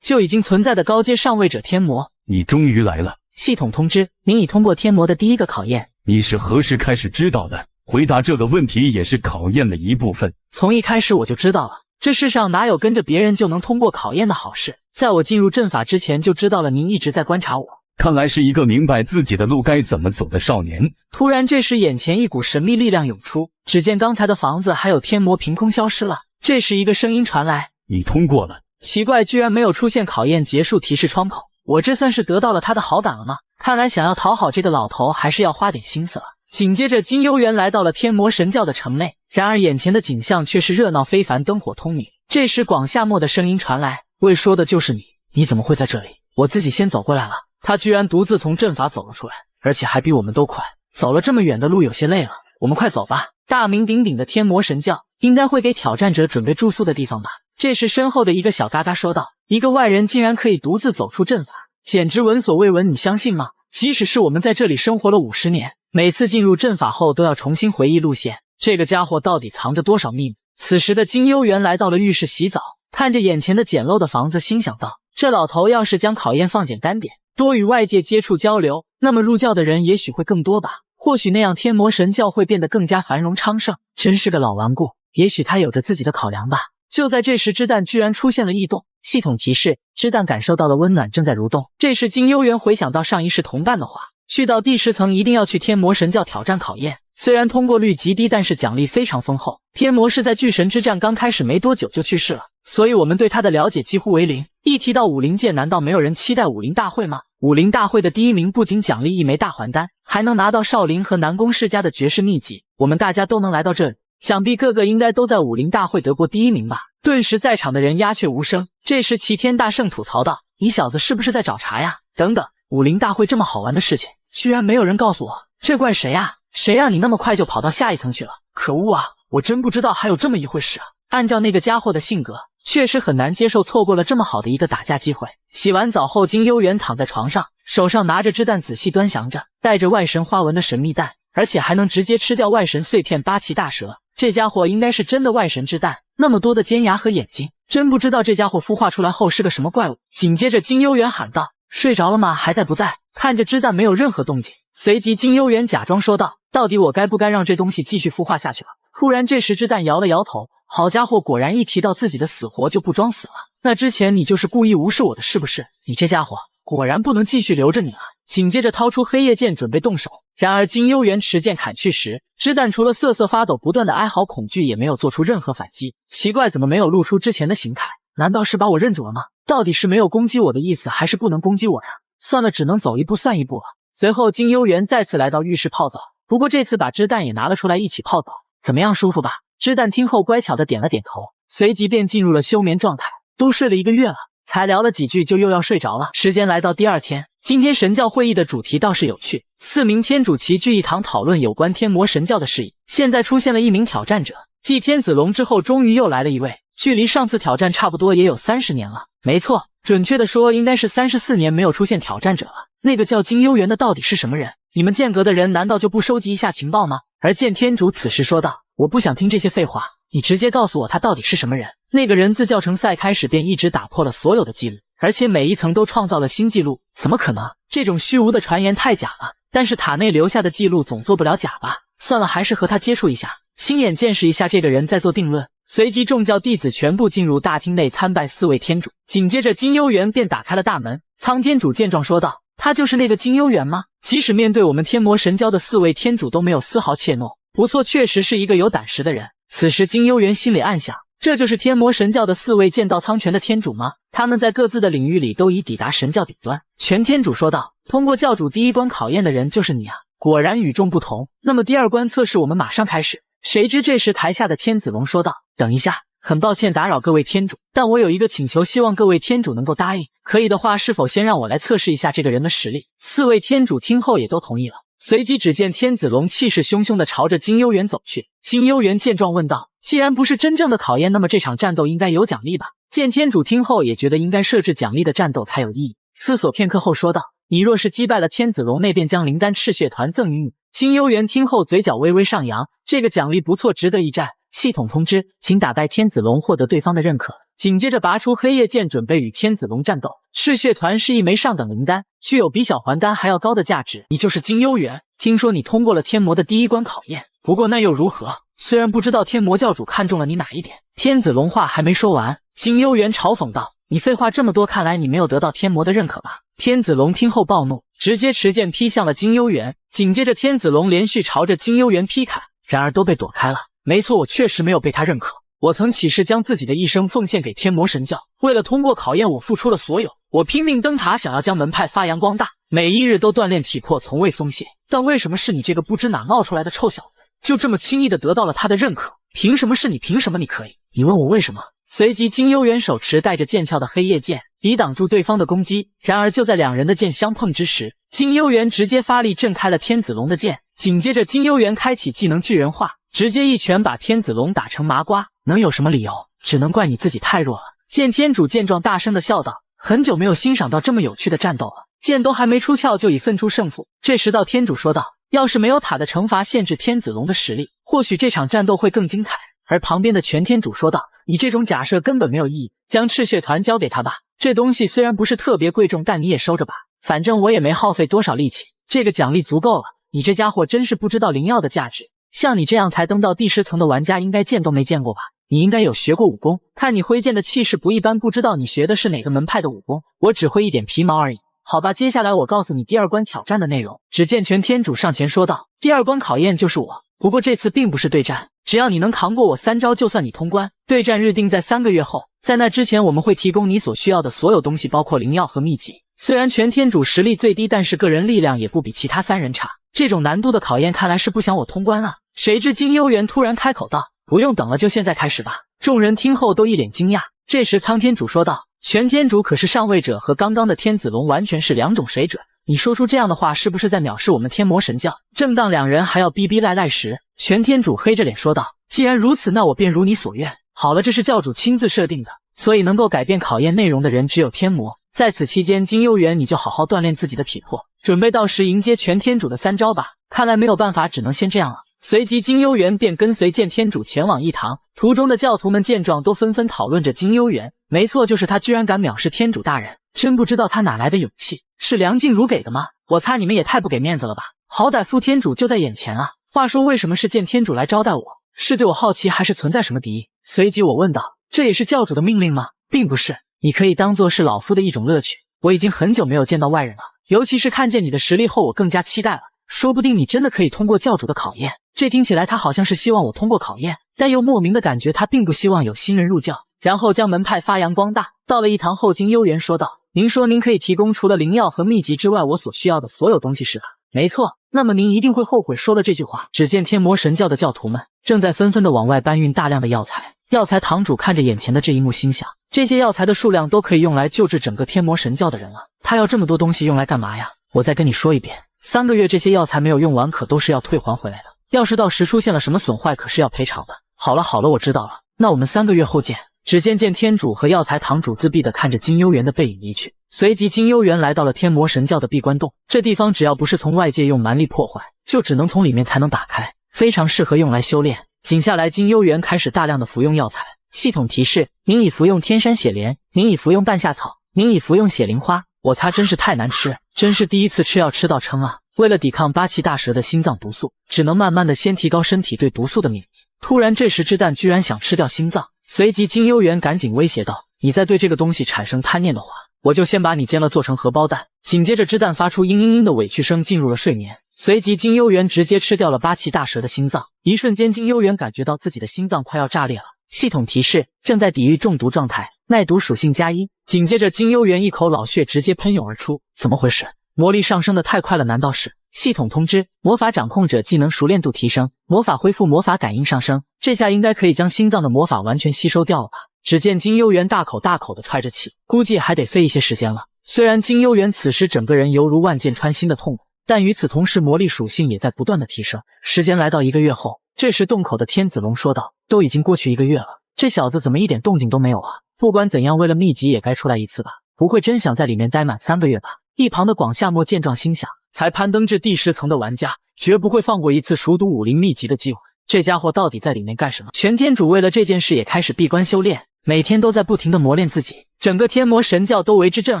就已经存在的高阶上位者天魔。你终于来了，系统通知，您已通过天魔的第1个考验。你是何时开始知道的？回答这个问题也是考验的一部分。从一开始我就知道了，这世上哪有跟着别人就能通过考验的好事。在我进入阵法之前就知道了您一直在观察我。看来是一个明白自己的路该怎么走的少年。突然这时眼前一股神秘力量涌出，只见刚才的房子还有天魔凭空消失了。这时一个声音传来，你通过了。奇怪，居然没有出现考验结束提示窗口，我这算是得到了他的好感了吗？看来想要讨好这个老头还是要花点心思了。紧接着金幽园来到了天魔神教的城内，然而眼前的景象却是热闹非凡，灯火通明。这时广夏末的声音传来，喂，说的就是你，你怎么会在这里？我自己先走过来了。他居然独自从阵法走了出来，而且还比我们都快，走了这么远的路有些累了，我们快走吧。大名鼎鼎的天魔神教应该会给挑战者准备住宿的地方吧。这时身后的一个小嘎嘎说道，一个外人竟然可以独自走出阵法，简直闻所未闻，你相信吗？即使是我们在这里生活了50年，每次进入阵法后都要重新回忆路线，这个家伙到底藏着多少秘密？此时的金幽园来到了浴室洗澡，看着眼前的简陋的房子，心想道，这老头要是将考验放简单点，多与外界接触交流，那么入教的人也许会更多吧，或许那样天魔神教会变得更加繁荣昌盛。真是个老顽固，也许他有着自己的考量吧。就在这时，之蛋居然出现了异动，系统提示，之蛋感受到了温暖，正在蠕动。这时金幽园回想到上一世同伴的话，去到第10层一定要去天魔神教挑战考验，虽然通过率极低，但是奖励非常丰厚。天魔是在巨神之战刚开始没多久就去世了，所以我们对他的了解几乎为零。一提到武灵界，难道没有人期待武灵大会吗？武灵大会的第1名不仅奖励1枚大还丹，还能拿到少林和南宫世家的绝世秘籍，我们大家都能来到这里，想必个个应该都在武灵大会得过第1名吧。顿时在场的人鸦雀无声。这时齐天大圣吐槽道，你小子是不是在找茬呀？等等，武灵大会这么好玩的事情居然没有人告诉我，这怪谁呀？谁让你那么快就跑到下一层去了？可恶啊，我真不知道还有这么一回事啊。按照那个家伙的性格，确实很难接受错过了这么好的一个打架机会。洗完澡后，金幽园躺在床上，手上拿着之蛋仔细端详着，带着外神花纹的神秘蛋，而且还能直接吃掉外神碎片八岐大蛇。这家伙应该是真的外神之蛋，那么多的尖牙和眼睛，真不知道这家伙孵化出来后是个什么怪物。紧接着金幽园喊道，睡着了吗？还在不在？看着之蛋没有任何动静，随即金幽园假装说道，到底我该不该让这东西继续孵化下去了？突然这时之蛋摇了摇头，好家伙，果然一提到自己的死活就不装死了。那之前你就是故意无视我的是不是？你这家伙果然不能继续留着你了。紧接着掏出黑夜剑准备动手，然而金幽园持剑砍去时，之蛋除了瑟瑟发抖不断的哀嚎恐惧，也没有做出任何反击。奇怪，怎么没有露出之前的形态？难道是把我认准了吗？到底是没有攻击我的意思，还是不能攻击我呀？算了，只能走一步算一步了。随后金幽园再次来到浴室泡澡，不过这次把之蛋也拿了出来一起泡澡。怎么样，舒服吧？之蛋听后乖巧的点了点头，随即便进入了休眠状态。都睡了1个月了，才聊了几句就又要睡着了。时间来到第2天，今天神教会议的主题倒是有趣，4名天主齐聚一堂讨论有关天魔神教的事宜。现在出现了1名挑战者，继天子龙之后终于又来了一位，距离上次挑战差不多也有30年了。没错，准确的说应该是34年没有出现挑战者了。那个叫金幽园的到底是什么人？你们剑阁的人难道就不收集一下情报吗？而剑天主此时说道，我不想听这些废话，你直接告诉我他到底是什么人。那个人自教程赛开始便一直打破了所有的记录，而且每一层都创造了新纪录，怎么可能？这种虚无的传言太假了，但是塔内留下的记录总做不了假吧。算了，还是和他接触一下，亲眼见识一下这个人再做定论。随即众教弟子全部进入大厅内参拜4位天主，紧接着金幽园便打开了大门。苍天主见状说道，他就是那个金幽园吗？即使面对我们天魔神教的4位天主都没有丝毫怯懦，不错，确实是一个有胆识的人。此时金幽园心里暗想，这就是天魔神教的4位剑道苍拳的天主吗？他们在各自的领域里都已抵达神教顶端。全天主说道：“通过教主第1关考验的人就是你啊！果然与众不同。那么第2关测试我们马上开始。”谁知这时台下的天子龙说道：“等一下，很抱歉打扰各位天主，但我有一个请求，希望各位天主能够答应。可以的话，是否先让我来测试一下这个人的实力？”4位天主听后也都同意了。随即只见天子龙气势汹汹地朝着金幽园走去。金幽园见状问道：“既然不是真正的考验，那么这场战斗应该有奖励吧？”见天主听后也觉得应该设置奖励的战斗才有意义，思索片刻后说道：“你若是击败了天子龙，那便将灵丹赤血团赠予你。”金幽园听后嘴角微微上扬，这个奖励不错，值得一战。系统通知，请打败天子龙获得对方的认可。紧接着拔出黑夜剑，准备与天子龙战斗。赤血团是一枚上等灵丹，具有比小还丹还要高的价值。你就是金幽园，听说你通过了天魔的第1关考验，不过那又如何？虽然不知道天魔教主看中了你哪一点。天子龙话还没说完，金幽园嘲讽道：“你废话这么多，看来你没有得到天魔的认可吧？”天子龙听后暴怒，直接持剑劈向了金幽园。紧接着天子龙连续朝着金幽园劈砍，然而都被躲开了。没错，我确实没有被他认可。我曾起誓将自己的一生奉献给天魔神教，为了通过考验，我付出了所有。我拼命登塔，想要将门派发扬光大，每一日都锻炼体魄，从未松懈。但为什么是你这个不知哪冒出来的臭小子，就这么轻易的得到了他的认可？凭什么是你？凭什么你可以？你问我为什么？随即金幽园手持带着剑鞘的黑夜剑，抵挡住对方的攻击。然而就在两人的剑相碰之时，金幽园直接发力震开了天子龙的剑。紧接着金幽园开启技能巨人化，直接一拳把天子龙打成麻瓜。能有什么理由？只能怪你自己太弱了。剑天主见状大声的笑道：“很久没有欣赏到这么有趣的战斗了。”剑都还没出鞘就已分出胜负。这时道天主说道：“要是没有塔的惩罚限制天子龙的实力，或许这场战斗会更精彩。”而旁边的全天主说道：“你这种假设根本没有意义，将赤血团交给他吧。这东西虽然不是特别贵重，但你也收着吧，反正我也没耗费多少力气，这个奖励足够了。你这家伙真是不知道灵药的价值，像你这样才登到第10层的玩家应该见都没见过吧？你应该有学过武功，看你挥剑的气势不一般，不知道你学的是哪个门派的武功，我只会一点皮毛而已。好吧，接下来我告诉你第2关挑战的内容。”只见全天主上前说道：“第2关考验就是我，不过这次并不是对战，只要你能扛过我3招，就算你通关。对战日定在3个月后，在那之前我们会提供你所需要的所有东西，包括灵药和秘籍。”虽然全天主实力最低，但是个人力量也不比其他3人差。这种难度的考验看来是不想我通关啊。谁知金幽园突然开口道：“不用等了，就现在开始吧。”众人听后都一脸惊讶。这时苍天主说道：“全天主可是上位者，和刚刚的天子龙完全是2种水准。你说出这样的话，是不是在藐视我们天魔神教？”正当两人还要逼逼赖赖时，全天主黑着脸说道：“既然如此，那我便如你所愿。好了，这是教主亲自设定的，所以能够改变考验内容的人只有天魔。在此期间，金幽园你就好好锻炼自己的体魄，准备到时迎接全天主的3招吧。看来没有办法，只能先这样了。”随即金幽园便跟随剑天主前往一堂，途中的教徒们见状都纷纷讨论着金幽园。没错，就是他居然敢藐视天主大人，真不知道他哪来的勇气，是梁静茹给的吗？我猜你们也太不给面子了吧，好歹副天主就在眼前啊。话说为什么是剑天主来招待我？是对我好奇，还是存在什么敌意？随即我问道：“这也是教主的命令吗？”并不是，你可以当做是老夫的一种乐趣。我已经很久没有见到外人了，尤其是看见你的实力后，我更加期待了。说不定你真的可以通过教主的考验。这听起来他好像是希望我通过考验，但又莫名的感觉他并不希望有新人入教，然后将门派发扬光大。到了一堂后，金幽园说道：“您说您可以提供除了灵药和秘籍之外我所需要的所有东西是吧？”“没错。”“那么您一定会后悔说了这句话。”只见天魔神教的教徒们正在纷纷的往外搬运大量的药材。药材堂主看着眼前的这一幕，心想：这些药材的数量都可以用来救治整个天魔神教的人了。他要这么多东西用来干嘛呀？我再跟你说一遍，3个月这些药材没有用完，可都是要退还回来的。要是到时出现了什么损坏，可是要赔偿的。好了好了，我知道了，那我们3个月后见。只见剑天主和药材堂主自闭地看着金幽园的背影离去。随即金幽园来到了天魔神教的闭关洞，这地方只要不是从外界用蛮力破坏，就只能从里面才能打开，非常适合用来修炼。紧下来，金幽园开始大量的服用药材。系统提示：您已服用天山雪莲，您已服用半夏草，您已服用血灵花。我擦，真是太难吃，真是第一次吃药吃到撑啊！为了抵抗八岐大蛇的心脏毒素，只能慢慢的先提高身体对毒素的免疫。突然这时智蛋居然想吃掉心脏，随即金幽园赶紧威胁道：你再对这个东西产生贪念的话，我就先把你煎了做成荷包蛋。紧接着智蛋发出嘤嘤嘤的委屈声，进入了睡眠。随即金幽园直接吃掉了八岐大蛇的心脏。一瞬间金幽园感觉到自己的心脏快要炸裂了，系统提示正在抵御中毒状态，耐毒属性+1。紧接着金幽园一口老血直接喷涌而出，怎么回事？魔力上升的太快了，难道是？系统通知，魔法掌控者技能熟练度提升，魔法恢复，魔法感应上升，这下应该可以将心脏的魔法完全吸收掉了吧？只见金幽园大口大口的喘着气，估计还得费一些时间了。虽然金幽园此时整个人犹如万箭穿心的痛苦，但与此同时魔力属性也在不断的提升。时间来到1个月后，这时洞口的天子龙说道，都已经过去1个月了，这小子怎么一点动静都没有啊？不管怎样，为了秘籍也该出来一次吧，不会真想在里面待满3个月吧？一旁的广夏沫见状心想，才攀登至第10层的玩家绝不会放过一次熟读武林秘籍的机会，这家伙到底在里面干什么？全天主为了这件事也开始闭关修炼，每天都在不停的磨练自己，整个天魔神教都为之震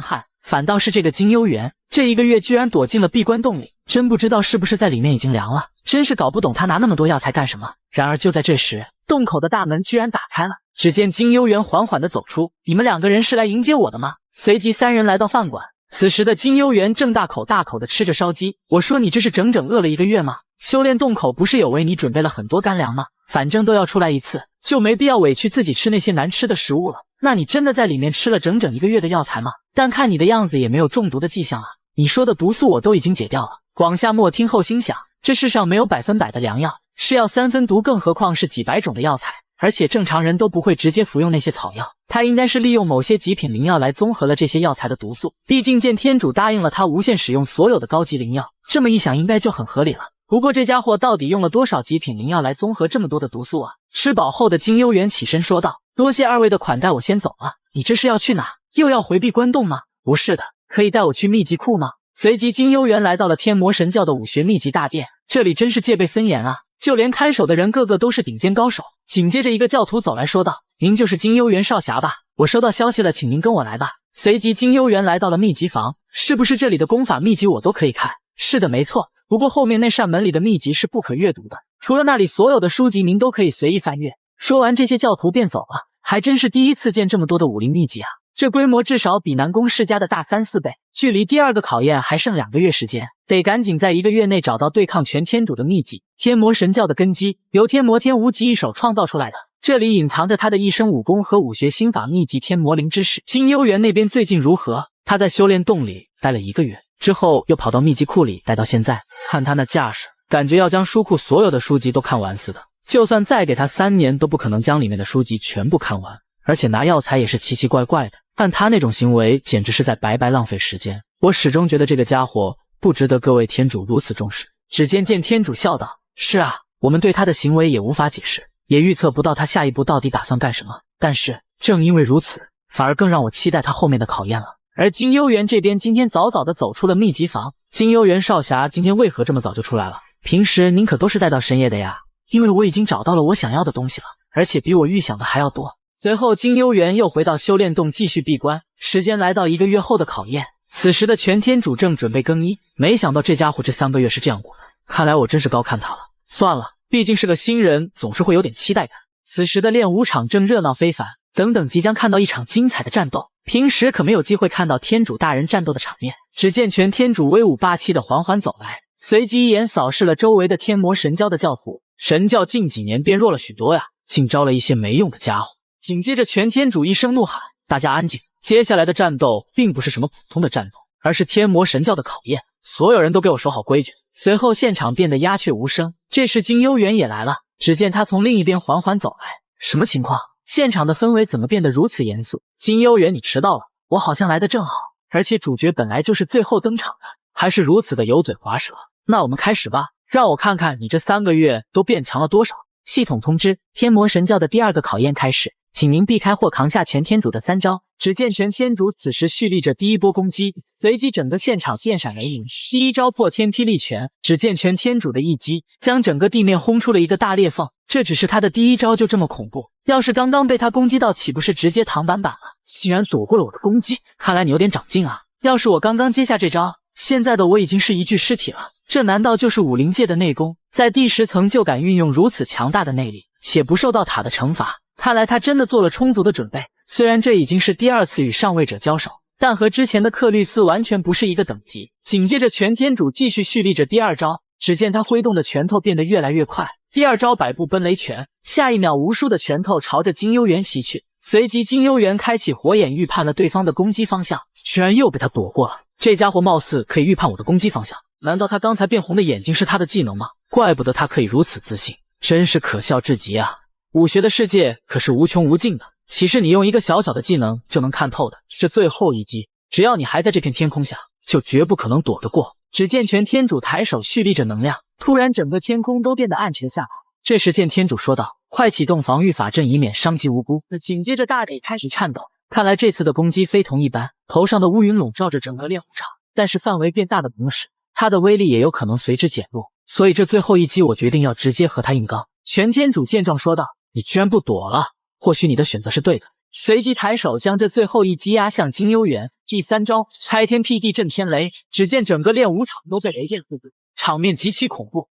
撼。反倒是这个金幽园，这1个月居然躲进了闭关洞里，真不知道是不是在里面已经凉了，真是搞不懂他拿那么多药材干什么。然而就在这时，洞口的大门居然打开了，只见金幽园缓缓地走出，你们2个人是来迎接我的吗？随即3人来到饭馆，此时的金幽园正大口大口地吃着烧鸡。我说你这是整整饿了1个月吗？修炼洞口不是有为你准备了很多干粮吗？反正都要出来一次，就没必要委屈自己吃那些难吃的食物了。那你真的在里面吃了整整1个月的药材吗？但看你的样子也没有中毒的迹象啊，你说的毒素我都已经解掉了。广夏沫听后心想，这世上没有100%的良药，是要3分毒，更何况是几百种的药材，而且正常人都不会直接服用那些草药，他应该是利用某些极品灵药来综合了这些药材的毒素，毕竟见天主答应了他无限使用所有的高级灵药，这么一想应该就很合理了。不过这家伙到底用了多少极品灵药来综合这么多的毒素啊？吃饱后的金幽园起身说道，多谢2位的款待，我先走了。你这是要去哪？又要回闭关洞吗？不是的，可以带我去秘籍库吗？随即金幽园来到了天魔神教的武学秘籍大殿，这里真是戒备森严啊，就连看守的人个个都是顶尖高手。紧接着一个教徒走来说道，您就是金幽园少侠吧？我收到消息了，请您跟我来吧。随即金幽园来到了秘籍房，是不是这里的功法秘籍我都可以看？是的，没错，不过后面那扇门里的秘籍是不可阅读的，除了那里所有的书籍您都可以随意翻阅。说完这些教徒便走了，还真是第一次见这么多的武林秘籍啊，这规模至少比南宫世家的大3、4倍，距离第2个考验还剩2个月时间，得赶紧在1个月内找到对抗全天主的秘籍。天魔神教的根基由天魔天无极一手创造出来的，这里隐藏着他的一身武功和武学心法秘籍天魔灵之事。金幽园那边最近如何？他在修炼洞里待了1个月之后，又跑到秘籍库里待到现在，看他那架势，感觉要将书库所有的书籍都看完似的。就算再给他3年，都不可能将里面的书籍全部看完。而且拿药材也是奇奇怪怪的，按他那种行为，简直是在白白浪费时间。我始终觉得这个家伙不值得各位天主如此重视。只见天主笑道：“是啊，我们对他的行为也无法解释，也预测不到他下一步到底打算干什么。但是正因为如此，反而更让我期待他后面的考验了。”而金幽园这边今天早早的走出了秘籍房。金幽园少侠今天为何这么早就出来了？平时您可都是待到深夜的呀。因为我已经找到了我想要的东西了，而且比我预想的还要多。随后金幽园又回到修炼洞继续闭关，时间来到1个月后的考验。此时的全天主正准备更衣，没想到这家伙这3个月是这样过的，看来我真是高看他了。算了，毕竟是个新人，总是会有点期待感。此时的练武场正热闹非凡，等即将看到一场精彩的战斗。平时可没有机会看到天主大人战斗的场面，只见全天主威武霸气的缓缓走来，随即一眼扫视了周围的天魔神教的教徒。神教近几年变弱了许多呀，竟招了一些没用的家伙。紧接着全天主一声怒喊，大家安静，接下来的战斗并不是什么普通的战斗，而是天魔神教的考验，所有人都给我守好规矩。随后现场变得鸦雀无声，这时金幽园也来了，只见他从另一边缓缓走来。什么情况？现场的氛围怎么变得如此严肃？金幽园，你迟到了，我好像来得正好，而且主角本来就是最后登场的，还是如此的油嘴滑舌。那我们开始吧，让我看看你这3个月都变强了多少。系统通知，天魔神教的第2个考验开始，请您避开或扛下全天主的3招。只见神天主此时蓄力着第1波攻击，随即整个现场电闪雷鸣。第1招破天霹雳拳，只见全天主的一击将整个地面轰出了一个大裂缝。这只是他的第1招就这么恐怖，要是刚刚被他攻击到，岂不是直接躺板了？竟然躲过了我的攻击，看来你有点长进啊！要是我刚刚接下这招，现在的我已经是一具尸体了。这难道就是武灵界的内功？在第10层就敢运用如此强大的内力，且不受到塔的惩罚，看来他真的做了充足的准备。虽然这已经是第2次与上位者交手，但和之前的克律斯完全不是一个等级。紧接着全天主继续蓄力着第2招，只见他挥动的拳头变得越来越快，第二招百步奔雷拳，下一秒无数的拳头朝着金幽园袭去，随即金幽园开启火眼预判了对方的攻击方向，居然又被他躲过了。这家伙貌似可以预判我的攻击方向，难道他刚才变红的眼睛是他的技能吗？怪不得他可以如此自信，真是可笑至极啊！武学的世界可是无穷无尽的，岂是你用一个小小的技能就能看透的？是最后一击，只要你还在这片天空下，就绝不可能躲得过。只见全天主抬手蓄力着能量，突然整个天空都变得暗沉下来。这时见天主说道：“快启动防御法阵，以免伤及无辜。”紧接着大地开始颤抖，看来这次的攻击非同一般。头上的乌云笼罩着整个炼武场，但是范围变大的同时，它的威力也有可能随之减弱。所以这最后一击，我决定要直接和他硬刚。全天主见状说道：“你居然不躲了，或许你的选择是对的。”随即抬手将这最后一击压向金幽园。第三招拆天辟地震天雷，只见整个炼武场都被雷电覆盖，场面极其恐怖。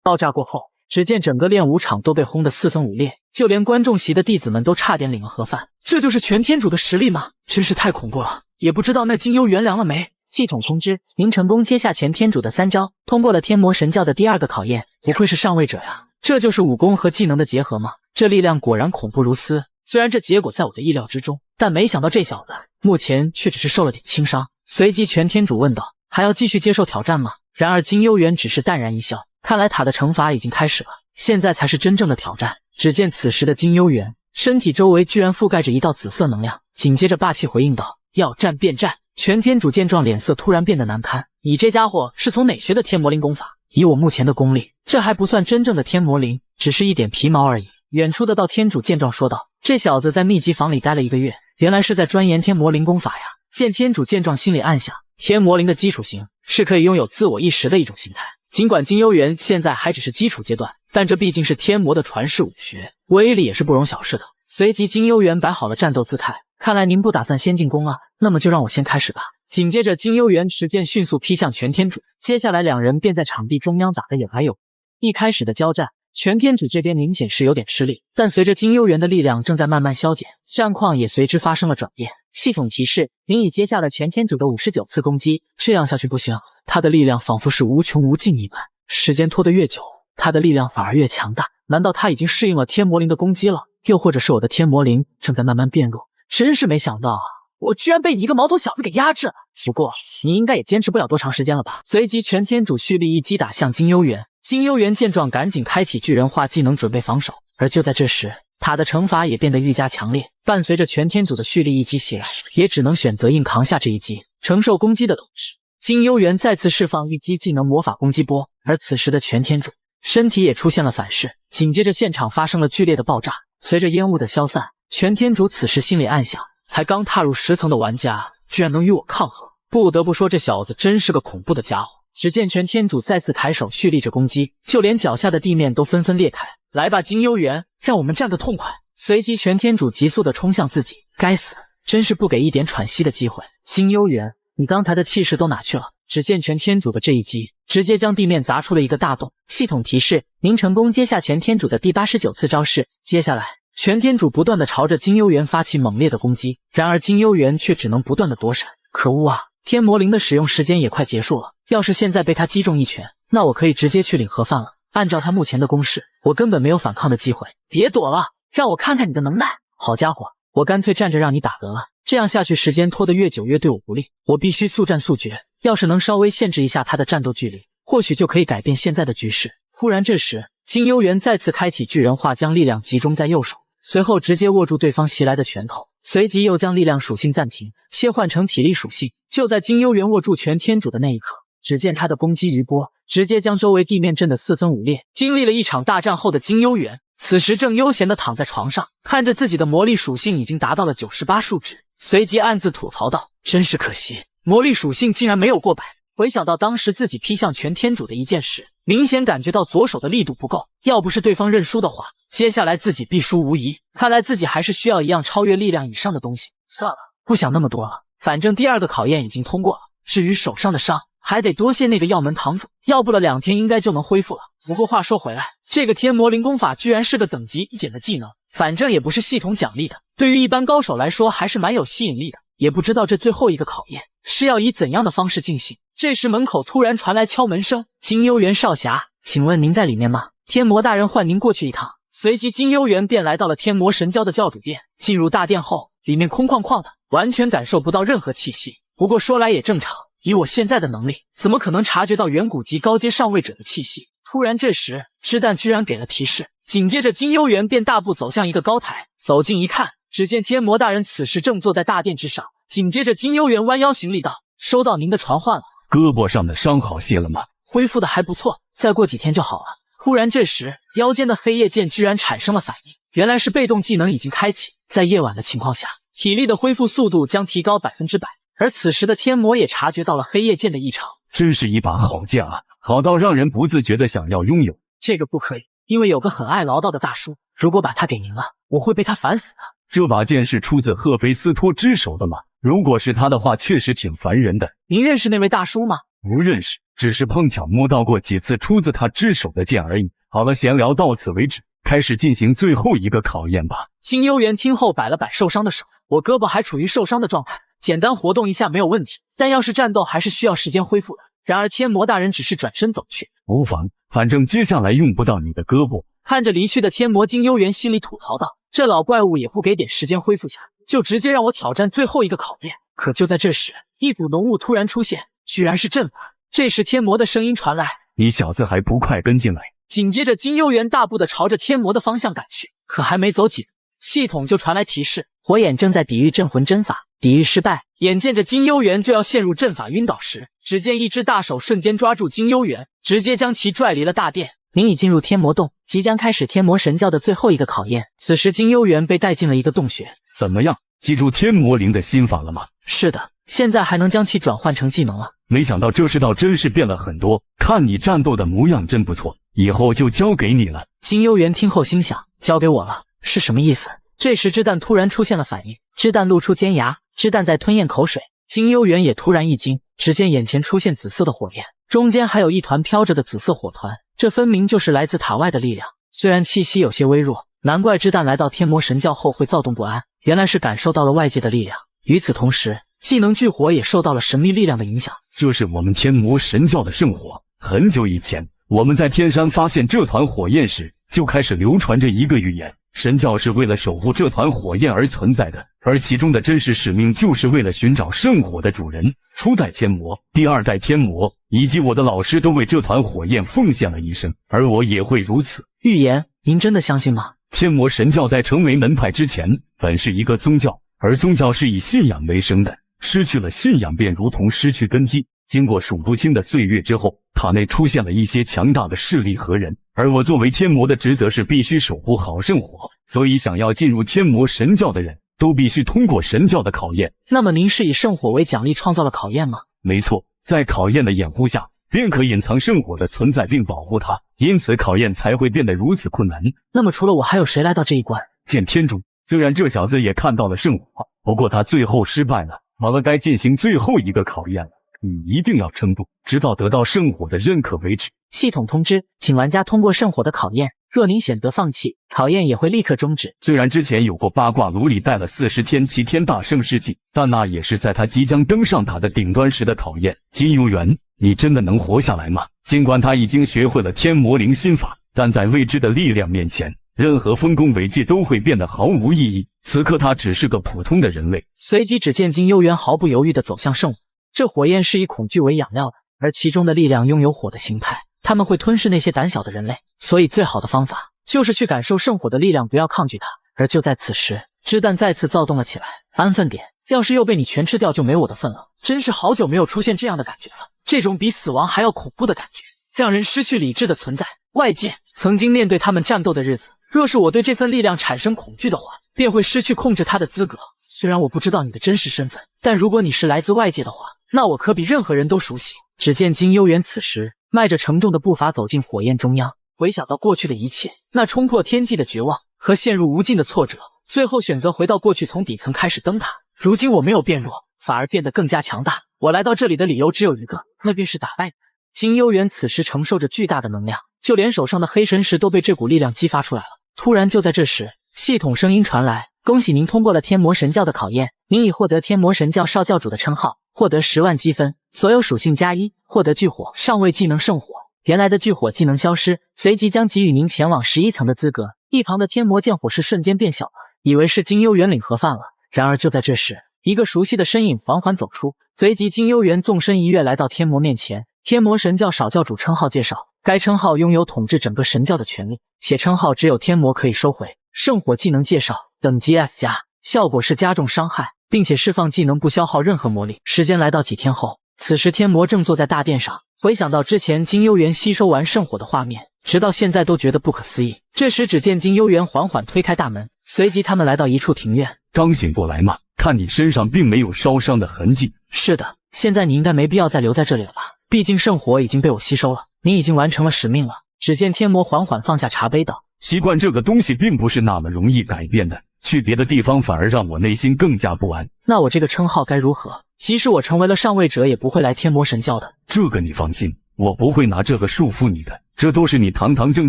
爆炸过后，只见整个炼武场都被轰得四分五裂，就连观众席的弟子们都差点领了盒饭。这就是全天主的实力吗？真是太恐怖了！也不知道那金幽原谅了没？系统通知：您成功接下全天主的3招，通过了天魔神教的第2个考验。不愧是上位者呀！这就是武功和技能的结合吗？这力量果然恐怖如斯。虽然这结果在我的意料之中，但没想到这小子目前却只是受了点轻伤。随即全天主问道：“还要继续接受挑战吗？”然而金幽园只是淡然一笑，看来塔的惩罚已经开始了，现在才是真正的挑战。只见此时的金幽园身体周围居然覆盖着一道紫色能量，紧接着霸气回应道：“要战便战！”全天主见状，脸色突然变得难堪。你这家伙是从哪学的天魔灵功法？以我目前的功力，这还不算真正的天魔灵，只是一点皮毛而已。远处的道天主见状说道：“这小子在秘籍房里待了1个月，原来是在钻研天魔灵功法呀。”见天主见状，心里暗想，天魔灵的基础型是可以拥有自我意识的一种形态。尽管金幽园现在还只是基础阶段，但这毕竟是天魔的传世武学，威力也是不容小视的。随即金幽园摆好了战斗姿态，看来您不打算先进攻啊，那么就让我先开始吧。紧接着金幽园持剑迅速劈向全天主，接下来两人便在场地中央打得有来有回。一开始的交战，全天主这边明显是有点吃力，但随着金幽园的力量正在慢慢消减，战况也随之发生了转变。系统提示：您已接下了全天主的59次攻击，这样下去不行，他的力量仿佛是无穷无尽一般，时间拖得越久，他的力量反而越强大。难道他已经适应了天魔灵的攻击了？又或者是我的天魔灵正在慢慢变弱？真是没想到啊，我居然被你一个毛头小子给压制了。不过你应该也坚持不了多长时间了吧？随即全天主蓄力一击打向金幽园。金幽园见状，赶紧开启巨人化技能准备防守。而就在这时，塔的惩罚也变得愈加强烈，伴随着全天主的蓄力一击袭来，也只能选择硬扛下这一击。承受攻击的同时，金幽园再次释放一击技能魔法攻击波，而此时的全天主身体也出现了反噬，紧接着现场发生了剧烈的爆炸。随着烟雾的消散，全天主此时心里暗想，才刚踏入10层的玩家居然能与我抗衡，不得不说这小子真是个恐怖的家伙。只见全天主再次抬手蓄力着攻击，就连脚下的地面都纷纷裂开。来吧金幽园，让我们战个痛快。随即全天主急速地冲向自己，该死，真是不给一点喘息的机会。金幽园，你刚才的气势都哪去了？只见全天主的这一击直接将地面砸出了一个大洞。系统提示：您成功接下全天主的第89次招式。接下来全天主不断地朝着金幽园发起猛烈的攻击，然而金幽园却只能不断地躲闪。可恶啊，天魔灵的使用时间也快结束了，要是现在被他击中一拳，那我可以直接去领盒饭了。按照他目前的攻势，我根本没有反抗的机会。别躲了，让我看看你的能耐。好家伙，我干脆站着让你打得了，这样下去时间拖得越久越对我不利，我必须速战速决。要是能稍微限制一下他的战斗距离，或许就可以改变现在的局势。忽然这时，金幽园再次开启巨人化，将力量集中在右手，随后直接握住对方袭来的拳头，随即又将力量属性暂停，切换成体力属性。就在金幽园握住全天主的那一刻，只见他的攻击余波直接将周围地面震得4分5裂。经历了一场大战后的金幽园，此时正悠闲地躺在床上，看着自己的魔力属性已经达到了98数值，随即暗自吐槽道：真是可惜，魔力属性竟然没有过100。回想到当时自己劈向全天主的一件事，明显感觉到左手的力度不够，要不是对方认输的话，接下来自己必输无疑。看来自己还是需要一样超越力量以上的东西。算了，不想那么多了，反正第2个考验已经通过了，至于手上的伤，还得多谢那个药门堂主，要不了2天应该就能恢复了。不过话说回来，这个天魔灵功法居然是个等级一减的技能，反正也不是系统奖励的，对于一般高手来说还是蛮有吸引力的。也不知道这最后一个考验是要以怎样的方式进行。这时门口突然传来敲门声，金幽园少侠，请问您在里面吗？天魔大人唤您过去一趟。随即金幽园便来到了天魔神教的教主殿，进入大殿后，里面空旷旷的，完全感受不到任何气息。不过说来也正常，以我现在的能力，怎么可能察觉到远古级高阶上位者的气息？突然这时，织弹居然给了提示，紧接着金幽园便大步走向一个高台，走近一看，只见天魔大人此时正坐在大殿之上。紧接着金幽园弯腰行礼道：“收到您的传唤了。”胳膊上的伤好些了吗？恢复的还不错，再过几天就好了。忽然这时，腰间的黑夜剑居然产生了反应，原来是被动技能已经开启，在夜晚的情况下，体力的恢复速度将提高100%。而此时的天魔也察觉到了黑夜剑的异常，真是一把好剑啊，好到让人不自觉的想要拥有。这个不可以，因为有个很爱唠叨的大叔，如果把他给您了，我会被他烦死的。这把剑是出自赫菲斯托之手的吗？如果是他的话，确实挺烦人的。您认识那位大叔吗？不认识，只是碰巧摸到过几次出自他之手的剑而已。好了，闲聊到此为止，开始进行最后一个考验吧。金幽园听后摆了摆受伤的手，我胳膊还处于受伤的状态，简单活动一下没有问题，但要是战斗还是需要时间恢复的。然而天魔大人只是转身走去，无妨，反正接下来用不到你的胳膊。看着离去的天魔，金幽园心里吐槽道：这老怪物也不给点时间恢复下，就直接让我挑战最后一个考验。可就在这时，一股浓雾突然出现，居然是阵法。这时天魔的声音传来：你小子还不快跟进来！紧接着金幽园大步的朝着天魔的方向赶去，可还没走几步，系统就传来提示：火眼正在抵御镇魂针法，抵御失败。眼见着金幽园就要陷入阵法晕倒时，只见一只大手瞬间抓住金幽园，直接将其拽离了大殿。您已进入天魔洞，即将开始天魔神教的最后一个考验。此时金幽园被带进了一个洞穴。怎么样，记住天魔灵的心法了吗？是的，现在还能将其转换成技能了。没想到这世道真是变了很多，看你战斗的模样真不错，以后就交给你了。金幽园听后心想，交给我了是什么意思？这时织弹突然出现了反应，织弹露出尖牙，织弹在吞咽口水。金幽园也突然一惊，只见眼前出现紫色的火焰，中间还有一团飘着的紫色火团，这分明就是来自塔外的力量。虽然气息有些微弱，难怪织弹来到天魔神教后会躁动不安，原来是感受到了外界的力量。与此同时，技能巨火也受到了神秘力量的影响。这是我们天魔神教的圣火。很久以前，我们在天山发现这团火焰时，就开始流传着一个预言，神教是为了守护这团火焰而存在的，而其中的真实使命就是为了寻找圣火的主人。初代天魔、第二代天魔以及我的老师都为这团火焰奉献了一生，而我也会如此。预言，您真的相信吗？天魔神教在成为门派之前，本是一个宗教，而宗教是以信仰为生的，失去了信仰便如同失去根基。经过数不清的岁月之后，塔内出现了一些强大的势力和人，而我作为天魔的职责是必须守护好圣火，所以想要进入天魔神教的人都必须通过神教的考验。那么您是以圣火为奖励创造了考验吗？没错，在考验的掩护下，便可隐藏圣火的存在并保护它，因此考验才会变得如此困难。那么除了我还有谁来到这一关？见天主，虽然这小子也看到了圣火，不过他最后失败了，完了该进行最后一个考验了。你一定要撑住，直到得到圣火的认可为止。系统通知，请玩家通过圣火的考验，若您选择放弃，考验也会立刻终止。虽然之前有过八卦炉里带了40天7天大圣事迹，但那也是在他即将登上塔的顶端时的考验。金幽园，你真的能活下来吗？尽管他已经学会了天魔灵心法，但在未知的力量面前，任何丰功伟绩都会变得毫无意义。此刻他只是个普通的人类。随即只见金幽园毫不犹豫地走向圣火。这火焰是以恐惧为养料的，而其中的力量拥有火的形态，他们会吞噬那些胆小的人类，所以最好的方法就是去感受圣火的力量，不要抗拒它。而就在此时，织弹再次躁动了起来。安分点，要是又被你全吃掉就没我的份了。真是好久没有出现这样的感觉了，这种比死亡还要恐怖的感觉，让人失去理智的存在。外界曾经面对他们战斗的日子，若是我对这份力量产生恐惧的话，便会失去控制它的资格。虽然我不知道你的真实身份，但如果你是来自外界的话，那我可比任何人都熟悉。只见金幽园此时迈着沉重的步伐走进火焰中央，回想到过去的一切，那冲破天际的绝望和陷入无尽的挫折，最后选择回到过去，从底层开始登塔。如今我没有变弱，反而变得更加强大。我来到这里的理由只有一个，那便是打败你。金幽园此时承受着巨大的能量，就连手上的黑神石都被这股力量激发出来了。突然就在这时，系统声音传来，恭喜您通过了天魔神教的考验，您已获得天魔神教少教主的称号，获得10万积分，所有属性+1，获得巨火，上位技能圣火，原来的巨火技能消失，随即将给予您前往11层的资格。一旁的天魔剑火势瞬间变小了，以为是金幽园领盒饭了。然而就在这时，一个熟悉的身影缓缓走出，随即金幽园纵身一跃来到天魔面前。天魔神教少教主称号介绍，该称号拥有统治整个神教的权利，且称号只有天魔可以收回。圣火技能介绍，等级 S+，效果是加重伤害，并且释放技能不消耗任何魔力。时间来到几天后，此时天魔正坐在大殿上，回想到之前金幽园吸收完圣火的画面，直到现在都觉得不可思议。这时只见金幽园缓缓推开大门，随即他们来到一处庭院。刚醒过来嘛，看你身上并没有烧伤的痕迹。是的，现在你应该没必要再留在这里了吧？毕竟圣火已经被我吸收了，你已经完成了使命了。只见天魔缓缓放下茶杯道，习惯这个东西并不是那么容易改变的，去别的地方反而让我内心更加不安。那我这个称号该如何？即使我成为了上位者，也不会来天魔神教的。这个你放心，我不会拿这个束缚你的，这都是你堂堂正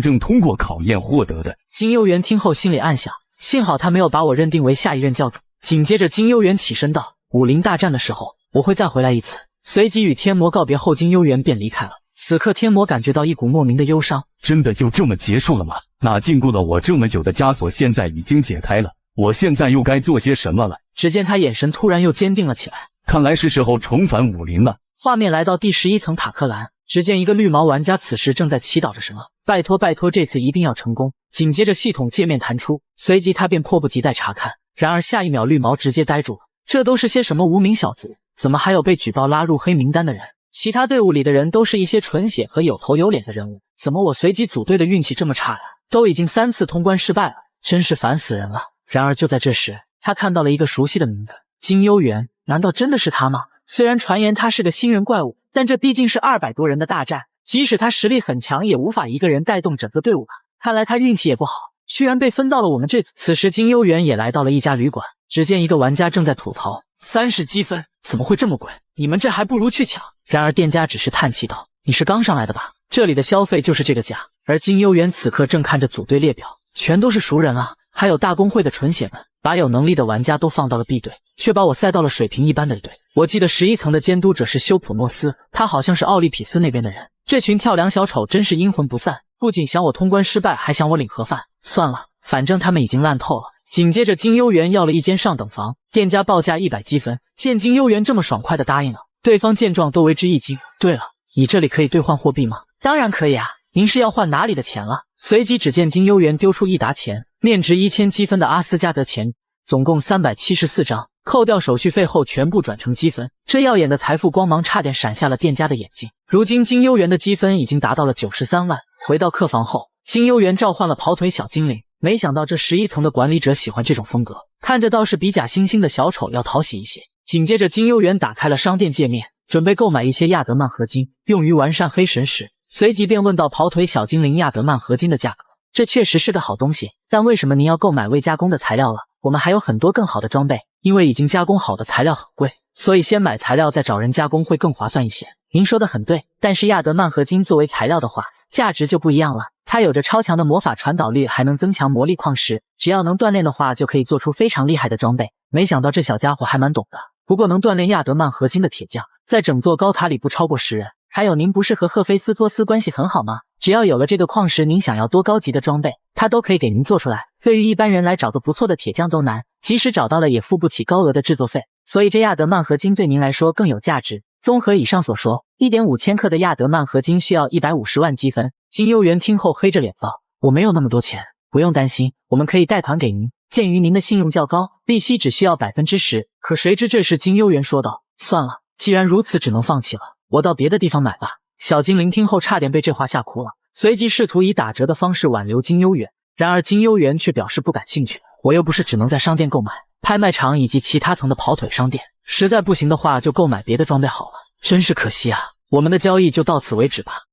正通过考验获得的。金幽园听后心里暗想，幸好他没有把我认定为下一任教主。紧接着金幽园起身道，武林大战的时候我会再回来一次。随即与天魔告别后，金幽园便离开了。此刻天魔感觉到一股莫名的忧伤。真的就这么结束了吗？那禁锢了我这么久的枷锁现在已经解开了，我现在又该做些什么了？只见他眼神突然又坚定了起来，看来是时候重返武林了。画面来到第11层塔克兰，只见一个绿毛玩家此时正在祈祷着什么，拜托拜托，这次一定要成功。紧接着系统界面弹出，随即他便迫不及待查看。然而下一秒绿毛直接呆住了，这都是些什么无名小卒？怎么还有被举报拉入黑名单的人？其他队伍里的人都是一些纯血和有头有脸的人物，怎么我随机组队的运气这么差呀？都已经3次通关失败了，真是烦死人了。然而就在这时，他看到了一个熟悉的名字，金幽园。难道真的是他吗？虽然传言他是个新人怪物，但这毕竟是200多人的大战，即使他实力很强，也无法一个人带动整个队伍吧。看来他运气也不好，居然被分到了我们这。此时金幽园也来到了一家旅馆，只见一个玩家正在吐槽，30积分怎么会这么贵？你们这还不如去抢。然而店家只是叹气道，你是刚上来的吧？这里的消费就是这个价。而金幽园此刻正看着组队列表，全都是熟人啊，还有大公会的纯血们，把有能力的玩家都放到了 B 队，却把我塞到了水平一般的队。我记得11层的监督者是修普诺斯，他好像是奥利匹斯那边的人。这群跳梁小丑真是阴魂不散，不仅想我通关失败，还想我领盒饭。算了，反正他们已经烂透了。紧接着金幽园要了一间上等房，店家报价100积分。见金幽园这么爽快的答应了，对方见状都为之一惊。对了，你这里可以兑换货币吗？当然可以啊，您是要换哪里的钱了？随即只见金幽园丢出一沓钱，面值1000积分的阿斯加德钱，总共374张，扣掉手续费后全部转成积分。这耀眼的财富光芒差点闪下了店家的眼睛。如今金幽园的积分已经达到了93万。回到客房后，金幽园召唤了跑腿小精灵，没想到这11层的管理者喜欢这种风格，看着倒是比假惺惺的小丑要讨喜一些。紧接着金幽园打开了商店界面，准备购买一些亚德曼合金，用于完善黑神石。随即便问到跑腿小精灵亚德曼合金的价格。这确实是个好东西，但为什么您要购买未加工的材料了？我们还有很多更好的装备，因为已经加工好的材料很贵，所以先买材料再找人加工会更划算一些。您说的很对，但是亚德曼合金作为材料的话，价值就不一样了。它有着超强的魔法传导率，还能增强魔力矿石，只要能锻炼的话，就可以做出非常厉害的装备。没想到这小家伙还蛮懂的。不过能锻炼亚德曼合金的铁匠，在整座高塔里不超过10人。还有，您不是和赫菲斯托斯关系很好吗？只要有了这个矿石，您想要多高级的装备，他都可以给您做出来。对于一般人来找个不错的铁匠都难，即使找到了也付不起高额的制作费，所以这亚德曼合金对您来说更有价值。综合以上所说， 1.5千克的亚德曼合金需要150万积分。金幽园听后黑着脸道，我没有那么多钱。不用担心，我们可以贷款给您，鉴于您的信用较高，利息只需要 10%。可谁知这时金幽园说道，算了，既然如此只能放弃了，我到别的地方买吧。小精灵听后差点被这话吓哭了，随即试图以打折的方式挽留金幽园。然而金幽园却表示不感兴趣，我又不是只能在商店购买，拍卖场以及其他层的跑腿商店，实在不行的话就购买别的装备好了。真是可惜啊，我们的交易就到此为止吧。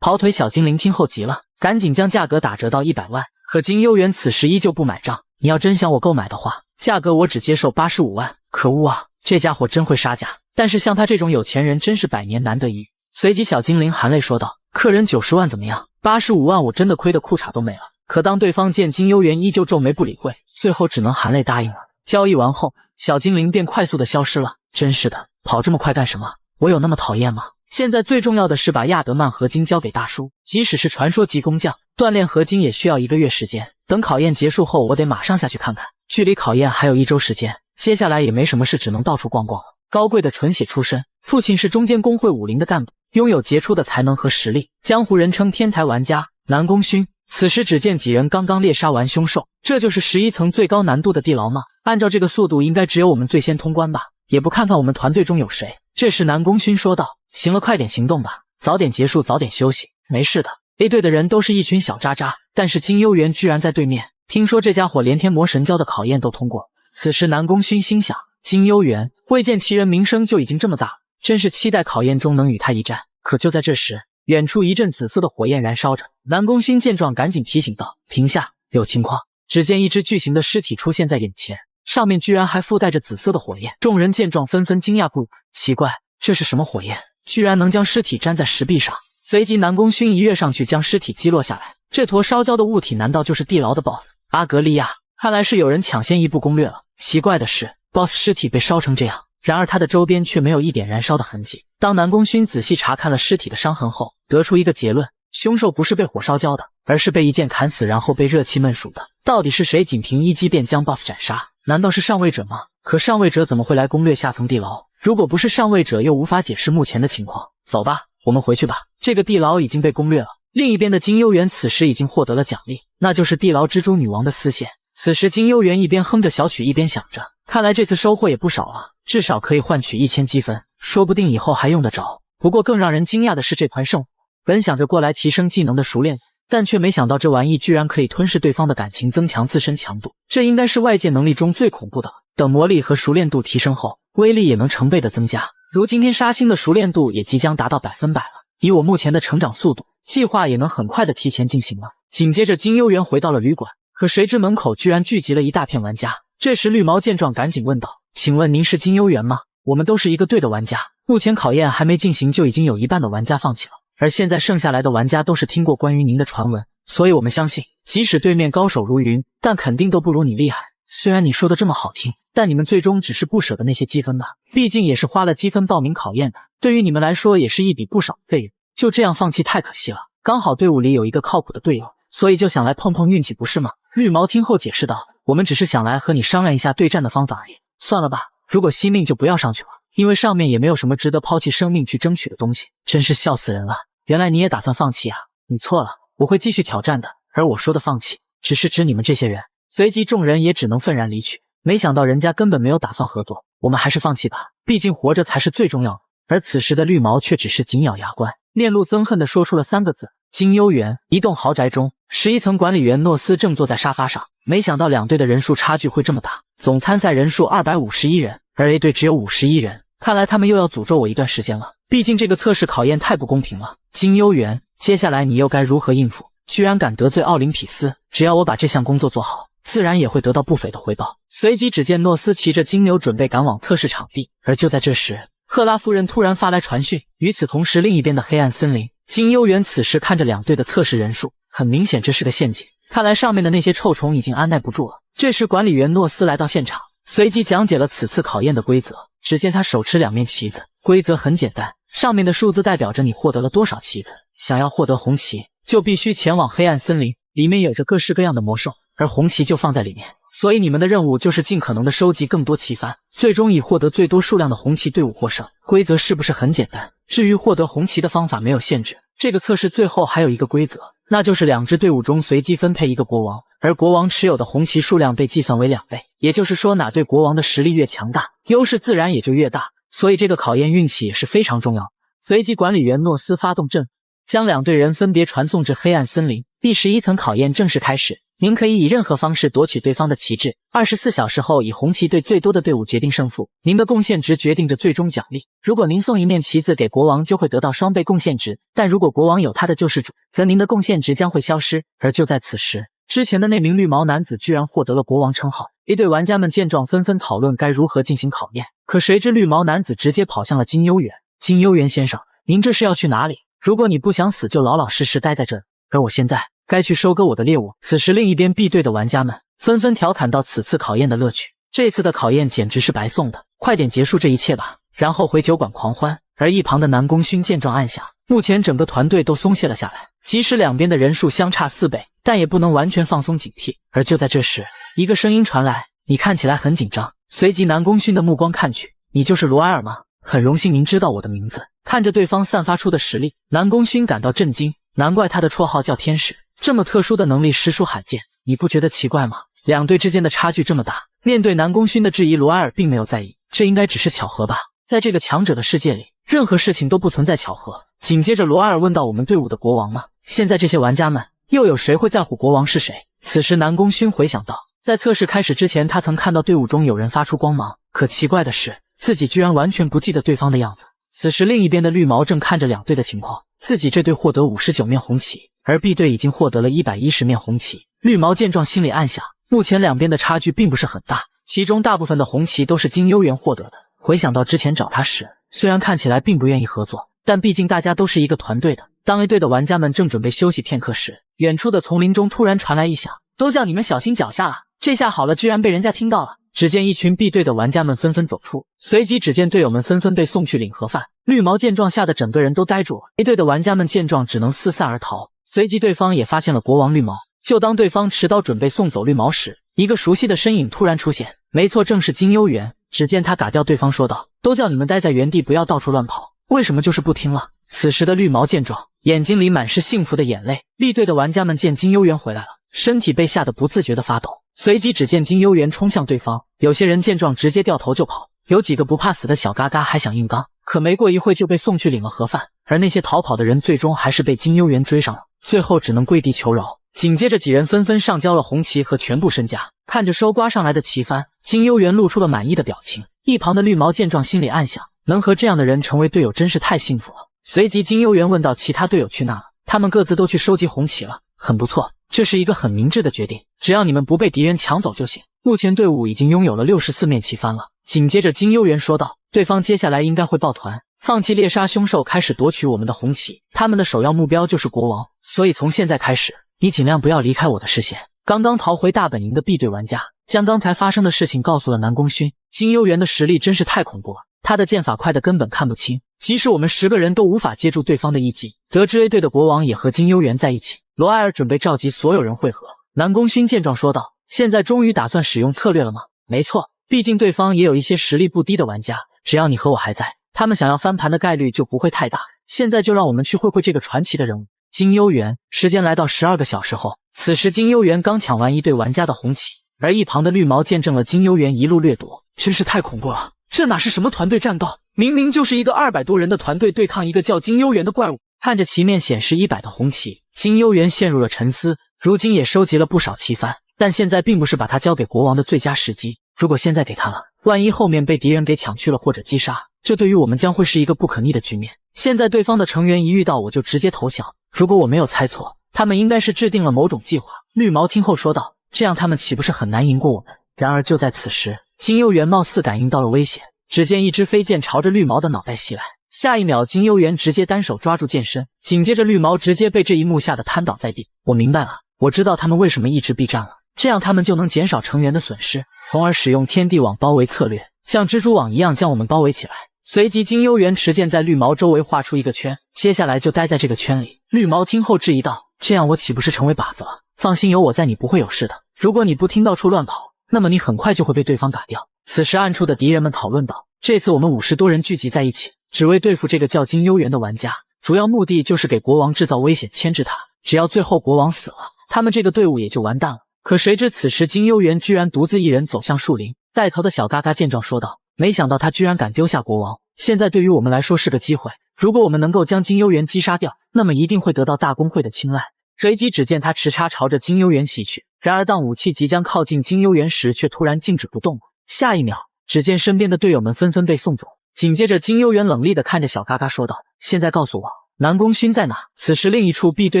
跑腿小精灵听后急了，赶紧将价格打折到100万。可金幽园此时依旧不买账，你要真想我购买的话，价格我只接受85万。可恶啊，这家伙真会杀价。但是像他这种有钱人真是百年难得一遇。随即小精灵含泪说道，客人90万怎么样？85万我真的亏得裤衩都没了。可当对方见金幽园依旧皱眉不理会，最后只能含泪答应了。交易完后，小精灵便快速的消失了。真是的，跑这么快干什么？我有那么讨厌吗？现在最重要的是把亚德曼合金交给大叔，即使是传说级工匠，锻炼合金也需要1个月时间。等考验结束后，我得马上下去看看。距离考验还有1周时间，接下来也没什么事，只能到处逛逛了。高贵的纯血出身，父亲是中间工会武林的干部，拥有杰出的才能和实力，江湖人称天台玩家南宫勋。此时只见几人刚刚猎杀完凶兽，这就是11层最高难度的地牢吗？按照这个速度，应该只有我们最先通关吧？也不看看我们团队中有谁。这时南宫勋说道：“行了，快点行动吧，早点结束，早点休息。没事的。”A 队的人都是一群小渣渣，但是金幽园居然在对面。听说这家伙连天魔神教的考验都通过。此时南宫勋心想，金幽园未见其人名声就已经这么大，真是期待考验中能与他一战。可就在这时，远处一阵紫色的火焰燃烧着。南宫勋见状赶紧提醒道：“停下，有情况。”只见一只巨型的尸体出现在眼前，上面居然还附带着紫色的火焰。众人见状纷纷惊讶不？奇怪，这是什么火焰？居然能将尸体粘在石壁上。随即南宫勋一跃上去将尸体击落下来。这坨烧焦的物体难道就是地牢的 BOSS 阿格利亚？看来是有人抢先一步攻略了。奇怪的是 BOSS 尸体被烧成这样，然而他的周边却没有一点燃烧的痕迹。当南宫勋仔细查看了尸体的伤痕后，得出一个结论：凶兽不是被火烧焦的，而是被一剑砍死然后被热气焖熟的。到底是谁仅凭一击便将 BOSS 斩杀？难道是上位者吗？可上位者怎么会来攻略下层地牢？如果不是上位者，又无法解释目前的情况。走吧，我们回去吧。这个地牢已经被攻略了。另一边的金幽园此时已经获得了奖励，那就是地牢蜘蛛女王的丝线。此时金幽园一边哼着小曲，一边想着，看来这次收获也不少啊，至少可以换取1000积分，说不定以后还用得着。不过更让人惊讶的是这团圣火，本想着过来提升技能的熟练，但却没想到这玩意居然可以吞噬对方的感情，增强自身强度，这应该是外界能力中最恐怖的了。等魔力和熟练度提升后，威力也能成倍的增加。如今天杀星的熟练度也即将达到100%了，以我目前的成长速度，计划也能很快的提前进行了。紧接着金幽园回到了旅馆，可谁知门口居然聚集了一大片玩家。这时绿毛见状赶紧问道：“请问您是金幽园吗？我们都是一个队的玩家，目前考验还没进行就已经有1半的玩家放弃了，而现在剩下来的玩家都是听过关于您的传闻，所以我们相信，即使对面高手如云，但肯定都不如你厉害。虽然你说的这么好听，但你们最终只是不舍得那些积分吧？毕竟也是花了积分报名考验的，对于你们来说也是一笔不少的费用，就这样放弃太可惜了。刚好队伍里有一个靠谱的队友，所以就想来碰碰运气，不是吗？”绿毛听后解释道：“我们只是想来和你商量一下对战的方法而已。算了吧，如果惜命就不要上去了，因为上面也没有什么值得抛弃生命去争取的东西。”真是笑死人了，原来你也打算放弃啊？你错了，我会继续挑战的，而我说的放弃，只是指你们这些人。随即众人也只能愤然离去。没想到人家根本没有打算合作，我们还是放弃吧，毕竟活着才是最重要的。而此时的绿毛却只是紧咬牙关，面露憎恨地说出了3个字：金幽园。一栋豪宅中，11层管理员诺斯正坐在沙发上，没想到两队的人数差距会这么大，总参赛人数251人，而 A 队只有51人，看来他们又要诅咒我一段时间了。毕竟这个测试考验太不公平了。金幽园，接下来你又该如何应付？居然敢得罪奥林匹斯，只要我把这项工作做好，自然也会得到不菲的回报。随即只见诺斯骑着金牛准备赶往测试场地，而就在这时，赫拉夫人突然发来传讯。与此同时，另一边的黑暗森林，金幽园此时看着两队的测试人数，很明显这是个陷阱，看来上面的那些臭虫已经按耐不住了。这时管理员诺斯来到现场，随即讲解了此次考验的规则。只见他手持2面旗子，规则很简单，上面的数字代表着你获得了多少旗子。想要获得红旗，就必须前往黑暗森林，里面有着各式各样的魔兽，而红旗就放在里面。所以你们的任务就是尽可能的收集更多旗幡，最终以获得最多数量的红旗队伍获胜。规则是不是很简单？至于获得红旗的方法没有限制。这个测试最后还有一个规则，那就是2支队伍中随机分配一个国王，而国王持有的红旗数量被计算为2倍，也就是说哪队国王的实力越强大，优势自然也就越大。所以这个考验运气也是非常重要。随即管理员诺斯发动阵，将2队人分别传送至黑暗森林。第11层考验正式开始，您可以以任何方式夺取对方的旗帜，24小时后以红旗队最多的队伍决定胜负，您的贡献值决定着最终奖励。如果您送1面旗子给国王，就会得到双倍贡献值，但如果国王有他的救世主，则您的贡献值将会消失。而就在此时，之前的那名绿毛男子居然获得了国王称号。一队玩家们见状纷纷讨论该如何进行考验，可谁知绿毛男子直接跑向了金幽园。金幽园先生，您这是要去哪里？如果你不想死，就老老实实待在这里，而我现在该去收割我的猎物。此时另一边 B 队的玩家们纷纷调侃到此次考验的乐趣，这次的考验简直是白送的，快点结束这一切吧。然后回酒馆狂欢。而一旁的南宫勋见状暗想，目前整个团队都松懈了下来，即使两边的人数相差4倍，但也不能完全放松警惕。而就在这时，一个声音传来，你看起来很紧张。随即南宫勋的目光看去，你就是罗埃尔吗？很荣幸您知道我的名字。看着对方散发出的实力，南宫勋感到震惊，难怪他的绰号叫天使，这么特殊的能力实属罕见。你不觉得奇怪吗？两队之间的差距这么大，面对南宫勋的质疑，罗埃尔并没有在意，这应该只是巧合吧。在这个强者的世界里，任何事情都不存在巧合。紧接着罗埃尔问道，我们队伍的国王吗？现在这些玩家们又有谁会在乎国王是谁？此时南宫勋回想到，在测试开始之前，他曾看到队伍中有人发出光芒，可奇怪的是，自己居然完全不记得对方的样子。此时另一边的绿毛正看着两队的情况，自己这队获得59面红旗，而 B 队已经获得了110面红旗。绿毛见状心里暗想，目前两边的差距并不是很大，其中大部分的红旗都是金幽园获得的。回想到之前找他时，虽然看起来并不愿意合作，但毕竟大家都是一个团队的。当 A 队的玩家们正准备休息片刻时，远处的丛林中突然传来一响，都叫你们小心脚下啊！这下好了，居然被人家听到了。只见一群 B 队的玩家们纷纷走出，随即只见队友们纷纷被送去领盒饭。绿毛见状吓得整个人都呆住了。A 队的玩家们见状只能四散而逃，随即对方也发现了国王绿毛。就当对方持刀准备送走绿毛时，一个熟悉的身影突然出现，没错，正是金幽园。只见他嘎掉对方说道，都叫你们待在原地，不要到处乱跑，为什么就是不听了？此时的绿毛见状，眼睛里满是幸福的眼泪。B 队的玩家们见金幽园回来了，身体被吓得不自觉地发抖，随即只见金幽园冲向对方，有些人见状直接掉头就跑，有几个不怕死的小嘎嘎还想硬刚，可没过一会就被送去领了盒饭。而那些逃跑的人最终还是被金幽园追上了，最后只能跪地求饶。紧接着几人纷纷上交了红旗和全部身家，看着收刮上来的旗幡，金幽园露出了满意的表情。一旁的绿毛见状心里暗想，能和这样的人成为队友真是太幸福了。随即金幽园问道，其他队友去哪了？他们各自都去收集红旗了。很不错，这是一个很明智的决定，只要你们不被敌人抢走就行。目前队伍已经拥有了64面旗幡了。紧接着金幽园说道，对方接下来应该会抱团，放弃猎杀凶兽，开始夺取我们的红旗。他们的首要目标就是国王，所以从现在开始，你尽量不要离开我的视线。刚刚逃回大本营的 B 队玩家将刚才发生的事情告诉了南宫勋。金幽园的实力真是太恐怖了，他的剑法快得根本看不清，即使我们10个人都无法接住对方的一击。得知 A 队的国王也和金幽园在一起，罗埃尔准备召集所有人会合。南宫勋见状说道，现在终于打算使用策略了吗？没错，毕竟对方也有一些实力不低的玩家，只要你和我还在，他们想要翻盘的概率就不会太大。现在就让我们去会会这个传奇的人物金幽园。时间来到12个小时后，此时金幽园刚抢完一队玩家的红旗，而一旁的绿毛见证了金幽园一路掠夺，真是太恐怖了，这哪是什么团队战斗，明明就是一个200多人的团队对抗一个叫金幽园的怪物。看着旗面显示100的红旗，金幽园陷入了沉思。如今也收集了不少旗幡，但现在并不是把它交给国王的最佳时机。如果现在给他了，万一后面被敌人给抢去了或者击杀，这对于我们将会是一个不可逆的局面。现在对方的成员一遇到我就直接投降，如果我没有猜错，他们应该是制定了某种计划。绿毛听后说道，这样他们岂不是很难赢过我们？然而就在此时，金幽园貌似感应到了危险，只见一支飞剑朝着绿毛的脑袋袭来，下一秒金幽园直接单手抓住剑身，紧接着绿毛直接被这一幕吓得瘫倒在地。我明白了，我知道他们为什么一直避战了，这样他们就能减少成员的损失，从而使用天地网包围策略，像蜘蛛网一样将我们包围起来。随即金幽园持剑在绿毛周围画出一个圈，接下来就待在这个圈里。绿毛听后质疑道，这样我岂不是成为靶子了？放心，有我在，你不会有事的。如果你不听到处乱跑，那么你很快就会被对方打掉。此时暗处的敌人们讨论道，这次我们50多人聚集在一起，只为对付这个叫金幽园的玩家，主要目的就是给国王制造危险，牵制他。只要最后国王死了，他们这个队伍也就完蛋了。可谁知此时金幽园居然独自一人走向树林，带头的小嘎嘎见状说道，没想到他居然敢丢下国王，现在对于我们来说是个机会，如果我们能够将金幽园击杀掉，那么一定会得到大公会的青睐。随即只见他持叉朝着金幽园袭去，然而当武器即将靠近金幽园时，却突然静止不动了。下一秒，只见身边的队友们纷纷被送走。紧接着金幽园冷厉地看着小嘎嘎说道，现在告诉我，南宫勋在哪？此时另一处 B 队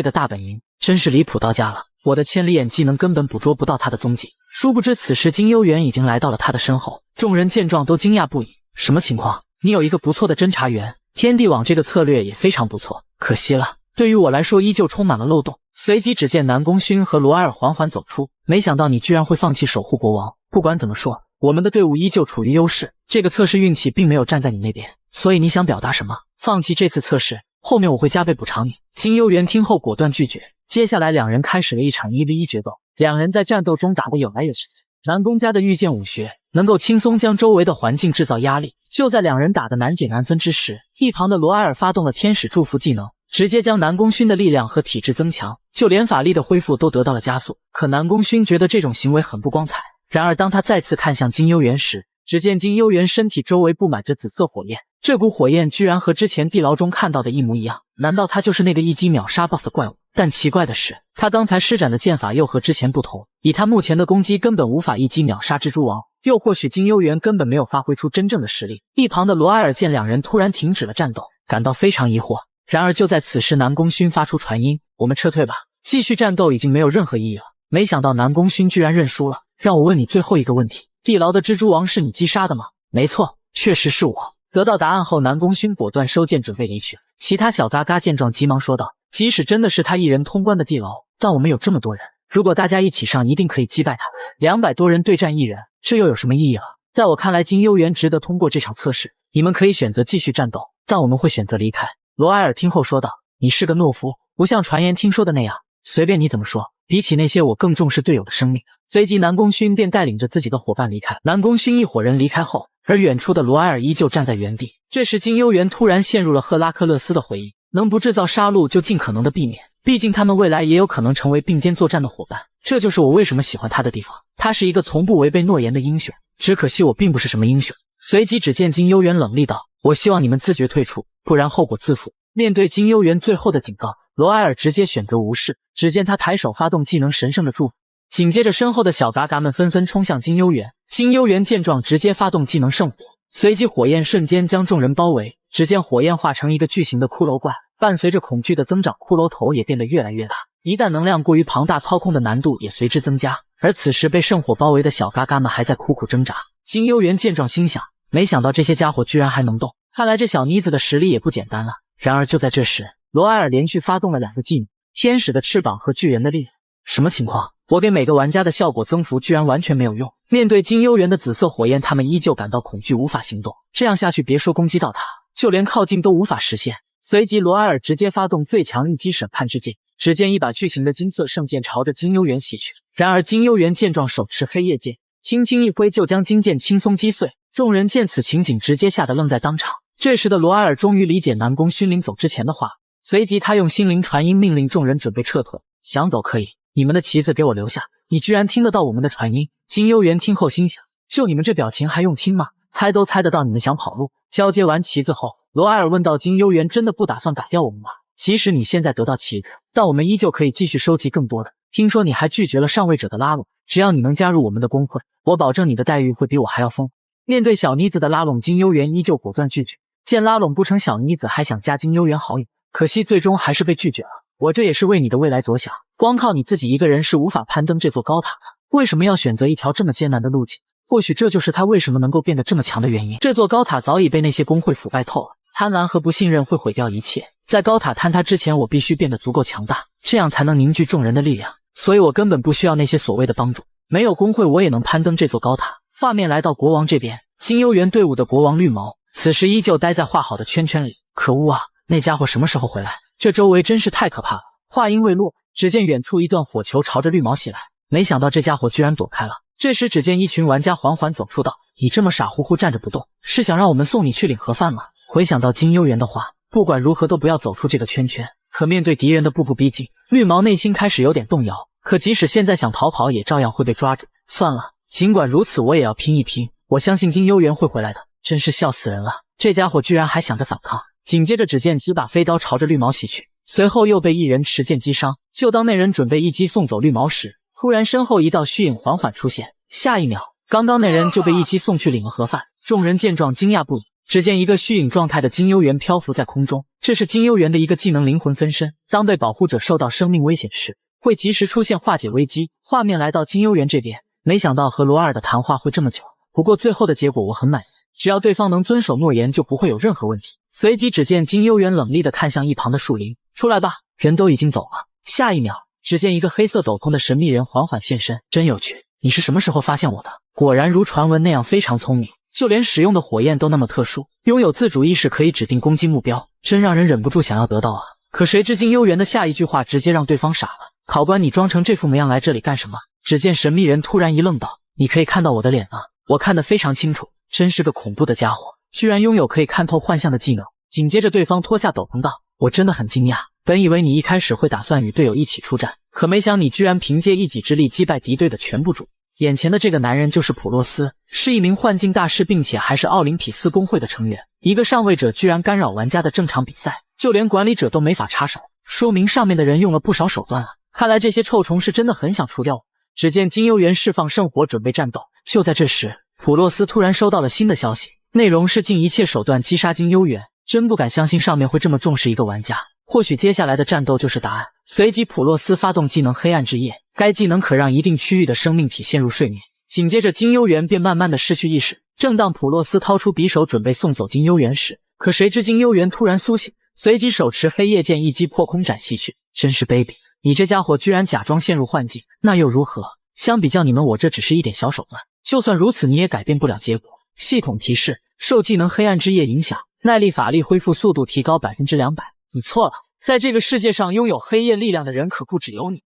的大本营真是离谱到家了，我的千里眼技能根本捕捉不到他的踪迹。殊不知此时金幽园已经来到了他的身后，众人见状都惊讶不已。什么情况？你有一个不错的侦查员，天地网这个策略也非常不错，可惜了，对于我来说依旧充满了漏洞。随即只见南宫勋和罗埃尔缓缓走出，没想到你居然会放弃守护国王。不管怎么说，我们的队伍依旧处于优势，这个测试运气并没有站在你那边，所以你想表达什么？放弃这次测试，后面我会加倍补偿你。金幽园听后果断拒绝。接下来两人开始了一场1v1决斗，两人在战斗中打得有来有去。南宫家的御剑武学能够轻松将周围的环境制造压力，就在两人打得难解难分之时，一旁的罗埃尔发动了天使祝福技能，直接将南宫勋的力量和体质增强，就连法力的恢复都得到了加速。可南宫勋觉得这种行为很不光彩。然而当他再次看向金幽园时，只见金幽园身体周围布满着紫色火焰，这股火焰居然和之前地牢中看到的一模一样。难道他就是那个一击秒杀 BOSS 的怪物？但奇怪的是，他刚才施展的剑法又和之前不同，以他目前的攻击根本无法一击秒杀蜘蛛王，又或许金幽园根本没有发挥出真正的实力。一旁的罗埃尔见两人突然停止了战斗，感到非常疑惑。然而就在此时，南宫勋发出传音：“我们撤退吧，继续战斗已经没有任何意义了。”没想到南宫勋居然认输了。让我问你最后一个问题，地牢的蜘蛛王是你击杀的吗？没错，确实是我。得到答案后，南宫勋果断收剑准备离去。其他小嘎嘎见状急忙说道：“即使真的是他一人通关的地牢，但我们有这么多人，如果大家一起上，一定可以击败他。200多人对战一人，这又有什么意义了？在我看来，金幽园值得通过这场测试。你们可以选择继续战斗，但我们会选择离开。”罗埃尔听后说道：“你是个懦夫，不像传言听说的那样，随便你怎么说。比起那些，我更重视队友的生命。”随即南宫勋便带领着自己的伙伴离开。南宫勋一伙人离开后，而远处的罗埃尔依旧站在原地。这时金幽园突然陷入了赫拉克勒斯的回忆，能不制造杀戮就尽可能的避免，毕竟他们未来也有可能成为并肩作战的伙伴。这就是我为什么喜欢他的地方，他是一个从不违背诺言的英雄。只可惜我并不是什么英雄。随即只见金幽园冷厉道：“我希望你们自觉退出，不然后果自负。”面对金幽园最后的警告，罗埃尔直接选择无视。只见他抬手发动技能神圣的祝福，紧接着身后的小嘎嘎们纷纷冲向金幽园。金幽园见状直接发动技能圣火，随即火焰瞬间将众人包围。只见火焰化成一个巨型的骷髅怪，伴随着恐惧的增长，骷髅头也变得越来越大。一旦能量过于庞大，操控的难度也随之增加。而此时被圣火包围的小嘎嘎们还在苦苦挣扎。金幽园见状心想，没想到这些家伙居然还能动，看来这小妮子的实力也不简单了。然而就在这时，罗埃尔连续发动了2个技能，天使的翅膀和巨人的力量。什么情况？我给每个玩家的效果增幅居然完全没有用。面对金幽园的紫色火焰，他们依旧感到恐惧，无法行动。这样下去，别说攻击到他，就连靠近都无法实现。随即罗埃尔直接发动最强一击审判之剑，只见一把巨型的金色圣剑朝着金幽园袭去。然而金幽园见状，手持黑夜剑，轻轻一挥就将金剑轻松击碎。众人见此情景，直接吓得愣在当场。这时的罗埃尔终于理解南宫勋临走之前的话，随即他用心灵传音命令众人准备撤退。想走可以，你们的旗子给我留下。你居然听得到我们的传音？金幽园听后心想，就你们这表情还用听吗？猜都猜得到你们想跑路。交接完旗子后，罗埃尔问道：“金幽园真的不打算改掉我们吗？即使你现在得到旗子，但我们依旧可以继续收集更多的。听说你还拒绝了上位者的拉拢，只要你能加入我们的工会，我保证你的待遇会比我还要丰。”面对小妮子的拉拢，金幽园依旧果断拒绝。见拉拢不成，小妮子还想加金幽园好友，可惜最终还是被拒绝了。我这也是为你的未来着想，光靠你自己一个人是无法攀登这座高塔的，为什么要选择一条这么艰难的路径？或许这就是他为什么能够变得这么强的原因。这座高塔早已被那些工会腐败透了，贪婪和不信任会毁掉一切。在高塔坍塌之前，我必须变得足够强大，这样才能凝聚众人的力量。所以我根本不需要那些所谓的帮助，没有工会我也能攀登这座高塔。画面来到国王这边，金幽园队伍的国王绿毛此时依旧待在画好的圈圈里。可恶啊，那家伙什么时候回来？这周围真是太可怕了。话音未落，只见远处一段火球朝着绿毛袭来，没想到这家伙居然躲开了。这时只见一群玩家缓缓走出道：“你这么傻乎乎站着不动，是想让我们送你去领盒饭吗？”回想到金幽园的话，不管如何都不要走出这个圈圈。可面对敌人的步步逼近，绿毛内心开始有点动摇。可即使现在想逃跑，也照样会被抓住。算了，尽管如此，我也要拼一拼。我相信金幽园会回来的。真是笑死人了，这家伙居然还想着反抗。紧接着只见几把飞刀朝着绿毛袭去，随后又被一人持剑击伤。就当那人准备一击送走绿毛时，突然身后一道虚影缓缓出现，下一秒，刚刚那人就被一击送去领了盒饭。众人见状惊讶不已，只见一个虚影状态的金幽园漂浮在空中，这是金幽园的一个技能灵魂分身，当被保护者受到生命危险时，会及时出现化解危机。画面来到金幽园这边，没想到和罗尔的谈话会这么久，不过最后的结果我很满意，只要对方能遵守诺言，就不会有任何问题。随即只见金幽园冷厉地看向一旁的树林，出来吧，人都已经走了。下一秒，只见一个黑色斗篷的神秘人缓缓现身，真有趣，你是什么时候发现我的？果然如传闻那样非常聪明，就连使用的火焰都那么特殊，拥有自主意识，可以指定攻击目标，真让人忍不住想要得到啊！可谁知金幽园的下一句话直接让对方傻了。考官，你装成这副模样来这里干什么？只见神秘人突然一愣道：“你可以看到我的脸吗？我看得非常清楚，真是个恐怖的家伙，居然拥有可以看透幻象的技能。”紧接着对方脱下斗篷道：“我真的很惊讶，本以为你一开始会打算与队友一起出战，可没想你居然凭借一己之力击败敌对的全部主力。眼前的这个男人就是普洛斯，是一名幻境大师，并且还是奥林匹斯公会的成员。一个上位者居然干扰玩家的正常比赛，就连管理者都没法插手，说明上面的人用了不少手段啊！看来这些臭虫是真的很想除掉我。”只见金幽园释放圣火准备战斗，就在这时，普洛斯突然收到了新的消息，内容是尽一切手段击杀金幽园。真不敢相信上面会这么重视一个玩家，或许接下来的战斗就是答案。随即普洛斯发动技能黑暗之夜，该技能可让一定区域的生命体陷入睡眠，紧接着金幽园便慢慢的失去意识。正当普洛斯掏出匕首准备送走金幽园时，可谁知金幽园突然苏醒，随即手持黑夜剑一击破空斩袭去。真是卑鄙，你这家伙居然假装陷入幻境，那又如何？相比较你们，我这只是一点小手段，就算如此你也改变不了结果。系统提示：受技能黑暗之夜影响，耐力法力恢复速度提高 200%。 你错了，在这个世界上拥有黑夜力量的人可不只有你。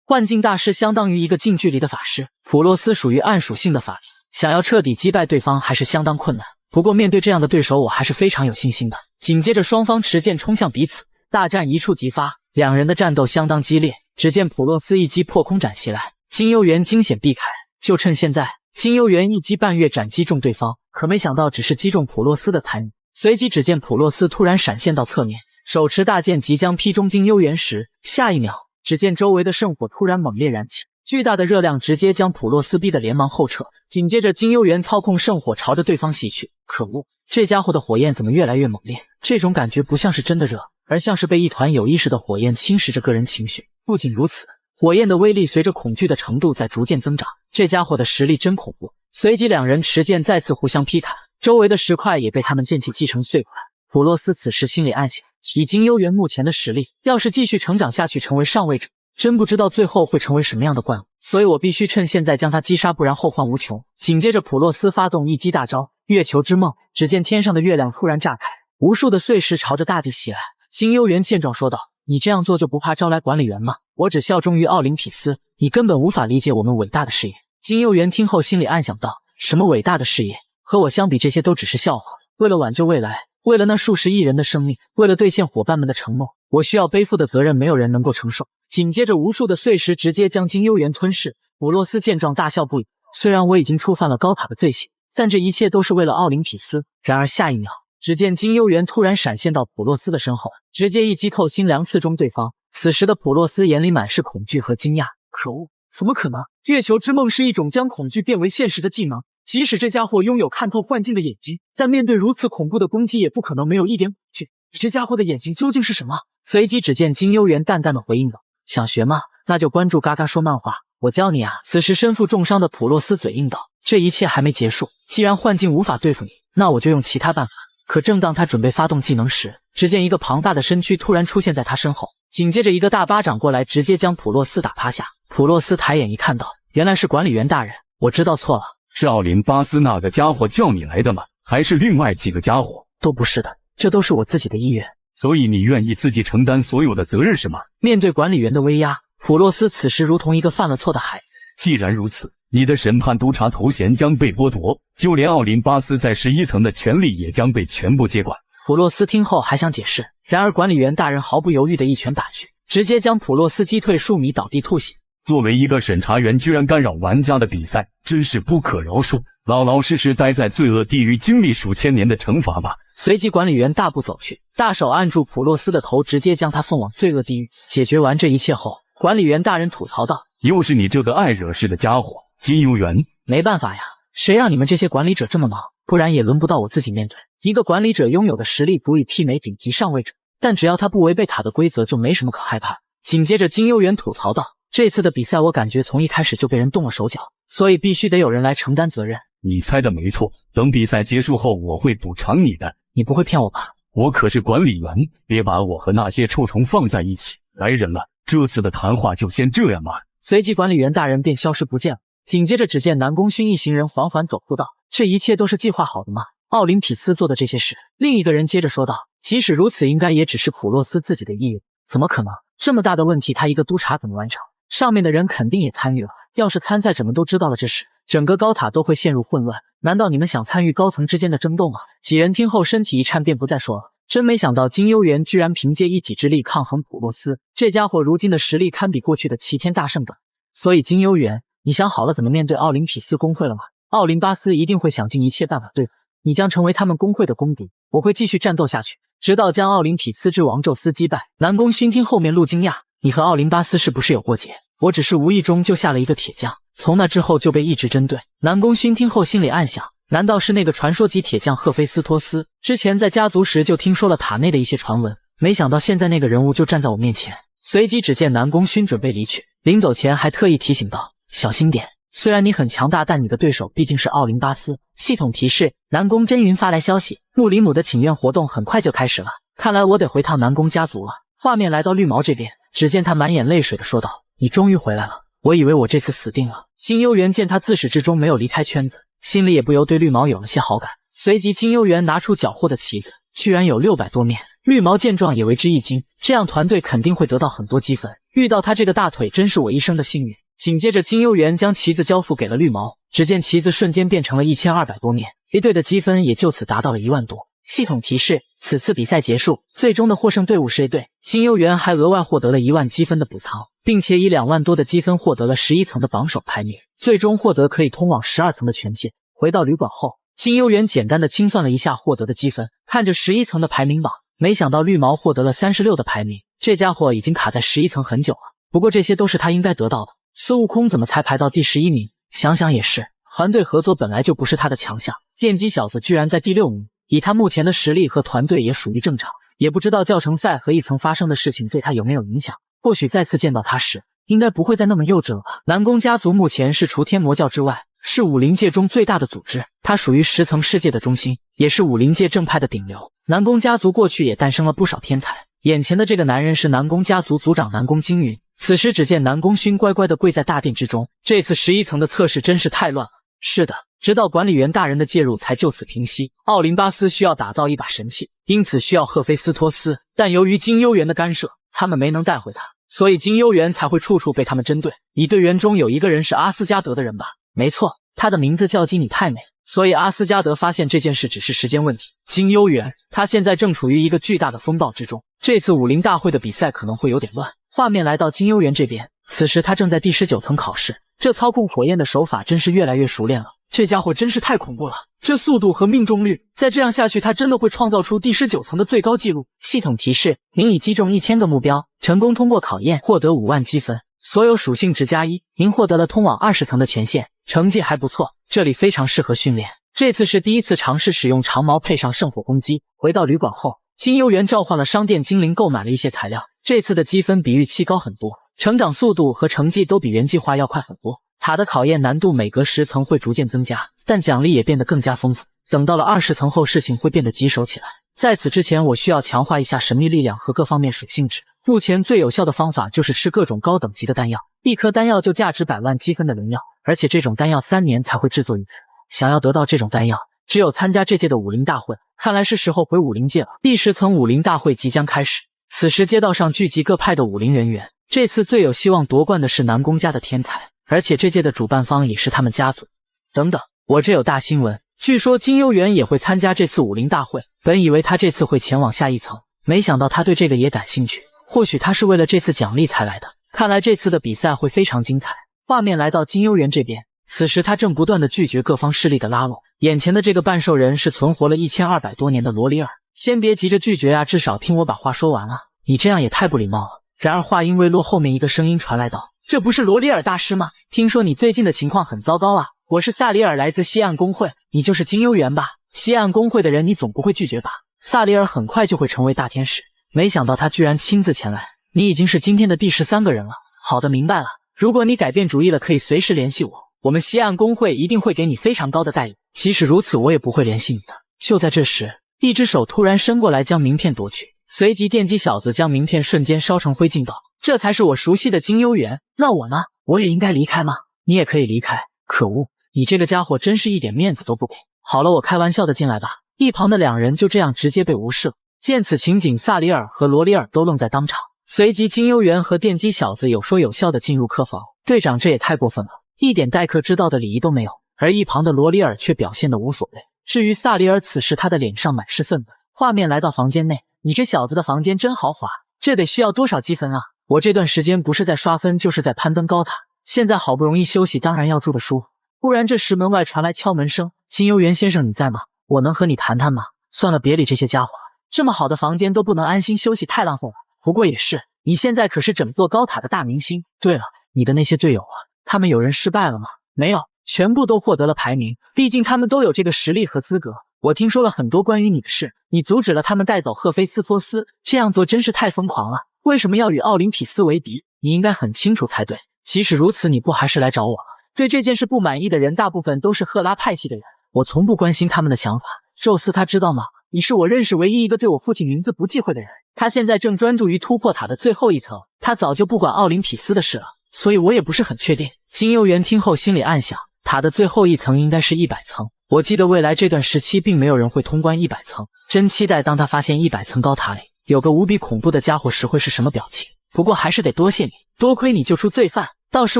幻境大师相当于一个近距离的法师，普洛斯属于暗属性的法力，想要彻底击败对方还是相当困难。不过面对这样的对手，我还是非常有信心的。紧接着双方持剑冲向彼此，大战一触即发，两人的战斗相当激烈。只见普洛斯一击破空斩袭来，金幽园惊险避开。就趁现在，金幽园一击半月斩击中对方，可没想到只是击中普洛斯的残影。随即只见普洛斯突然闪现到侧面，手持大剑即将劈中金幽园时，下一秒只见周围的圣火突然猛烈燃起，巨大的热量直接将普洛斯逼得连忙后撤。紧接着金幽园操控圣火朝着对方袭去。可恶，这家伙的火焰怎么越来越猛烈？这种感觉不像是真的热，而像是被一团有意识的火焰侵蚀着个人情绪。不仅如此，火焰的威力随着恐惧的程度在逐渐增长，这家伙的实力真恐怖。随即两人持剑再次互相劈砍，周围的石块也被他们剑气击成碎块。普洛斯此时心里暗想，以金幽园目前的实力，要是继续成长下去成为上位者，真不知道最后会成为什么样的怪物，所以我必须趁现在将他击杀，不然后患无穷。紧接着普洛斯发动一击大招月球之梦，只见天上的月亮突然炸开，无数的碎石朝着大地袭来。金幽园见状说道：“你这样做就不怕招来管理员吗？我只效忠于奥林匹斯，你根本无法理解我们伟大的事业。”金幽园听后心里暗想道：“什么伟大的事业？和我相比，这些都只是笑话。为了挽救未来，为了那数十亿人的生命，为了兑现伙伴们的承诺，我需要背负的责任没有人能够承受。”紧接着无数的碎石直接将金幽园吞噬。普洛斯见状大笑不已，虽然我已经触犯了高塔的罪行，但这一切都是为了奥林匹斯。然而下一秒，只见金幽园突然闪现到普洛斯的身后，直接一击透心凉刺中对方。此时的普洛斯眼里满是恐惧和惊讶，可恶，怎么可能？月球之梦是一种将恐惧变为现实的技能，即使这家伙拥有看透幻境的眼睛，但面对如此恐怖的攻击也不可能没有一点恐惧。你这家伙的眼睛究竟是什么？随即只见金幽园淡淡的回应道：“想学吗？那就关注嘎嘎说漫画，我教你啊。”此时身负重伤的普洛斯嘴硬道：“这一切还没结束，既然幻境无法对付你，那我就用其他办法。”可正当他准备发动技能时，只见一个庞大的身躯突然出现在他身后，紧接着一个大巴掌过来，直接将普洛斯打趴下。普洛斯抬眼一看到，原来是管理员大人，我知道错了，是奥林巴斯那个家伙叫你来的吗？还是另外几个家伙？都不是的，这都是我自己的意愿。所以你愿意自己承担所有的责任是吗？面对管理员的威压，普洛斯此时如同一个犯了错的孩子。既然如此，你的审判督察头衔将被剥夺，就连奥林巴斯在11层的权力也将被全部接管。普洛斯听后还想解释，然而管理员大人毫不犹豫的一拳打去，直接将普洛斯击退数米，倒地吐血。作为一个审查员，居然干扰玩家的比赛，真是不可饶恕！老老实实待在罪恶地狱，经历数千年的惩罚吧。随即管理员大步走去，大手按住普洛斯的头，直接将他送往罪恶地狱。解决完这一切后，管理员大人吐槽道：“又是你这个爱惹事的家伙，金幽园。没办法呀，谁让你们这些管理者这么忙，不然也轮不到我自己面对。一个管理者拥有的实力足以媲美顶级上位者，但只要他不违背塔的规则，就没什么可害怕。”紧接着金幽园吐槽道：“这次的比赛我感觉从一开始就被人动了手脚，所以必须得有人来承担责任。”你猜的没错，等比赛结束后我会补偿你的。你不会骗我吧？我可是管理员，别把我和那些臭虫放在一起。来人了，这次的谈话就先这样吧。随即管理员大人便消失不见了。紧接着，只见南宫勋一行人缓缓走出道：“这一切都是计划好的吗？奥林匹斯做的这些事。”另一个人接着说道：“即使如此，应该也只是普洛斯自己的意愿，怎么可能？这么大的问题，他一个督察怎么完成？上面的人肯定也参与了。要是参赛者们都知道了这事，整个高塔都会陷入混乱。难道你们想参与高层之间的争斗吗？”几人听后身体一颤，便不再说了。真没想到金幽园居然凭借一己之力抗衡普洛斯，这家伙如今的实力堪比过去的齐天大圣等。所以金幽园，你想好了怎么面对奥林匹斯公会了吗？奥林巴斯一定会想尽一切办法对付你，将成为他们公会的公敌。我会继续战斗下去，直到将奥林匹斯之王宙斯击败。南宫勋听后面路惊讶：“你和奥林巴斯是不是有过节？我只是无意中救下了一个铁匠，从那之后就被一直针对。”南宫勋听后心里暗想：难道是那个传说级铁匠赫菲斯托斯？之前在家族时就听说了塔内的一些传闻，没想到现在那个人物就站在我面前。随即只见南宫勋准备离去，临走前还特意提醒道：“小心点，虽然你很强大，但你的对手毕竟是奥林巴斯。”系统提示：南宫真云发来消息，穆里姆的请愿活动很快就开始了，看来我得回趟南宫家族了。画面来到绿毛这边，只见他满眼泪水的说道：“你终于回来了，我以为我这次死定了。”金幽园见他自始至终没有离开圈子，心里也不由对绿毛有了些好感。随即金幽园拿出缴获的旗子，居然有600多面。绿毛见状也为之一惊，这样团队肯定会得到很多积分，遇到他这个大腿真是我一生的幸运。紧接着金幽园将旗子交付给了绿毛，只见旗子瞬间变成了1200多面，一队的积分也就此达到了1万多。系统提示：此次比赛结束，最终的获胜队伍是 A 队。金幽园还额外获得了1万积分的补偿，并且以2万多的积分获得了11层的榜首排名，最终获得可以通往12层的权限。回到旅馆后，金幽园简单的清算了一下获得的积分，看着11层的排名榜，没想到绿毛获得了36的排名，这家伙已经卡在11层很久了。不过这些都是他应该得到的。孙悟空怎么才排到第11名？想想也是，团队合作本来就不是他的强项，电击小子居然在第6名，以他目前的实力和团队也属于正常。也不知道教程赛和一层发生的事情对他有没有影响，或许再次见到他时，应该不会再那么幼稚了吧。南宫家族目前是除天魔教之外，是武林界中最大的组织，它属于10层世界的中心，也是武林界正派的顶流。南宫家族过去也诞生了不少天才，眼前的这个男人是南宫家族族长南宫惊云。此时只见南宫勋乖乖地跪在大殿之中，这次11层的测试真是太乱了。是的，直到管理员大人的介入才就此平息。奥林巴斯需要打造一把神器，因此需要赫菲斯托斯，但由于金幽园的干涉，他们没能带回他，所以金幽园才会处处被他们针对。你队员中有一个人是阿斯加德的人吧？没错，他的名字叫基米泰美。所以阿斯加德发现这件事只是时间问题。金幽园，他现在正处于一个巨大的风暴之中，这次武林大会的比赛可能会有点乱。画面来到金幽园这边，此时他正在第19层考试，这操控火焰的手法真是越来越熟练了。这家伙真是太恐怖了，这速度和命中率，再这样下去，他真的会创造出第19层的最高纪录。系统提示：您已击中1000个目标，成功通过考验，获得5万积分，所有属性值+1，您获得了通往20层的权限，成绩还不错，这里非常适合训练。这次是第一次尝试使用长矛配上圣火攻击。回到旅馆后，金幽园召唤了商店精灵购买了一些材料，这次的积分比预期高很多，成长速度和成绩都比原计划要快很多。塔的考验难度每隔10层会逐渐增加，但奖励也变得更加丰富。等到了20层后，事情会变得棘手起来。在此之前，我需要强化一下神秘力量和各方面属性值。目前最有效的方法就是吃各种高等级的丹药，一颗丹药就价值100万积分的灵药，而且这种丹药3年才会制作一次。想要得到这种丹药，只有参加这届的武林大会。看来是时候回武林界了。第10层武林大会即将开始，此时街道上聚集各派的武林人员。这次最有希望夺冠的是南宫家的天才，而且这届的主办方也是他们家族。等等，我这有大新闻，据说金幽园也会参加这次武林大会。本以为他这次会前往下一层，没想到他对这个也感兴趣，或许他是为了这次奖励才来的。看来这次的比赛会非常精彩。画面来到金幽园这边，此时他正不断地拒绝各方势力的拉拢。眼前的这个半兽人是存活了1200多年的罗里尔。先别急着拒绝啊，至少听我把话说完啊，你这样也太不礼貌了。然而话音未落，后面一个声音传来道：这不是罗里尔大师吗？听说你最近的情况很糟糕啊。我是萨里尔，来自西岸公会，你就是金幽园吧？西岸公会的人你总不会拒绝吧？萨里尔很快就会成为大天使，没想到他居然亲自前来。你已经是今天的第13个人了。好的，明白了。如果你改变主意了，可以随时联系我，我们西岸公会一定会给你非常高的待遇。即使如此，我也不会联系你的。就在这时，一只手突然伸过来将名片夺去，随即电击小子将名片瞬间烧成灰烬道：这才是我熟悉的金幽园。那我呢？我也应该离开吗？你也可以离开，可恶，你这个家伙真是一点面子都不给。好了，我开玩笑的，进来吧。一旁的两人就这样直接被无视了。见此情景，萨里尔和罗里尔都愣在当场。随即金幽园和电击小子有说有笑的进入客房。队长，这也太过分了，一点待客之道的礼仪都没有。而一旁的罗里尔却表现得无所谓。至于萨里尔，此时他的脸上满是愤懑。画面来到房间内，你这小子的房间真豪华，这得需要多少积分啊？我这段时间不是在刷分就是在攀登高塔，现在好不容易休息，当然要住得舒服。忽然这时门外传来敲门声，金幽园先生你在吗？我能和你谈谈吗？算了，别理这些家伙，这么好的房间都不能安心休息，太浪费了。不过也是，你现在可是整座高塔的大明星。对了，你的那些队友啊，他们有人失败了吗？没有，全部都获得了排名，毕竟他们都有这个实力和资格。我听说了很多关于你的事，你阻止了他们带走赫菲斯托斯，这样做真是太疯狂了。为什么要与奥林匹斯为敌？你应该很清楚才对。即使如此，你不还是来找我了？对这件事不满意的人大部分都是赫拉派系的人，我从不关心他们的想法。宙斯他知道吗？你是我认识唯一一个对我父亲名字不忌讳的人。他现在正专注于突破塔的最后一层，他早就不管奥林匹斯的事了，所以我也不是很确定。金幽园听后心里暗想，塔的最后一层应该是100层。我记得未来这段时期并没有人会通关100层，真期待当他发现100层高塔里有个无比恐怖的家伙时会是什么表情。不过还是得多谢你，多亏你救出罪犯，到时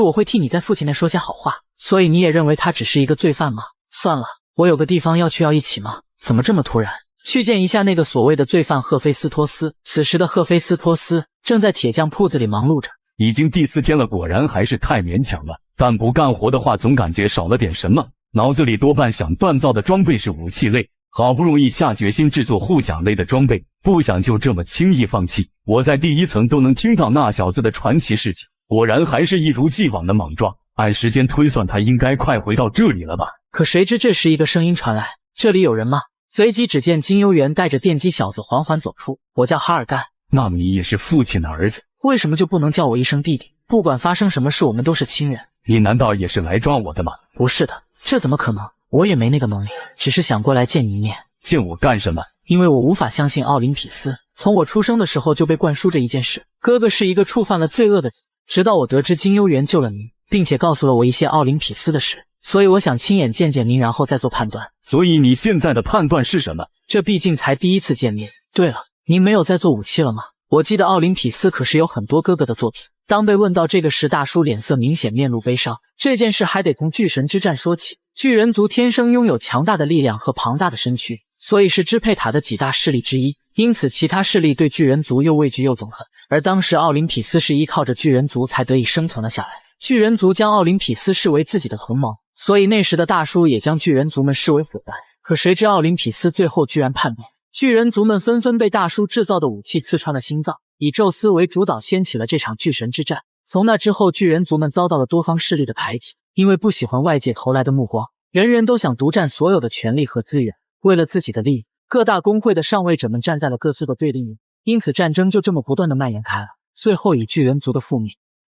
我会替你在父亲那说些好话。所以你也认为他只是一个罪犯吗？算了，我有个地方要去，要一起吗？怎么这么突然？去见一下那个所谓的罪犯赫菲斯托斯。此时的赫菲斯托斯正在铁匠铺子里忙碌着。已经第4天了，果然还是太勉强了。干不干活的话，总感觉少了点什么。脑子里多半想锻造的装备是武器类，好不容易下决心制作护甲类的装备，不想就这么轻易放弃。我在第1层都能听到那小子的传奇事情，果然还是一如既往的莽撞。按时间推算，他应该快回到这里了吧？可谁知这时一个声音传来：“这里有人吗？”随即只见金幽园带着电击小子缓缓走出。我叫哈尔干。那么你也是父亲的儿子？为什么就不能叫我一声弟弟？不管发生什么事，我们都是亲人。你难道也是来抓我的吗？不是的，这怎么可能？我也没那个能力，只是想过来见你一面。见我干什么？因为我无法相信奥林匹斯。从我出生的时候就被灌输着一件事：哥哥是一个触犯了罪恶的人。直到我得知金幽园救了您，并且告诉了我一些奥林匹斯的事，所以我想亲眼见见您，然后再做判断。所以你现在的判断是什么？这毕竟才第1次见面。对了，您没有在做武器了吗？我记得奥林匹斯可是有很多哥哥的作品。当被问到这个时，大叔脸色明显，面露悲伤。这件事还得从巨神之战说起。巨人族天生拥有强大的力量和庞大的身躯，所以是支配塔的几大势力之一，因此其他势力对巨人族又畏惧又憎恨。而当时奥林匹斯是依靠着巨人族才得以生存了下来，巨人族将奥林匹斯视为自己的同盟，所以那时的大叔也将巨人族们视为伙伴。可谁知奥林匹斯最后居然叛变，巨人族们纷纷被大叔制造的武器刺穿了心脏，以宙斯为主导掀起了这场巨神之战。从那之后，巨人族们遭到了多方势力的排挤，因为不喜欢外界投来的目光，人人都想独占所有的权力和资源。为了自己的利益，各大公会的上位者们站在了各自的对立面，因此战争就这么不断的蔓延开了。最后以巨人族的覆灭，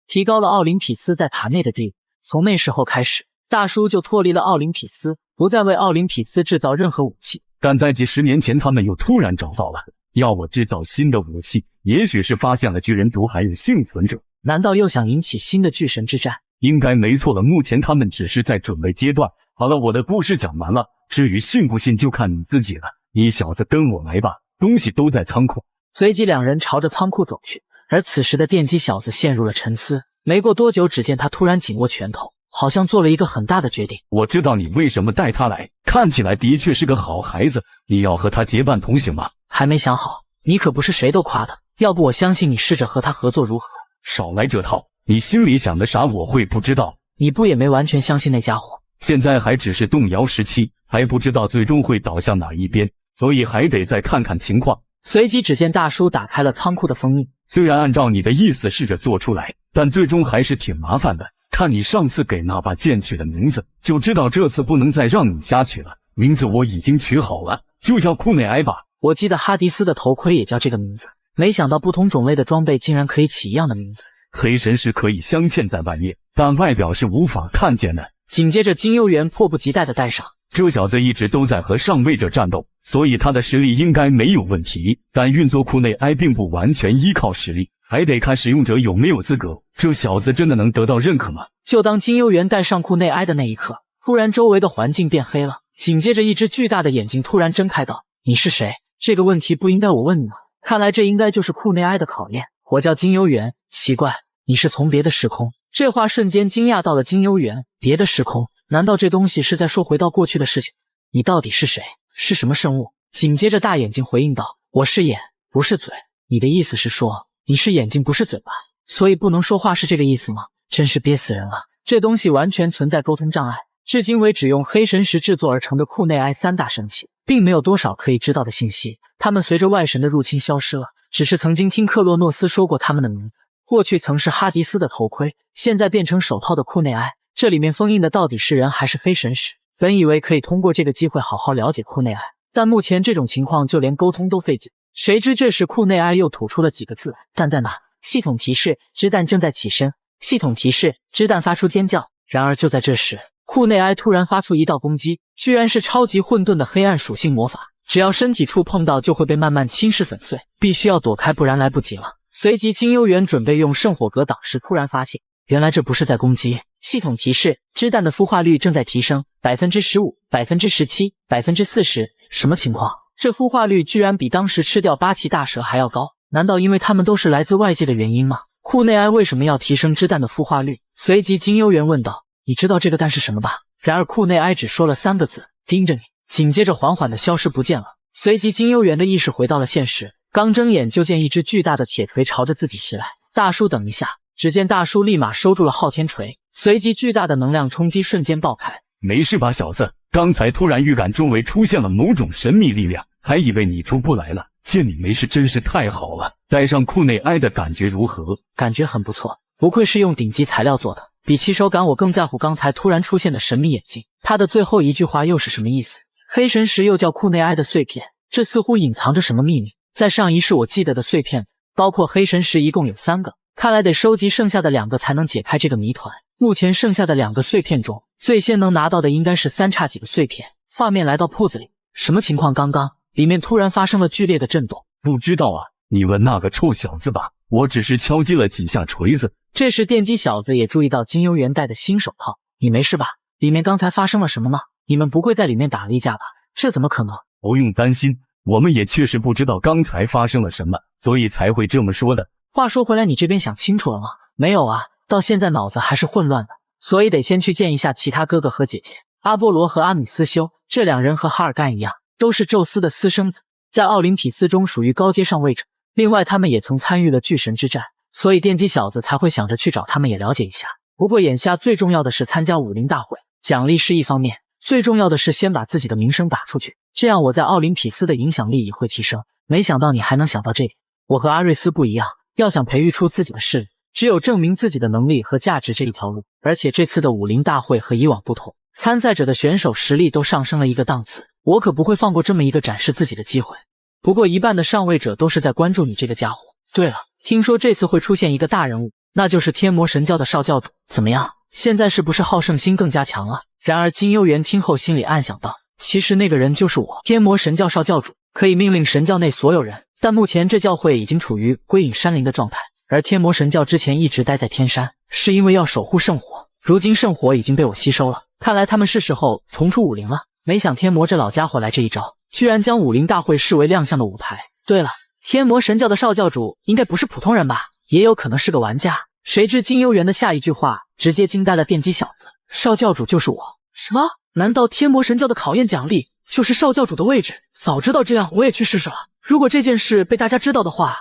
提高了奥林匹斯在塔内的地位。从那时候开始，大叔就脱离了奥林匹斯，不再为奥林匹斯制造任何武器。但在几10年前，他们又突然找到了要我制造新的武器，也许是发现了巨人族还有幸存者。难道又想引起新的巨神之战？应该没错了，目前他们只是在准备阶段。好了，我的故事讲完了，至于信不信就看你自己了。你小子跟我来吧，东西都在仓库。随即两人朝着仓库走去，而此时的电击小子陷入了沉思。没过多久，只见他突然紧握拳头，好像做了一个很大的决定。我知道你为什么带他来，看起来的确是个好孩子，你要和他结伴同行吗？还没想好，你可不是谁都夸的，要不我相信你试着和他合作如何？少来这套，你心里想的啥我会不知道？你不也没完全相信那家伙？现在还只是动摇时期，还不知道最终会倒向哪一边，所以还得再看看情况。随即只见大叔打开了仓库的封印，虽然按照你的意思试着做出来，但最终还是挺麻烦的。看你上次给那把剑取的名字，就知道这次不能再让你瞎取了。名字我已经取好了，就叫库内埃吧。我记得哈迪斯的头盔也叫这个名字，没想到不同种类的装备竟然可以起一样的名字。黑神石可以镶嵌在外面，但外表是无法看见的。紧接着金幽园迫不及待地戴上。这小子一直都在和上位者战斗，所以他的实力应该没有问题。但运作库内埃并不完全依靠实力，还得看使用者有没有资格。这小子真的能得到认可吗？就当金幽园戴上库内埃的那一刻，突然周围的环境变黑了，紧接着一只巨大的眼睛突然睁开道：“你是谁？这个问题不应该我问你吗？看来这应该就是库内埃的考验。我叫金幽园，奇怪，你是从别的时空？”这话瞬间惊讶到了金幽园，别的时空？难道这东西是在说回到过去的事情？你到底是谁？是什么生物？紧接着大眼睛回应道：“我是眼，不是嘴。你的意思是说你是眼睛不是嘴巴，所以不能说话，是这个意思吗？真是憋死人了！这东西完全存在沟通障碍。至今为止用黑神石制作而成的库内埃三大神器，并没有多少可以知道的信息。他们随着外神的入侵消失了，只是曾经听克洛诺斯说过他们的名字。过去曾是哈迪斯的头盔，现在变成手套的库内埃，这里面封印的到底是人还是黑神石？本以为可以通过这个机会好好了解库内埃，但目前这种情况就连沟通都费劲。谁知这时库内埃又吐出了几个字：“弹在哪？”系统提示：之弹正在起身。系统提示：之弹发出尖叫。然而就在这时，库内埃突然发出一道攻击，居然是超级混沌的黑暗属性魔法，只要身体触碰到就会被慢慢侵蚀粉碎，必须要躲开，不然来不及了。随即金幽园准备用圣火格挡时，突然发现原来这不是在攻击。系统提示：之弹的孵化率正在提升，15%、17%、40%。什么情况？这孵化率居然比当时吃掉八岐大蛇还要高，难道因为它们都是来自外界的原因吗？库内埃为什么要提升之弹的孵化率？随即金幽园问道：“你知道这个弹是什么吧？”然而库内埃只说了3个字：“盯着你。”紧接着缓缓地消失不见了。随即金幽园的意识回到了现实，刚睁眼就见一只巨大的铁锤朝着自己袭来。大叔等一下！只见大叔立马收住了昊天锤，随即巨大的能量冲击瞬间爆开。没事吧，小子？刚才突然预感周围出现了某种神秘力量，还以为你出不来了。见你没事真是太好了。戴上库内埃的感觉如何？感觉很不错，不愧是用顶级材料做的。比起手感我更在乎刚才突然出现的神秘眼睛。他的最后一句话又是什么意思？黑神石又叫库内埃的碎片，这似乎隐藏着什么秘密。在上一世我记得的碎片包括黑神石一共有3个，看来得收集剩下的2个才能解开这个谜团。目前剩下的2个碎片中，最先能拿到的应该是3叉戟的碎片。画面来到铺子里，什么情况？刚刚里面突然发生了剧烈的震动。不知道啊，你问那个臭小子吧，我只是敲击了几下锤子。这时电击小子也注意到金幽园戴的新手套。你没事吧？里面刚才发生了什么吗？你们不会在里面打了一架吧？这怎么可能？不用担心，我们也确实不知道刚才发生了什么，所以才会这么说的。话说回来，你这边想清楚了吗？没有啊，到现在脑子还是混乱的，所以得先去见一下其他哥哥和姐姐。阿波罗和阿米斯修，这2人和哈尔干一样，都是宙斯的私生子，在奥林匹斯中属于高阶上位者。另外他们也曾参与了巨神之战，所以电击小子才会想着去找他们也了解一下。不过眼下最重要的是参加武林大会，奖励是一方面，最重要的是先把自己的名声打出去，这样我在奥林匹斯的影响力也会提升。没想到你还能想到这点。我和阿瑞斯不一样，要想培育出自己的势力，只有证明自己的能力和价值这一条路。而且这次的武林大会和以往不同，参赛者的选手实力都上升了一个档次，我可不会放过这么一个展示自己的机会。不过一半的上位者都是在关注你这个家伙。对了，听说这次会出现一个大人物，那就是天魔神教的少教主。怎么样，现在是不是好胜心更加强了？然而金幽园听后心里暗想道，其实那个人就是我，天魔神教少教主，可以命令神教内所有人，但目前这教会已经处于归隐山林的状态，而天魔神教之前一直待在天山，是因为要守护圣火，如今圣火已经被我吸收了，看来他们是时候重出武林了。没想天魔这老家伙来这一招，居然将武林大会视为亮相的舞台。对了，天魔神教的少教主应该不是普通人吧，也有可能是个玩家。谁知金幽园的下一句话直接惊呆了电击小子，少教主就是我？什么？难道天魔神教的考验奖励就是少教主的位置？早知道这样我也去试试了。如果这件事被大家知道的话，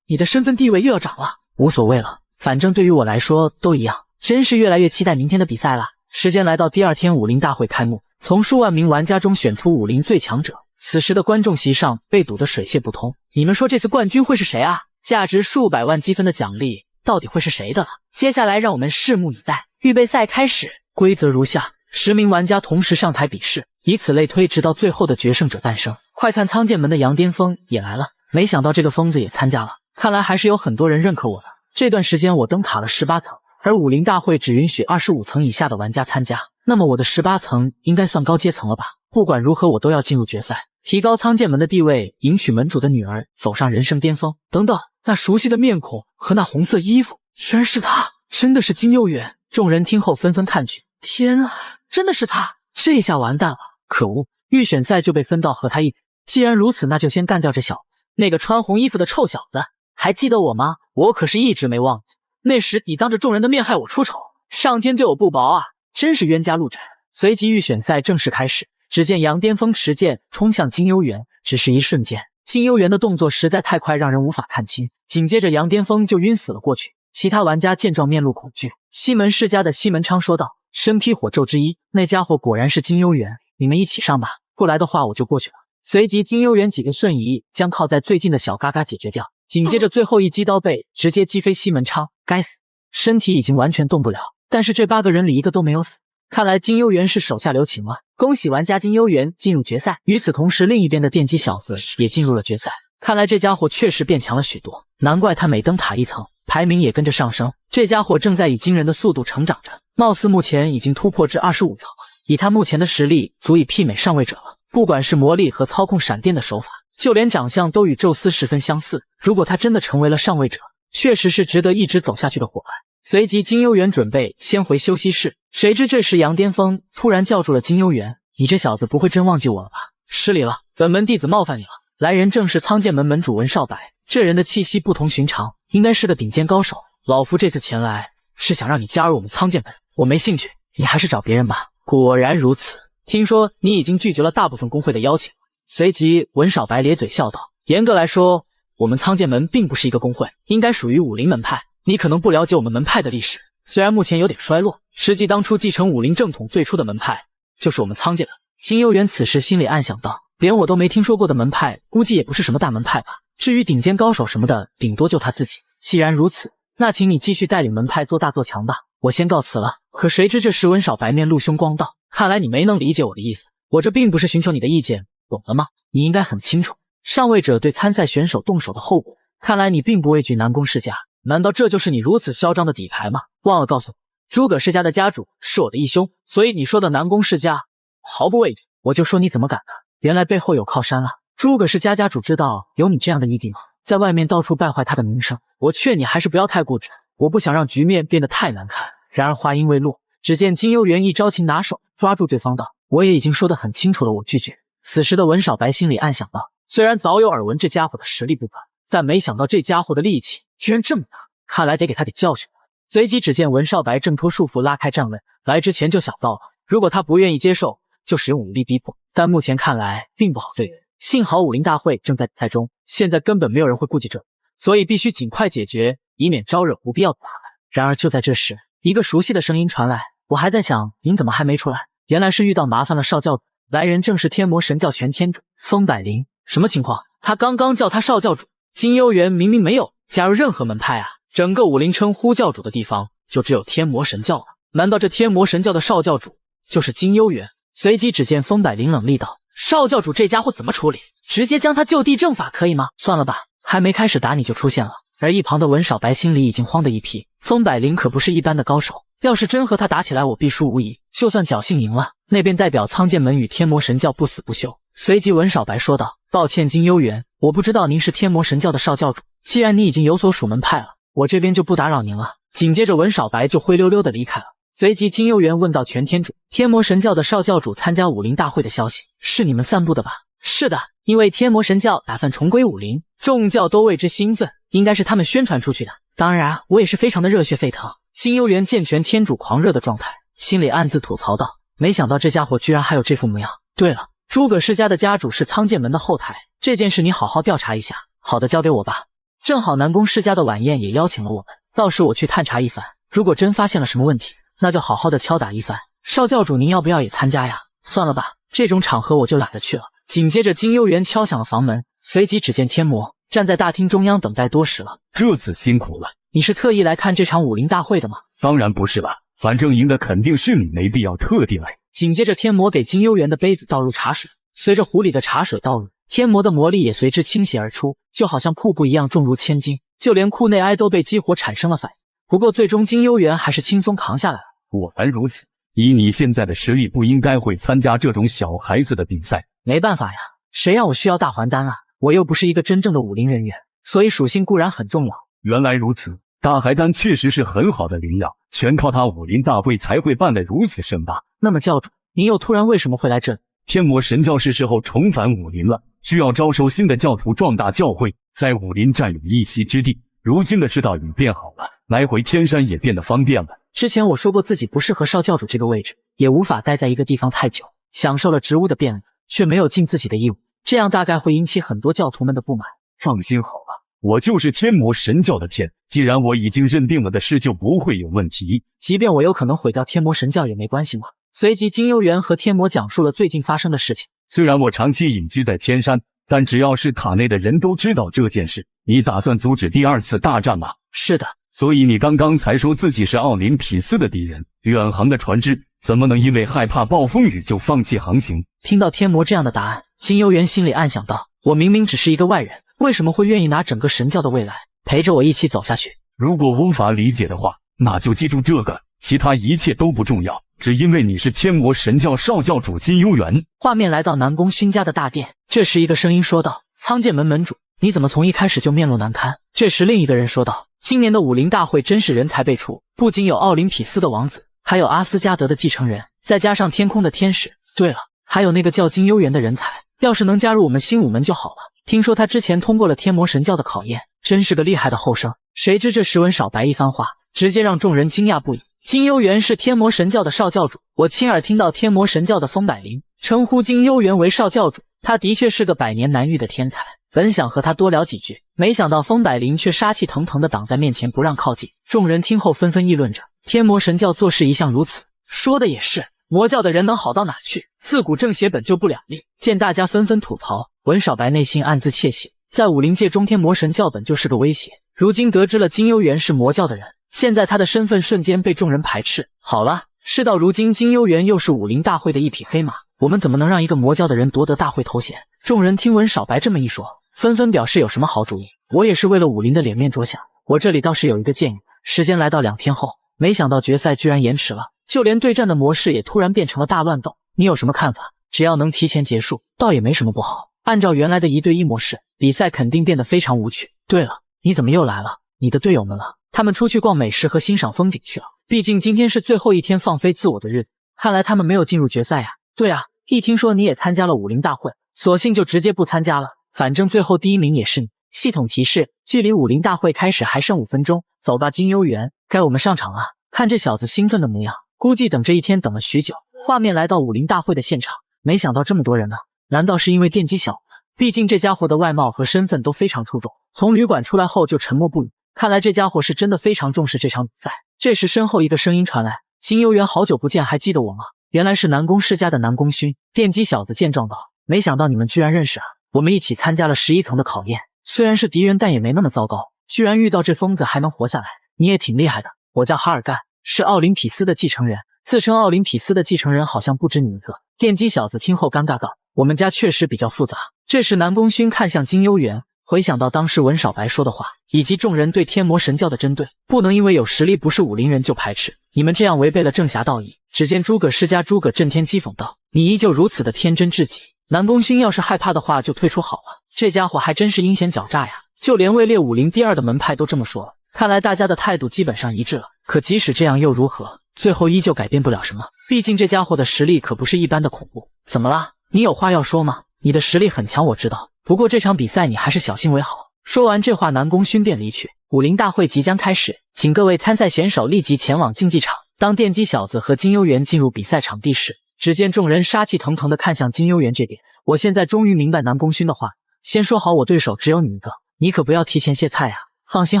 你的身份地位又要涨了。无所谓了，反正对于我来说都一样。真是越来越期待明天的比赛了。时间来到第2天武林大会开幕，从数万名玩家中选出武林最强者。此时的观众席上被堵得水泄不通。你们说这次冠军会是谁啊？价值数百万积分的奖励到底会是谁的了？接下来让我们拭目以待。预备赛开始，规则如下：10名玩家同时上台比试，以此类推，直到最后的决胜者诞生。快看，仓剑门的杨巅峰也来了，没想到这个疯子也参加了，看来还是有很多人认可我的。这段时间我登塔了18层，而武林大会只允许25层以下的玩家参加，那么我的18层应该算高阶层了吧？不管如何，我都要进入决赛，提高仓剑门的地位，迎娶门主的女儿，走上人生巅峰。等等，那熟悉的面孔和那红色衣服，居然是他！真的是金幽园，众人听后纷纷看去，天啊，真的是他！这下完蛋了！可恶，预选赛就被分到和他一比。既然如此，那就先干掉这小子。那个穿红衣服的臭小子，还记得我吗？我可是一直没忘记。那时你当着众人的面害我出丑，上天对我不薄啊，真是冤家路窄。随即预选赛正式开始，只见杨巅峰持剑冲向金幽园，只是一瞬间，金幽园的动作实在太快，让人无法看清。紧接着杨巅峰就晕死了过去。其他玩家见状面露恐惧。西门世家的西门昌说道：“身披火咒之一，那家伙果然是金幽园，你们一起上吧，不来的话我就过去了。”随即金幽园几个瞬移将靠在最近的小嘎嘎解决掉，紧接着最后一击刀背直接击飞西门昌，该死，身体已经完全动不了，但是这8个人里一个都没有死。看来金幽园是手下留情了，恭喜玩家金幽园进入决赛。与此同时，另一边的电击小子也进入了决赛。看来这家伙确实变强了许多，难怪他每登塔一层，排名也跟着上升。这家伙正在以惊人的速度成长着，貌似目前已经突破至25层，以他目前的实力，足以媲美上位者了。不管是魔力和操控闪电的手法，就连长相都与宙斯十分相似。如果他真的成为了上位者，确实是值得一直走下去的伙伴。随即金幽园准备先回休息室，谁知这时杨巅峰突然叫住了金幽园：“你这小子不会真忘记我了吧？失礼了，本门弟子冒犯你了。”来人正是苍剑门门主文少白，这人的气息不同寻常，应该是个顶尖高手。老夫这次前来是想让你加入我们苍剑门，我没兴趣，你还是找别人吧。果然如此，听说你已经拒绝了大部分公会的邀请。随即文少白咧嘴笑道：“严格来说，我们苍剑门并不是一个公会，应该属于武林门派。你可能不了解我们门派的历史，虽然目前有点衰落，实际当初继承武林正统最初的门派就是我们苍剑门。”金幽园此时心里暗想道：“连我都没听说过的门派，估计也不是什么大门派吧。至于顶尖高手什么的，顶多就他自己。既然如此，那请你继续带领门派做大做强吧，我先告辞了。”可谁知这时文少白面露凶光道：“看来你没能理解我的意思，我这并不是寻求你的意见，懂了吗？你应该很清楚，上位者对参赛选手动手的后果。看来你并不畏惧南宫世家，难道这就是你如此嚣张的底牌吗？忘了告诉你，诸葛世家的家主是我的义兄，所以你说的南宫世家毫不畏惧。我就说你怎么敢呢？原来背后有靠山啊！诸葛世家家主知道有你这样的义弟吗？在外面到处败坏他的名声，我劝你还是不要太固执，我不想让局面变得太难看。”然而话音未落，只见金幽园一招擒拿手，抓住对方道：“我也已经说得很清楚了，我拒绝。”此时的文少白心里暗想道：虽然早有耳闻这家伙的实力不凡，但没想到这家伙的力气居然这么大，看来得给他点教训了。随即只见文少白挣脱束缚，拉开站位，来之前就想到了，如果他不愿意接受，就使用武力逼迫，但目前看来并不好对付。幸好武林大会正在比赛中，现在根本没有人会顾及这，所以必须尽快解决，以免招惹不必要的麻烦。然而就在这时，一个熟悉的声音传来：“我还在想您怎么还没出来，原来是遇到麻烦了。”少教主，来人正是天魔神教全天主风百灵。什么情况？他刚刚叫他少教主，金幽园明明没有加入任何门派啊！整个武林称呼教主的地方就只有天魔神教了，难道这天魔神教的少教主就是金幽园？随即只见风百灵冷厉道：“少教主这家伙怎么处理？直接将他就地正法可以吗？”算了吧，还没开始打你就出现了。而一旁的文少白心里已经慌得一批，风百灵可不是一般的高手，要是真和他打起来，我必输无疑。就算侥幸赢了，那便代表苍剑门与天魔神教不死不休。随即文少白说道：“抱歉金幽园，我不知道您是天魔神教的少教主，既然你已经有所属门派了，我这边就不打扰您了。”紧接着文少白就灰溜溜的离开了。随即金幽园问道：“全天主，天魔神教的少教主参加武林大会的消息是你们散布的吧？”“是的，因为天魔神教打算重归武林，众教都为之兴奋，应该是他们宣传出去的。当然我也是非常的热血沸腾。”金幽园见全天主狂热的状态，心里暗自吐槽道：“没想到这家伙居然还有这副模样。对了，诸葛世家的家主是苍剑门的后台，这件事你好好调查一下。好的，交给我吧。正好南宫世家的晚宴也邀请了我们，到时我去探查一番，如果真发现了什么问题，那就好好的敲打一番。少教主您要不要也参加呀？”“算了吧，这种场合我就懒得去了。”紧接着金幽园敲响了房门，随即只见天魔站在大厅中央等待多时了。“这次辛苦了。你是特意来看这场武林大会的吗？”“当然不是了，反正赢的肯定是你，没必要特地来。”紧接着天魔给金幽园的杯子倒入茶水，随着壶里的茶水倒入，天魔的魔力也随之倾泻而出，就好像瀑布一样重如千斤，就连库内埃都被激活产生了反应。不过最终金幽园还是轻松扛下来了。“果然如此，以你现在的实力，不应该会参加这种小孩子的比赛。”“没办法呀，谁让我需要大还丹啊？我又不是一个真正的武林人员，所以属性固然很重要。”“原来如此，大海丹确实是很好的灵药，全靠他武林大会才会办得如此盛大。那么教主，您又突然为什么会来这里？天魔神教是时候重返武林了，需要招收新的教徒，壮大教会，在武林占有一席之地。如今的世道已变好了，来回天山也变得方便了。之前我说过自己不适合少教主这个位置，也无法待在一个地方太久，享受了职务的便利，却没有尽自己的义务，这样大概会引起很多教徒们的不满。放心好了，我就是天魔神教的天，既然我已经认定了的事，就不会有问题。即便我有可能毁掉天魔神教也没关系吗？随即金幽园和天魔讲述了最近发生的事情。虽然我长期隐居在天山，但只要是塔内的人都知道这件事。你打算阻止第二次大战吗？是的。所以你刚刚才说自己是奥林匹斯的敌人，远航的船只怎么能因为害怕暴风雨就放弃航行？听到天魔这样的答案，金幽园心里暗想到，我明明只是一个外人，为什么会愿意拿整个神教的未来陪着我一起走下去？如果无法理解的话，那就记住这个，其他一切都不重要，只因为你是天魔神教少教主金幽园。画面来到南宫勋家的大殿，这时一个声音说道：仓剑门门主，你怎么从一开始就面露难堪？这时另一个人说道：今年的武林大会真是人才辈出，不仅有奥林匹斯的王子，还有阿斯加德的继承人，再加上天空的天使。对了，还有那个叫金幽园的人才，要是能加入我们新武门就好了。听说他之前通过了天魔神教的考验，真是个厉害的后生。谁知这时文少白一番话，直接让众人惊讶不已。金幽园是天魔神教的少教主，我亲耳听到天魔神教的风百灵称呼金幽园为少教主，他的确是个百年难遇的天才。本想和他多聊几句，没想到风百灵却杀气腾腾地挡在面前不让靠近。众人听后纷纷议论着，天魔神教做事一向如此。说的也是，魔教的人能好到哪去？自古正邪本就不两立。见大家纷纷吐槽，文少白内心暗自窃喜，在武林界中天魔神教本就是个威胁，如今得知了金幽园是魔教的人，现在他的身份瞬间被众人排斥。好了，事到如今金幽园又是武林大会的一匹黑马，我们怎么能让一个魔教的人夺得大会头衔？众人听文少白这么一说，纷纷表示有什么好主意。我也是为了武林的脸面着想，我这里倒是有一个建议。时间来到2天后，没想到决赛居然延迟了，就连对战的模式也突然变成了大乱斗。你有什么看法？只要能提前结束，倒也没什么不好。按照原来的1对1模式，比赛肯定变得非常无趣。对了，你怎么又来了？你的队友们了？他们出去逛美食和欣赏风景去了。毕竟今天是最后一天放飞自我的日子，看来他们没有进入决赛呀。对啊，一听说你也参加了武林大会，索性就直接不参加了。反正最后第1名也是你。系统提示，距离武林大会开始还剩5分钟，走吧金幽园，该我们上场了。看这小子兴奋的模样，估计等这一天等了许久。画面来到武林大会的现场，没想到这么多人呢，难道是因为电击小子？毕竟这家伙的外貌和身份都非常出众，从旅馆出来后就沉默不语，看来这家伙是真的非常重视这场比赛。这时身后一个声音传来，金幽园好久不见，还记得我吗？原来是南宫世家的南宫勋。电击小子见状道，没想到你们居然认识啊，我们一起参加了11层的考验，虽然是敌人，但也没那么糟糕，居然遇到这疯子还能活下来，你也挺厉害的。我叫哈尔干，是奥林匹斯的继承人，自称奥林匹斯的继承人好像不止你一个。电击小子听后尴尬道，我们家确实比较复杂。这时南宫勋看向金幽园，回想到当时文少白说的话，以及众人对天魔神教的针对，不能因为有实力不是武林人就排斥，你们这样违背了正侠道义。只见诸葛世家诸葛震天讥讽道，你依旧如此的天真至极，南宫勋要是害怕的话就退出好了。这家伙还真是阴险狡诈呀，就连位列武林第2的门派都这么说了。看来大家的态度基本上一致了，可即使这样又如何？最后依旧改变不了什么，毕竟这家伙的实力可不是一般的恐怖。怎么啦？你有话要说吗？你的实力很强我知道，不过这场比赛你还是小心为好。说完这话，南宫勋便离去。武林大会即将开始，请各位参赛选手立即前往竞技场。当电击小子和金幽园进入比赛场地时，只见众人杀气腾腾地看向金幽园这边。我现在终于明白南宫勋的话，先说好我对手只有你一个，你可不要提前卸菜啊。放心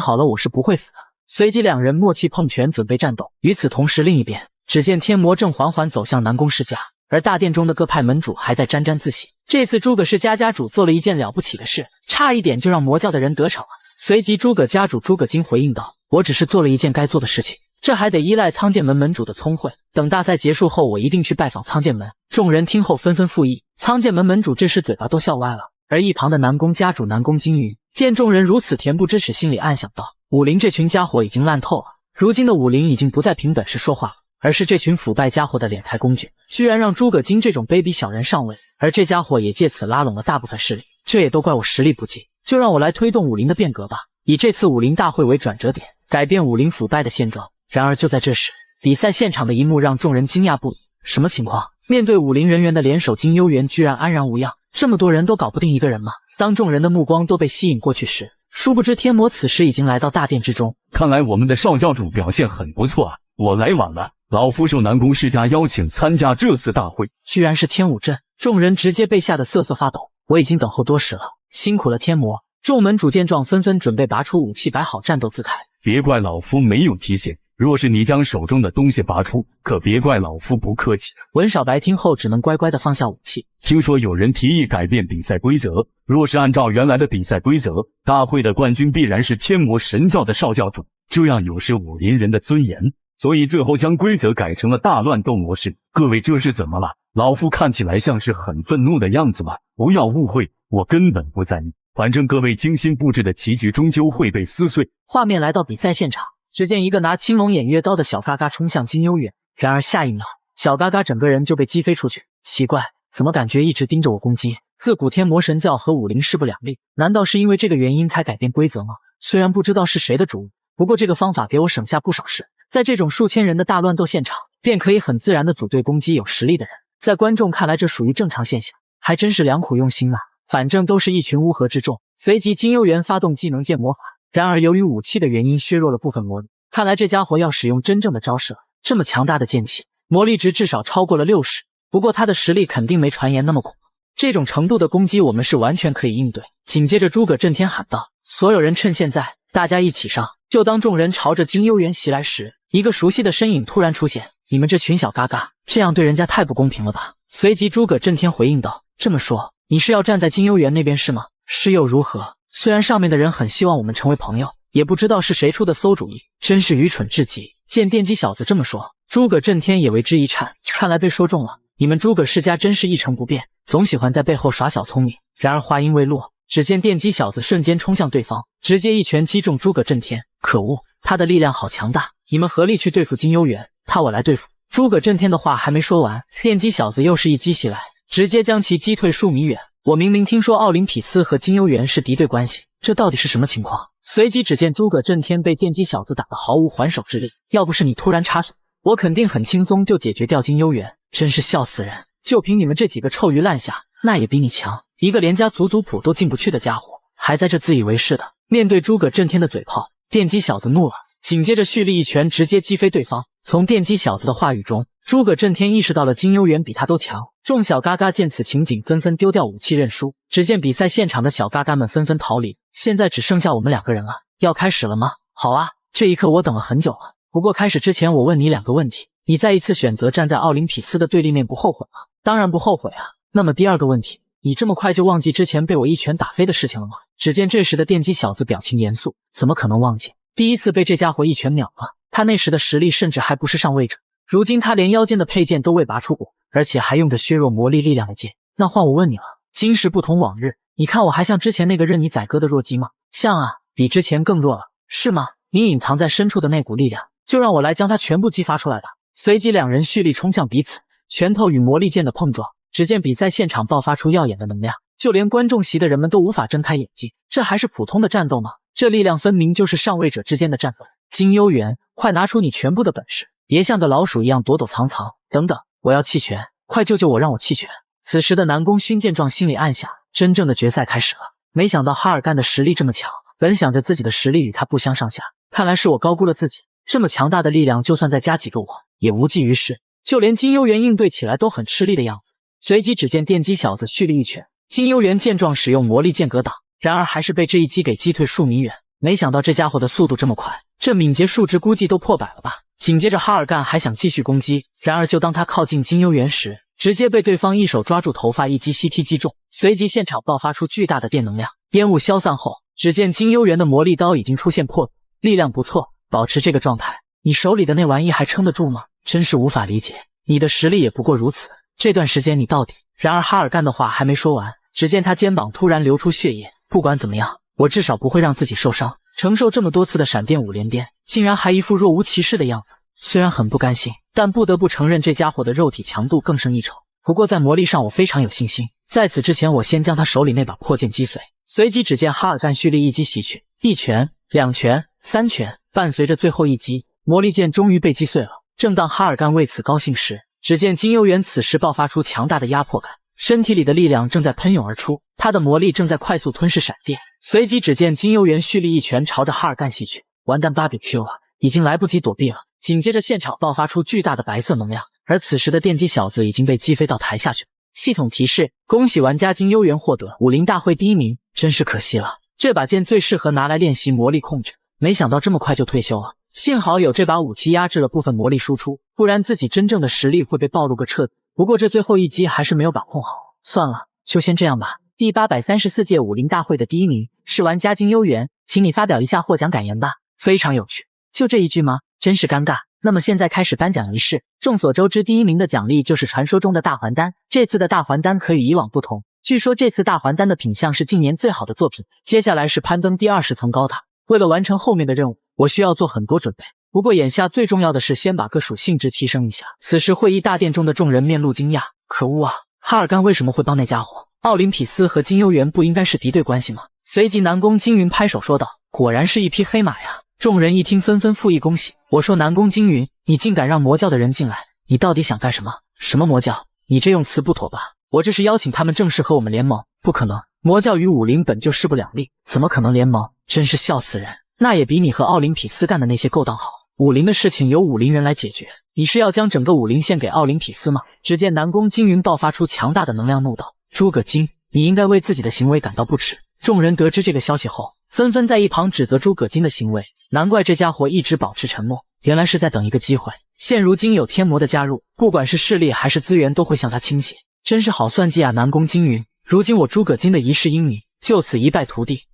好了，我是不会死的。随即两人默契碰拳，准备战斗。与此同时，另一边只见天魔正缓缓走向南宫世家，而大殿中的各派门主还在沾沾自喜。这次诸葛世家家主做了一件了不起的事，差一点就让魔教的人得逞了。随即诸葛家主诸葛京回应道，我只是做了一件该做的事情，这还得依赖苍剑门门主的聪慧，等大赛结束后我一定去拜访苍剑门。众人听后纷纷附议，苍剑门门主这时嘴巴都笑歪了。而一旁的南宫家主南宫金云见众人如此恬不知耻，心里暗想道，武林这群家伙已经烂透了，如今的武林已经不再凭本事说话了，而是这群腐败家伙的敛财工具，居然让诸葛京这种卑鄙小人上位，而这家伙也借此拉拢了大部分势力，这也都怪我实力不济，就让我来推动武林的变革吧，以这次武林大会为转折点，改变武林腐败的现状。然而就在这时，比赛现场的一幕让众人惊讶不已。什么情况？面对武林人员的联手，金幽园居然安然无恙。这么多人都搞不定一个人吗？当众人的目光都被吸引过去时，殊不知天魔此时已经来到大殿之中。看来我们的少教主表现很不错啊！我来晚了，老夫受南宫世家邀请参加这次大会。居然是天武阵，众人直接被吓得瑟瑟发抖。我已经等候多时了，辛苦了天魔。众门主见状纷纷准备拔出武器，摆好战斗姿态。别怪老夫没有提醒，若是你将手中的东西拔出，可别怪老夫不客气。文少白听后只能乖乖地放下武器。听说有人提议改变比赛规则，若是按照原来的比赛规则，大会的冠军必然是天魔神教的少教主，这样有失武林人的尊严，所以最后将规则改成了大乱斗模式。各位这是怎么了？老夫看起来像是很愤怒的样子吗？不要误会，我根本不在意，反正各位精心布置的棋局终究会被撕碎。画面来到比赛现场，只见一个拿青龙偃月刀的小嘎嘎冲向金幽园，然而下一秒，小嘎嘎整个人就被击飞出去。奇怪，怎么感觉一直盯着我攻击？自古天魔神教和武林势不两立，难道是因为这个原因才改变规则吗？虽然不知道是谁的主意，不过这个方法给我省下不少事。在这种数千人的大乱斗现场，便可以很自然地组队攻击有实力的人。在观众看来，这属于正常现象，还真是良苦用心啊！反正都是一群乌合之众。随即金幽园发动技能剑魔法，然而由于武器的原因削弱了部分魔力，看来这家伙要使用真正的招式了。这么强大的剑气，魔力值至少超过了60，不过他的实力肯定没传言那么恐怖。这种程度的攻击我们是完全可以应对。紧接着诸葛震天喊道：所有人趁现在，大家一起上！就当众人朝着金幽园袭来时，一个熟悉的身影突然出现。你们这群小嘎嘎，这样对人家太不公平了吧？随即诸葛震天回应道：这么说，你是要站在金幽园那边是吗？是又如何？虽然上面的人很希望我们成为朋友，也不知道是谁出的馊主意，真是愚蠢至极。见电击小子这么说，诸葛震天也为之一颤，看来被说中了。你们诸葛世家真是一成不变，总喜欢在背后耍小聪明。然而话音未落，只见电击小子瞬间冲向对方，直接一拳击中诸葛震天。可恶，他的力量好强大！你们合力去对付金幽园，他我来对付。诸葛震天的话还没说完，电击小子又是一击袭来，直接将其击退数米远。我明明听说奥林匹斯和金幽园是敌对关系，这到底是什么情况？随即只见诸葛震天被电击小子打得毫无还手之力，要不是你突然插手，我肯定很轻松就解决掉金幽园，真是笑死人！就凭你们这几个臭鱼烂虾，那也比你强，一个连家族族谱都进不去的家伙，还在这自以为是的。面对诸葛震天的嘴炮，电击小子怒了，紧接着蓄力一拳直接击飞对方。从电击小子的话语中，诸葛震天意识到了金幽园比他都强。众小嘎嘎见此情景，纷纷丢掉武器认输。只见比赛现场的小嘎嘎们纷纷逃离，现在只剩下我们2个人了。要开始了吗？好啊，这一刻我等了很久了。不过开始之前，我问你2个问题：你再一次选择站在奥林匹斯的对立面不后悔吗？当然不后悔啊。那么第2个问题，你这么快就忘记之前被我一拳打飞的事情了吗？只见这时的电击小子表情严肃，怎么可能忘记？第一次被这家伙一拳秒了，他那时的实力甚至还不是上位者，如今他连腰间的佩剑都未拔出过，而且还用着削弱魔力力量的剑。那换我问你了，今时不同往日，你看我还像之前那个任你宰割的弱鸡吗？像啊，比之前更弱了，是吗？你隐藏在深处的那股力量，就让我来将它全部激发出来吧。随即2人蓄力冲向彼此，拳头与魔力剑的碰撞，只见比赛现场爆发出耀眼的能量，就连观众席的人们都无法睁开眼睛。这还是普通的战斗吗？这力量分明就是上位者之间的战斗。金幽园，快拿出你全部的本事，别像个老鼠一样躲躲藏藏。等等，我要弃权，快救救我，让我弃权。此时的南宫勋见状心里暗想，真正的决赛开始了。没想到哈尔干的实力这么强，本想着自己的实力与他不相上下，看来是我高估了自己。这么强大的力量，就算再加几个我，也无济于事。就连金幽园应对起来都很吃力的样子。随即只见电击小子蓄力一拳，金幽园见状使用魔力剑格挡，然而还是被这一击给击退数米远。没想到这家伙的速度这么快，这敏捷数值估计都破100了吧。紧接着哈尔干还想继续攻击，然而就当他靠近金幽园时，直接被对方一手抓住头发一击吸踢击中，随即现场爆发出巨大的电能量。烟雾消散后，只见金幽园的魔力刀已经出现破洞，力量不错，保持这个状态，你手里的那玩意还撑得住吗？真是无法理解，你的实力也不过如此，这段时间你到底……然而哈尔干的话还没说完，只见他肩膀突然流出血液。不管怎么样，我至少不会让自己受伤。承受这么多次的闪电5连鞭，竟然还一副若无其事的样子。虽然很不甘心，但不得不承认这家伙的肉体强度更胜一筹。不过在魔力上我非常有信心，在此之前我先将他手里那把破剑击碎。随即只见哈尔干蓄力一击袭去，1拳、2拳、3拳，伴随着最后一击，魔力剑终于被击碎了。正当哈尔干为此高兴时，只见金幽园此时爆发出强大的压迫感，身体里的力量正在喷涌而出，他的魔力正在快速吞噬闪电。随即只见金幽园蓄力一拳朝着哈尔干袭去，完蛋 BBQ 了，已经来不及躲避了。紧接着现场爆发出巨大的白色能量，而此时的电击小子已经被击飞到台下去。系统提示：恭喜玩家金幽园获得武林大会第1名，真是可惜了，这把剑最适合拿来练习魔力控制，没想到这么快就退休了。幸好有这把武器压制了部分魔力输出，不然自己真正的实力会被暴露个彻底。不过这最后一击还是没有把控好，算了，就先这样吧。第834届武林大会的第1名是玩家金幽园，请你发表一下获奖感言吧。非常有趣，就这一句吗？真是尴尬。那么现在开始颁奖仪式。众所周知，第1名的奖励就是传说中的大还丹。这次的大还丹可与以往不同，据说这次大还丹的品相是近年最好的作品。接下来是攀登第20层高塔，为了完成后面的任务，我需要做很多准备。不过眼下最重要的是先把个属性值提升一下。此时会议大殿中的众人面露惊讶，可恶啊，哈尔干为什么会帮那家伙？奥林匹斯和金幽园不应该是敌对关系吗？随即南宫惊云拍手说道，果然是一匹黑马呀。众人一听纷纷附议恭喜。我说南宫惊云，你竟敢让魔教的人进来，你到底想干什么？什么魔教？你这用词不妥吧？我这是邀请他们正式和我们联盟，不可能，魔教与武林本就势不两立，怎么可能联盟？真是笑死人。那也比你和奥林匹斯干的那些勾当好，武林的事情由武林人来解决，你是要将整个武林献给奥林匹斯吗？只见南宫惊云爆发出强大的能量，怒道：诸葛金，你应该为自己的行为感到不耻。众人得知这个消息后，纷纷在一旁指责诸葛金的行为，难怪这家伙一直保持沉默，原来是在等一个机会。现如今有天魔的加入，不管是势力还是资源都会向他倾斜，真是好算计啊！南宫惊云，如今我诸葛金的一世英名就此一败涂地。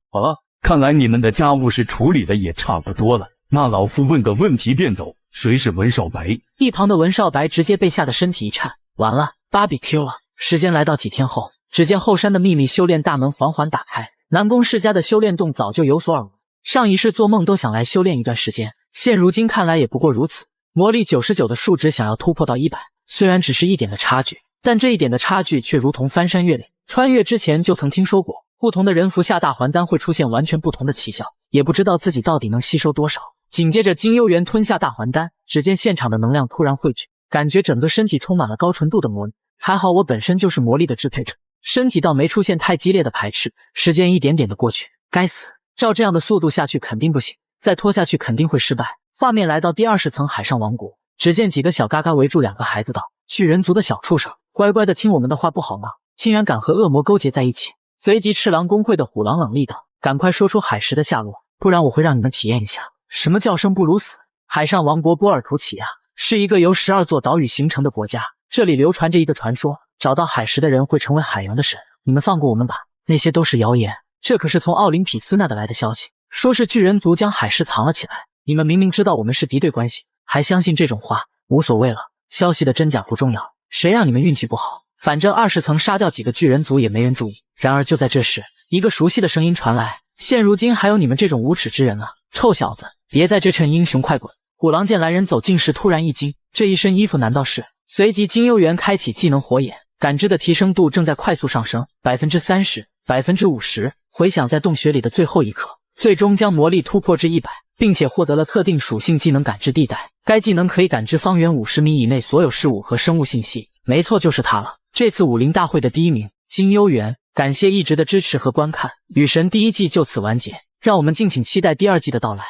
看来你们的家务事处理的也差不多了，那老夫问个问题便走，谁是文少白？一旁的文少白直接被吓得身体一颤，完了 BBQ 了。时间来到几天后，只见后山的秘密修炼大门缓缓打开，南宫世家的修炼洞早就有所耳闻，上一世做梦都想来修炼一段时间，现如今看来也不过如此。魔力99的数值想要突破到100，虽然只是一点的差距，但这一点的差距却如同翻山越岭。穿越之前就曾听说过，不同的人服下大还丹会出现完全不同的奇效，也不知道自己到底能吸收多少。紧接着金幽园吞下大还丹，只见现场的能量突然汇聚，感觉整个身体充满了高纯度的魔力。还好我本身就是魔力的支配者，身体倒没出现太激烈的排斥。时间一点点的过去，该死，照这样的速度下去肯定不行，再拖下去肯定会失败。画面来到第20层海上王国，只见几个小嘎嘎围住2个孩子道：巨人族的小畜生，乖乖的听我们的话不好吗？竟然敢和恶魔勾结在一起。随即赤狼公会的虎狼冷厉道：赶快说出海石的下落，不然我会让你们体验一下什么叫生不如死。海上王国波尔图起亚是一个由12座岛屿形成的国家，这里流传着一个传说，找到海石的人会成为海洋的神。你们放过我们吧，那些都是谣言，这可是从奥林匹斯那的来的消息，说是巨人族将海石藏了起来。你们明明知道我们是敌对关系，还相信这种话，无所谓了，消息的真假不重要，谁让你们运气不好，反正20层杀掉几个巨人族也没人注意。然而就在这时，一个熟悉的声音传来：现如今还有你们这种无耻之人啊，臭小子，别在这趁英雄快滚。虎狼见来人走近时突然一惊，这一身衣服难道是？随即金幽园开启技能火眼，感知的提升度正在快速上升 30%、50%， 回响在洞穴里的最后一刻，最终将魔力突破至100，并且获得了特定属性技能感知地带。该技能可以感知方圆50米以内所有事物和生物信息。没错，就是他了，这次武林大会的第1名金幽园。感谢一直的支持和观看，《与神》第1季就此完结，让我们敬请期待第2季的到来。